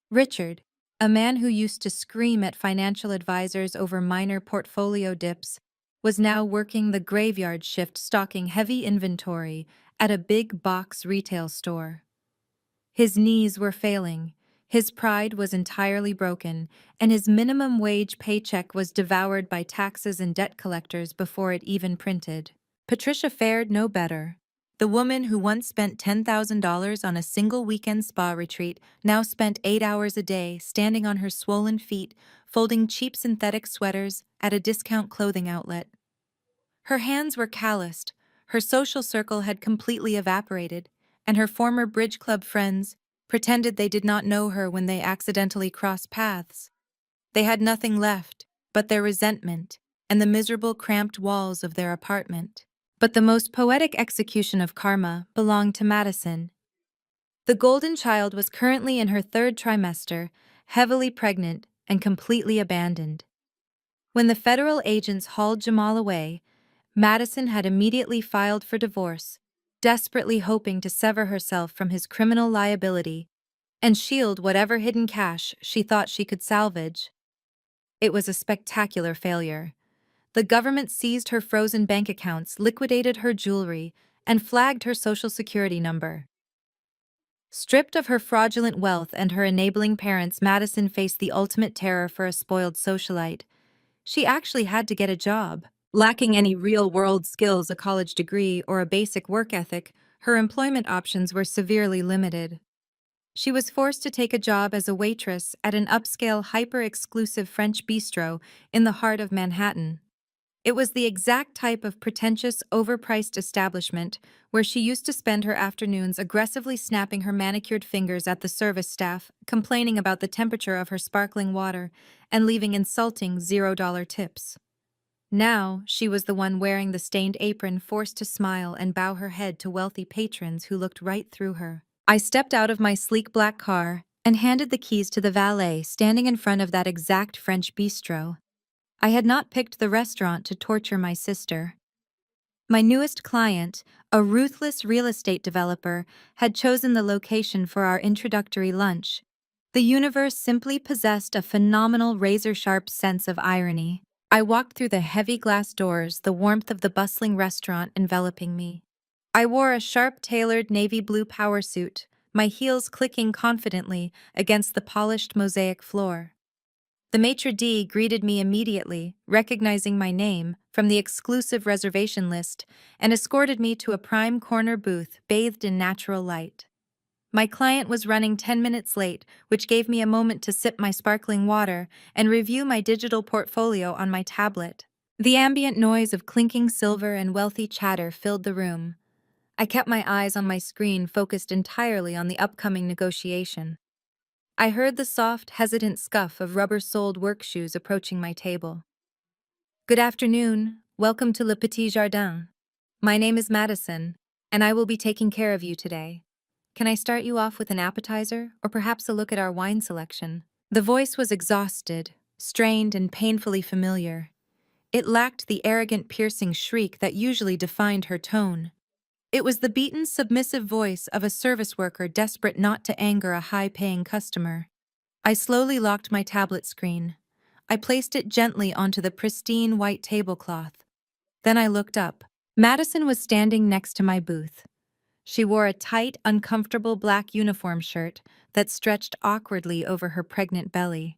Richard, a man who used to scream at financial advisors over minor portfolio dips, was now working the graveyard shift stocking heavy inventory at a big box retail store. His knees were failing, his pride was entirely broken, and his minimum wage paycheck was devoured by taxes and debt collectors before it even printed. Patricia fared no better. The woman who once spent $10,000 on a single weekend spa retreat now spent 8 hours a day standing on her swollen feet, folding cheap synthetic sweaters at a discount clothing outlet. Her hands were calloused, her social circle had completely evaporated, and her former bridge club friends pretended they did not know her when they accidentally crossed paths. They had nothing left but their resentment and the miserable cramped walls of their apartment. But the most poetic execution of karma belonged to Madison. The golden child was currently in her third trimester, heavily pregnant and completely abandoned. When the federal agents hauled Jamal away, Madison had immediately filed for divorce, desperately hoping to sever herself from his criminal liability and shield whatever hidden cash she thought she could salvage. It was a spectacular failure. The government seized her frozen bank accounts, liquidated her jewelry, and flagged her social security number. Stripped of her fraudulent wealth and her enabling parents, Madison faced the ultimate terror for a spoiled socialite. She actually had to get a job. Lacking any real-world skills, a college degree, or a basic work ethic, her employment options were severely limited. She was forced to take a job as a waitress at an upscale, hyper-exclusive French bistro in the heart of Manhattan. It was the exact type of pretentious, overpriced establishment where she used to spend her afternoons aggressively snapping her manicured fingers at the service staff, complaining about the temperature of her sparkling water, and leaving insulting $0 tips. Now, she was the one wearing the stained apron, forced to smile and bow her head to wealthy patrons who looked right through her. I stepped out of my sleek black car and handed the keys to the valet standing in front of that exact French bistro. I had not picked the restaurant to torture my sister. My newest client, a ruthless real estate developer, had chosen the location for our introductory lunch, The universe simply possessed a phenomenal razor-sharp sense of irony. I walked through the heavy glass doors, the warmth of the bustling restaurant enveloping me. I wore a sharp-tailored navy blue power suit, my heels clicking confidently against the polished mosaic floor. The maitre d' greeted me immediately, recognizing my name from the exclusive reservation list, and escorted me to a prime corner booth bathed in natural light. My client was running 10 minutes late, which gave me a moment to sip my sparkling water and review my digital portfolio on my tablet. The ambient noise of clinking silver and wealthy chatter filled the room. I kept my eyes on my screen focused entirely on the upcoming negotiation. I heard the soft, hesitant scuff of rubber-soled work shoes approaching my table. Good afternoon. Welcome to Le Petit Jardin. My name is Madison, and I will be taking care of you today. Can I start you off with an appetizer, or perhaps a look at our wine selection? The voice was exhausted, strained, and painfully familiar. It lacked the arrogant, piercing shriek that usually defined her tone. It was the beaten, submissive voice of a service worker desperate not to anger a high-paying customer. I slowly locked my tablet screen. I placed it gently onto the pristine white tablecloth. Then I looked up. Madison was standing next to my booth. She wore a tight, uncomfortable black uniform shirt that stretched awkwardly over her pregnant belly.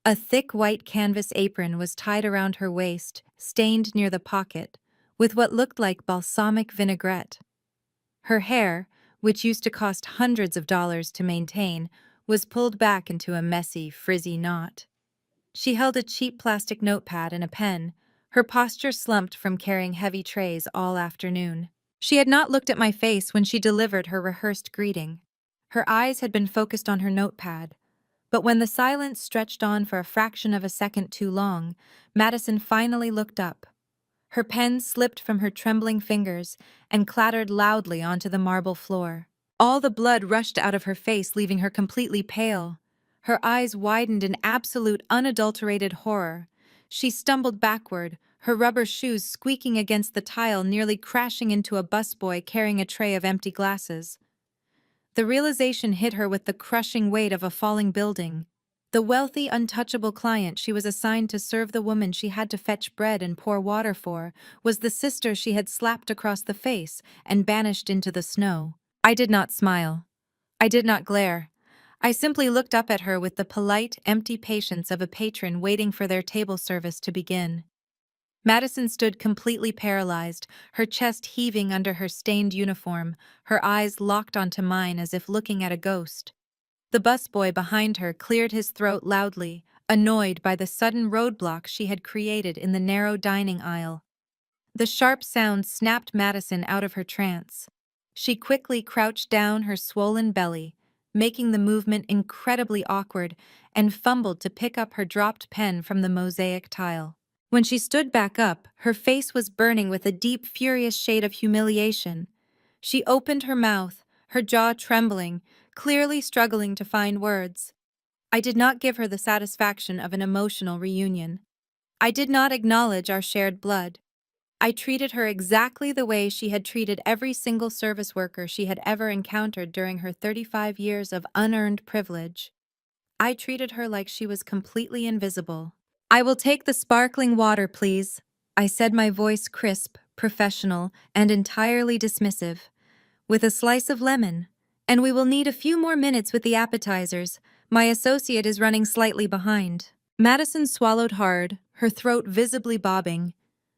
A thick white canvas apron was tied around her waist, stained near the pocket, with what looked like balsamic vinaigrette. Her hair, which used to cost hundreds of dollars to maintain, was pulled back into a messy, frizzy knot. She held a cheap plastic notepad and a pen, her posture slumped from carrying heavy trays all afternoon. She had not looked at my face when she delivered her rehearsed greeting. Her eyes had been focused on her notepad, but when the silence stretched on for a fraction of a second too long, Madison finally looked up. Her pen slipped from her trembling fingers and clattered loudly onto the marble floor. All the blood rushed out of her face, leaving her completely pale. Her eyes widened in absolute, unadulterated horror. She stumbled backward, her rubber shoes squeaking against the tile, nearly crashing into a busboy carrying a tray of empty glasses. The realization hit her with the crushing weight of a falling building. The wealthy, untouchable client she was assigned to serve the woman she had to fetch bread and pour water for was the sister she had slapped across the face and banished into the snow. I did not smile. I did not glare. I simply looked up at her with the polite, empty patience of a patron waiting for their table service to begin. Madison stood completely paralyzed, her chest heaving under her stained uniform, her eyes locked onto mine as if looking at a ghost. The busboy behind her cleared his throat loudly, annoyed by the sudden roadblock she had created in the narrow dining aisle. The sharp sound snapped Madison out of her trance. She quickly crouched down her swollen belly, making the movement incredibly awkward, and fumbled to pick up her dropped pen from the mosaic tile. When she stood back up, her face was burning with a deep, furious shade of humiliation. She opened her mouth, her jaw trembling, clearly struggling to find words. I did not give her the satisfaction of an emotional reunion. I did not acknowledge our shared blood. I treated her exactly the way she had treated every single service worker she had ever encountered during her 35 years of unearned privilege. I treated her like she was completely invisible. "I will take the sparkling water, please," I said, my voice crisp, professional, and entirely dismissive. "With a slice of lemon. And we will need a few more minutes with the appetizers. My associate is running slightly behind." Madison swallowed hard, her throat visibly bobbing.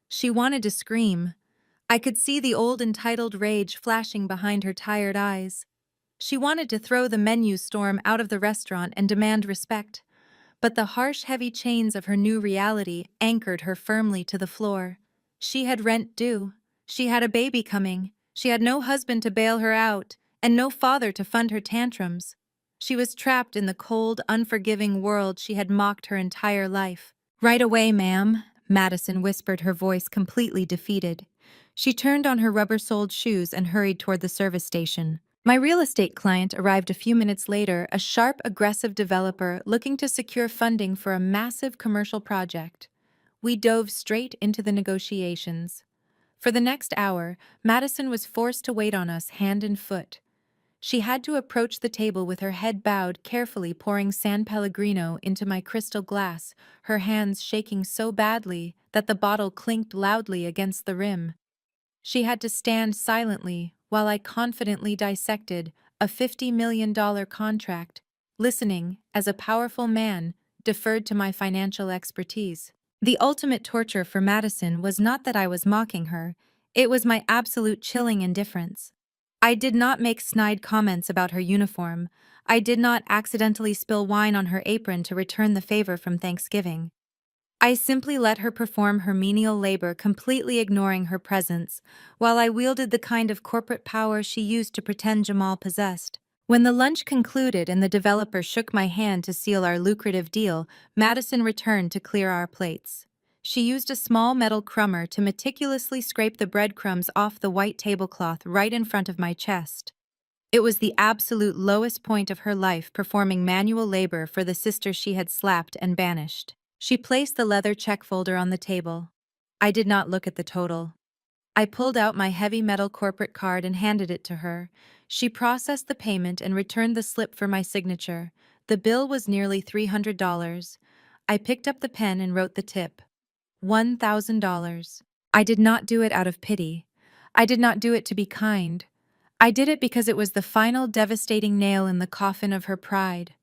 She wanted to scream. I could see the old entitled rage flashing behind her tired eyes. She wanted to throw the menu storm out of the restaurant and demand respect. But the harsh, heavy chains of her new reality anchored her firmly to the floor. She had rent due. She had a baby coming. She had no husband to bail her out, and no father to fund her tantrums. She was trapped in the cold, unforgiving world she had mocked her entire life. "Right away, ma'am," Madison whispered, her voice completely defeated. She turned on her rubber-soled shoes and hurried toward the service station. My real estate client arrived a few minutes later, a sharp, aggressive developer looking to secure funding for a massive commercial project. We dove straight into the negotiations. For the next hour, Madison was forced to wait on us hand and foot. She had to approach the table with her head bowed, carefully pouring San Pellegrino into my crystal glass, her hands shaking so badly that the bottle clinked loudly against the rim. She had to stand silently while I confidently dissected a $50 million contract, listening as a powerful man deferred to my financial expertise. The ultimate torture for Madison was not that I was mocking her, it was my absolute chilling indifference. I did not make snide comments about her uniform. I did not accidentally spill wine on her apron to return the favor from Thanksgiving. I simply let her perform her menial labor, completely ignoring her presence, while I wielded the kind of corporate power she used to pretend Jamal possessed. When the lunch concluded and the developer shook my hand to seal our lucrative deal, Madison returned to clear our plates. She used a small metal crumber to meticulously scrape the breadcrumbs off the white tablecloth right in front of my chest. It was the absolute lowest point of her life, performing manual labor for the sister she had slapped and banished. She placed the leather check folder on the table. I did not look at the total. I pulled out my heavy metal corporate card and handed it to her. She processed the payment and returned the slip for my signature. The bill was nearly $300. I picked up the pen and wrote the tip. $1,000. I did not do it out of pity. I did not do it to be kind. I did it because it was the final devastating nail in the coffin of her pride.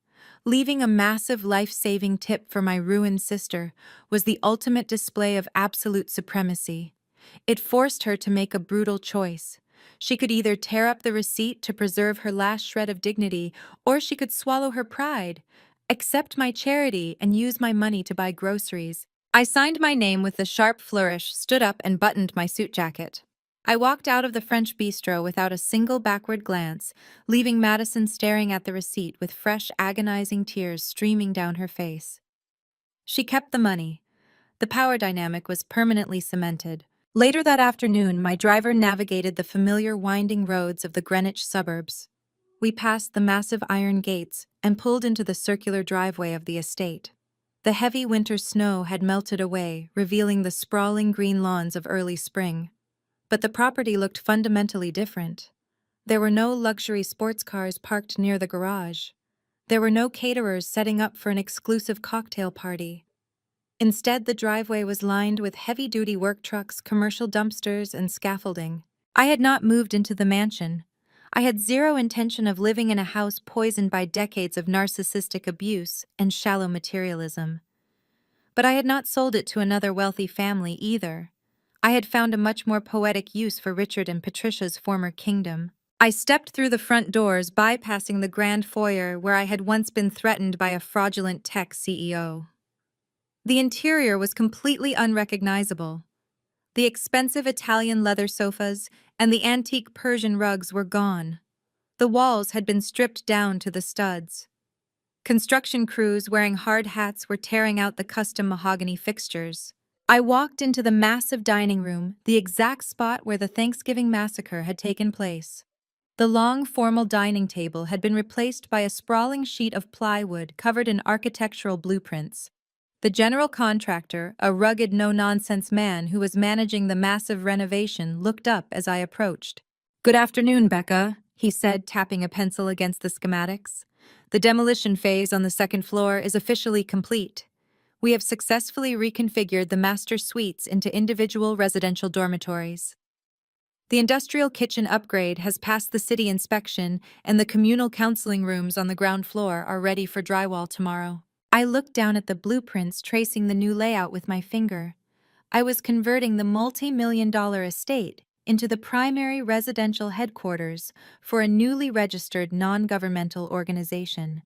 Leaving a massive life-saving tip for my ruined sister was the ultimate display of absolute supremacy. It forced her to make a brutal choice. She could either tear up the receipt to preserve her last shred of dignity, or she could swallow her pride, accept my charity, and use my money to buy groceries. I signed my name with a sharp flourish, stood up, and buttoned my suit jacket. I walked out of the French bistro without a single backward glance, leaving Madison staring at the receipt with fresh, agonizing tears streaming down her face. She kept the money. The power dynamic was permanently cemented. Later that afternoon, my driver navigated the familiar winding roads of the Greenwich suburbs. We passed the massive iron gates and pulled into the circular driveway of the estate. The heavy winter snow had melted away, revealing the sprawling green lawns of early spring. But the property looked fundamentally different. There were no luxury sports cars parked near the garage. There were no caterers setting up for an exclusive cocktail party. Instead, the driveway was lined with heavy-duty work trucks, commercial dumpsters, and scaffolding. I had not moved into the mansion. I had zero intention of living in a house poisoned by decades of narcissistic abuse and shallow materialism. But I had not sold it to another wealthy family either. I had found a much more poetic use for Richard and Patricia's former kingdom. I stepped through the front doors, bypassing the grand foyer where I had once been threatened by a fraudulent tech CEO. The interior was completely unrecognizable. The expensive Italian leather sofas and the antique Persian rugs were gone. The walls had been stripped down to the studs. Construction crews wearing hard hats were tearing out the custom mahogany fixtures. I walked into the massive dining room, the exact spot where the Thanksgiving massacre had taken place. The long, formal dining table had been replaced by a sprawling sheet of plywood covered in architectural blueprints. The general contractor, a rugged, no-nonsense man who was managing the massive renovation, looked up as I approached. "Good afternoon, Becca," he said, tapping a pencil against the schematics. "The demolition phase on the second floor is officially complete. We have successfully reconfigured the master suites into individual residential dormitories. The industrial kitchen upgrade has passed the city inspection, and the communal counseling rooms on the ground floor are ready for drywall tomorrow." I looked down at the blueprints, tracing the new layout with my finger. I was converting the multi-million-dollar estate into the primary residential headquarters for a newly registered non-governmental organization.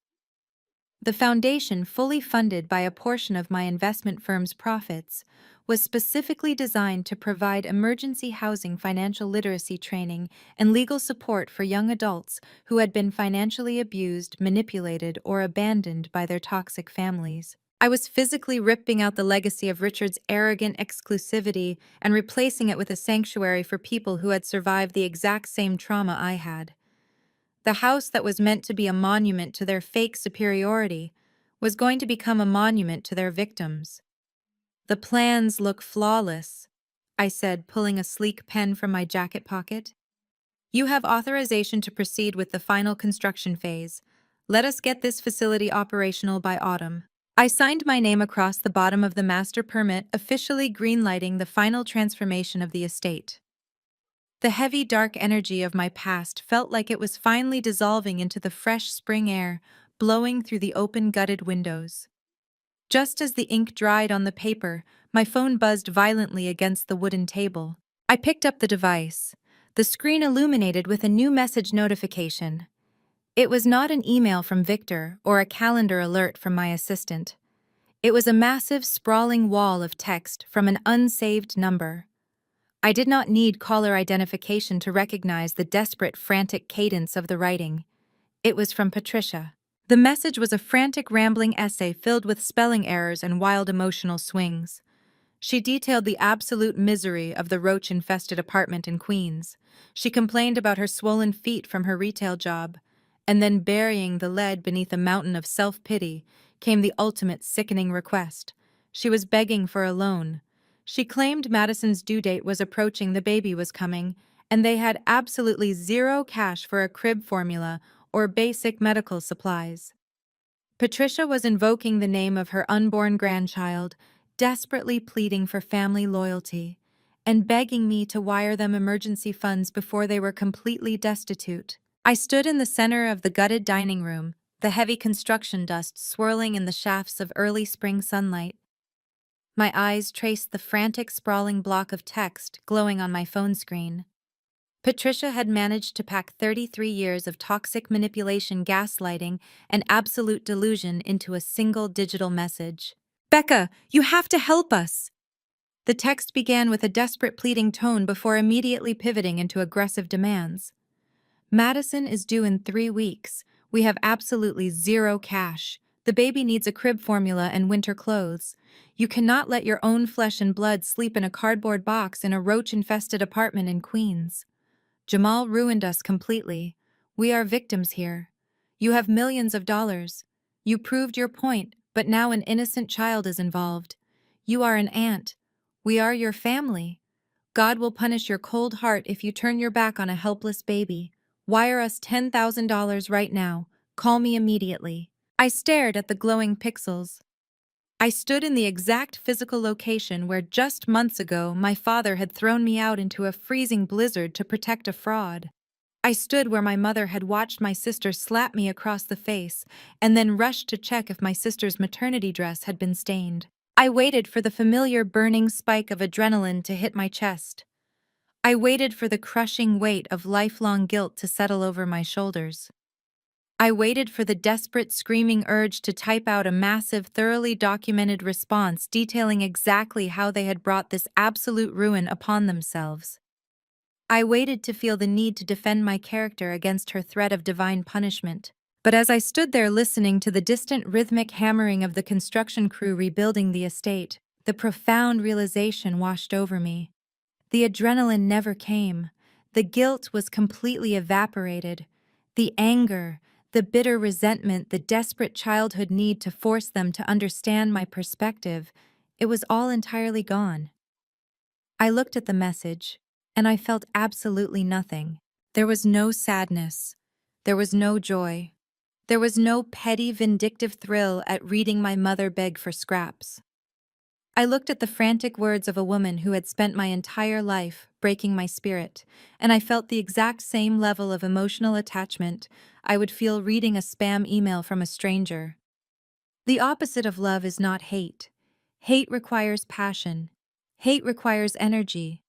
The foundation, fully funded by a portion of my investment firm's profits, was specifically designed to provide emergency housing, financial literacy training, and legal support for young adults who had been financially abused, manipulated, or abandoned by their toxic families. I was physically ripping out the legacy of Richard's arrogant exclusivity and replacing it with a sanctuary for people who had survived the exact same trauma I had. The house that was meant to be a monument to their fake superiority was going to become a monument to their victims. "The plans look flawless," I said, pulling a sleek pen from my jacket pocket. You have authorization to proceed with the final construction phase. Let us get this facility operational by autumn. I signed my name across the bottom of the master permit, officially greenlighting the final transformation of the estate. The heavy, dark energy of my past felt like it was finally dissolving into the fresh spring air, blowing through the open, gutted windows. Just as the ink dried on the paper, my phone buzzed violently against the wooden table. I picked up the device. The screen illuminated with a new message notification. It was not an email from Victor or a calendar alert from my assistant. It was a massive, sprawling wall of text from an unsaved number. I did not need caller identification to recognize the desperate, frantic cadence of the writing. It was from Patricia. The message was a frantic, rambling essay filled with spelling errors and wild emotional swings. She detailed the absolute misery of the roach-infested apartment in Queens. She complained about her swollen feet from her retail job. And then, burying the lead beneath a mountain of self-pity, came the ultimate sickening request. She was begging for a loan. She claimed Madison's due date was approaching, the baby was coming, and they had absolutely zero cash for a crib formula or basic medical supplies. Patricia was invoking the name of her unborn grandchild, desperately pleading for family loyalty, and begging me to wire them emergency funds before they were completely destitute. I stood in the center of the gutted dining room, the heavy construction dust swirling in the shafts of early spring sunlight. My eyes traced the frantic, sprawling block of text glowing on my phone screen. Patricia had managed to pack 33 years of toxic manipulation, gaslighting, and absolute delusion into a single digital message. "Becca, you have to help us!" The text began with a desperate, pleading tone before immediately pivoting into aggressive demands. "Madison is due in 3 weeks. We have absolutely zero cash. The baby needs a crib formula and winter clothes. You cannot let your own flesh and blood sleep in a cardboard box in a roach-infested apartment in Queens. Jamal ruined us completely. We are victims here. You have millions of dollars. You proved your point, but now an innocent child is involved. You are an aunt. We are your family. God will punish your cold heart if you turn your back on a helpless baby. Wire us $10,000 right now. Call me immediately." I stared at the glowing pixels. I stood in the exact physical location where just months ago my father had thrown me out into a freezing blizzard to protect a fraud. I stood where my mother had watched my sister slap me across the face and then rushed to check if my sister's maternity dress had been stained. I waited for the familiar burning spike of adrenaline to hit my chest. I waited for the crushing weight of lifelong guilt to settle over my shoulders. I waited for the desperate, screaming urge to type out a massive, thoroughly documented response detailing exactly how they had brought this absolute ruin upon themselves. I waited to feel the need to defend my character against her threat of divine punishment. But as I stood there listening to the distant rhythmic hammering of the construction crew rebuilding the estate, the profound realization washed over me. The adrenaline never came. The guilt was completely evaporated. The anger, the bitter resentment, the desperate childhood need to force them to understand my perspective, it was all entirely gone. I looked at the message, and I felt absolutely nothing. There was no sadness. There was no joy. There was no petty, vindictive thrill at reading my mother beg for scraps. I looked at the frantic words of a woman who had spent my entire life breaking my spirit, and I felt the exact same level of emotional attachment I would feel reading a spam email from a stranger. The opposite of love is not hate. Hate requires passion. Hate requires energy.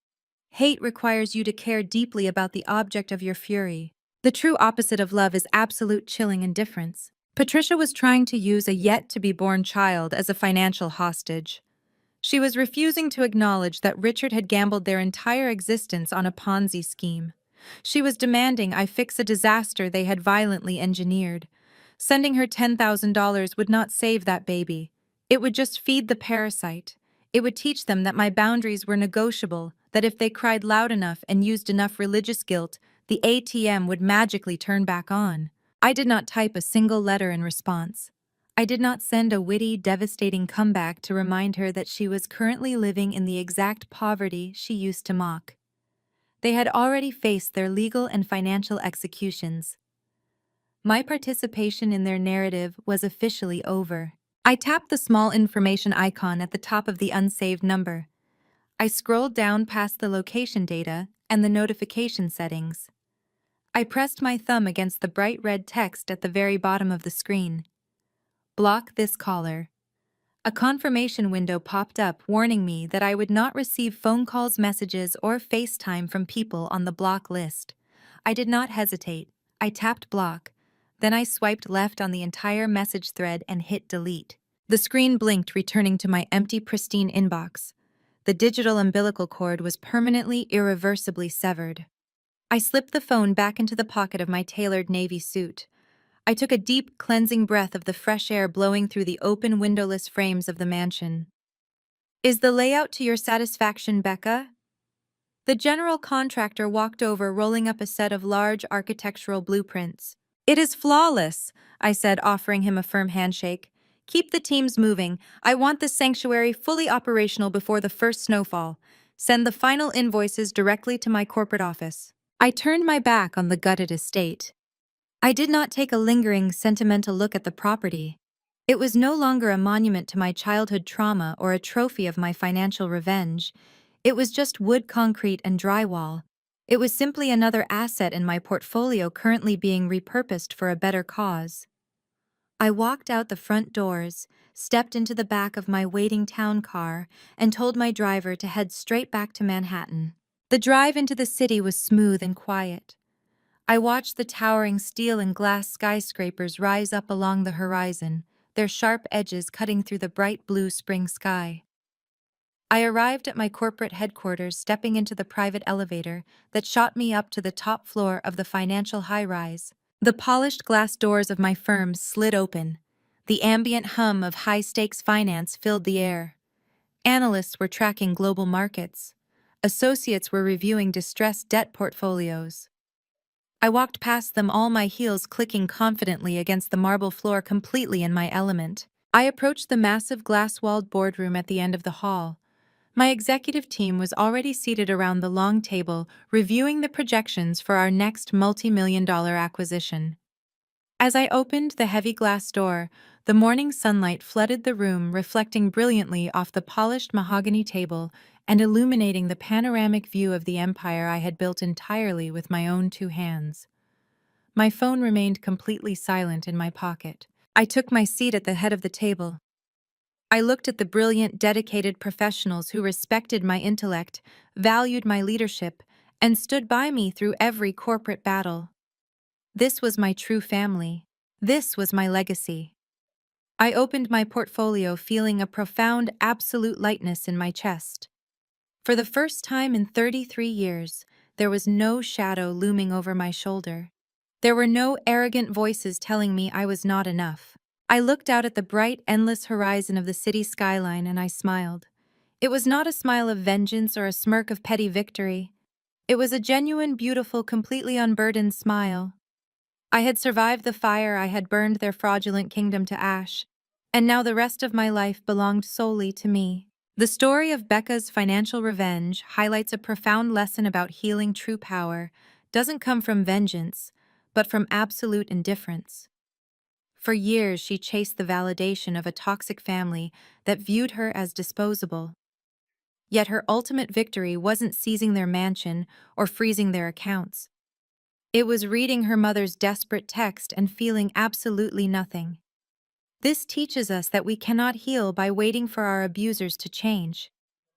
Hate requires you to care deeply about the object of your fury. The true opposite of love is absolute chilling indifference. Patricia was trying to use a yet-to-be-born child as a financial hostage. She was refusing to acknowledge that Richard had gambled their entire existence on a Ponzi scheme. She was demanding I fix a disaster they had violently engineered. Sending her $10,000 would not save that baby. It would just feed the parasite. It would teach them that my boundaries were negotiable, that if they cried loud enough and used enough religious guilt, the ATM would magically turn back on. I did not type a single letter in response. I did not send a witty, devastating comeback to remind her that she was currently living in the exact poverty she used to mock. They had already faced their legal and financial executions. My participation in their narrative was officially over. I tapped the small information icon at the top of the unsaved number. I scrolled down past the location data and the notification settings. I pressed my thumb against the bright red text at the very bottom of the screen. Block this caller. A confirmation window popped up warning me that I would not receive phone calls, messages, or FaceTime from people on the block list. I did not hesitate. I tapped block. Then I swiped left on the entire message thread and hit delete. The screen blinked, returning to my empty, pristine inbox. The digital umbilical cord was permanently, irreversibly severed. I slipped the phone back into the pocket of my tailored navy suit. I took a deep, cleansing breath of the fresh air blowing through the open, windowless frames of the mansion. Is the layout to your satisfaction, Becca? The general contractor walked over, rolling up a set of large architectural blueprints. It is flawless, I said, offering him a firm handshake. Keep the teams moving. I want this sanctuary fully operational before the first snowfall. Send the final invoices directly to my corporate office. I turned my back on the gutted estate. I did not take a lingering, sentimental look at the property. It was no longer a monument to my childhood trauma or a trophy of my financial revenge. It was just wood, concrete, and drywall. It was simply another asset in my portfolio currently being repurposed for a better cause. I walked out the front doors, stepped into the back of my waiting town car, and told my driver to head straight back to Manhattan. The drive into the city was smooth and quiet. I watched the towering steel and glass skyscrapers rise up along the horizon, their sharp edges cutting through the bright blue spring sky. I arrived at my corporate headquarters, stepping into the private elevator that shot me up to the top floor of the financial high-rise. The polished glass doors of my firm slid open. The ambient hum of high-stakes finance filled the air. Analysts were tracking global markets. Associates were reviewing distressed debt portfolios. I walked past them, all my heels clicking confidently against the marble floor, completely in my element. I approached the massive glass-walled boardroom at the end of the hall. My executive team was already seated around the long table, reviewing the projections for our next multi-million-dollar acquisition. As I opened the heavy glass door, the morning sunlight flooded the room, reflecting brilliantly off the polished mahogany table and illuminating the panoramic view of the empire I had built entirely with my own two hands. My phone remained completely silent in my pocket. I took my seat at the head of the table. I looked at the brilliant, dedicated professionals who respected my intellect, valued my leadership, and stood by me through every corporate battle. This was my true family. This was my legacy. I opened my portfolio, feeling a profound, absolute lightness in my chest. For the first time in 33 years, there was no shadow looming over my shoulder. There were no arrogant voices telling me I was not enough. I looked out at the bright, endless horizon of the city skyline and I smiled. It was not a smile of vengeance or a smirk of petty victory. It was a genuine, beautiful, completely unburdened smile. I had survived the fire, I had burned their fraudulent kingdom to ash, and now the rest of my life belonged solely to me. The story of Becca's financial revenge highlights a profound lesson about healing. True power doesn't come from vengeance, but from absolute indifference. For years, she chased the validation of a toxic family that viewed her as disposable. Yet her ultimate victory wasn't seizing their mansion or freezing their accounts. It was reading her mother's desperate text and feeling absolutely nothing. This teaches us that we cannot heal by waiting for our abusers to change.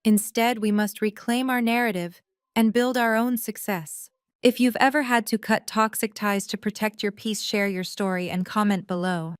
Instead, we must reclaim our narrative and build our own success. If you've ever had to cut toxic ties to protect your peace, share your story and comment below.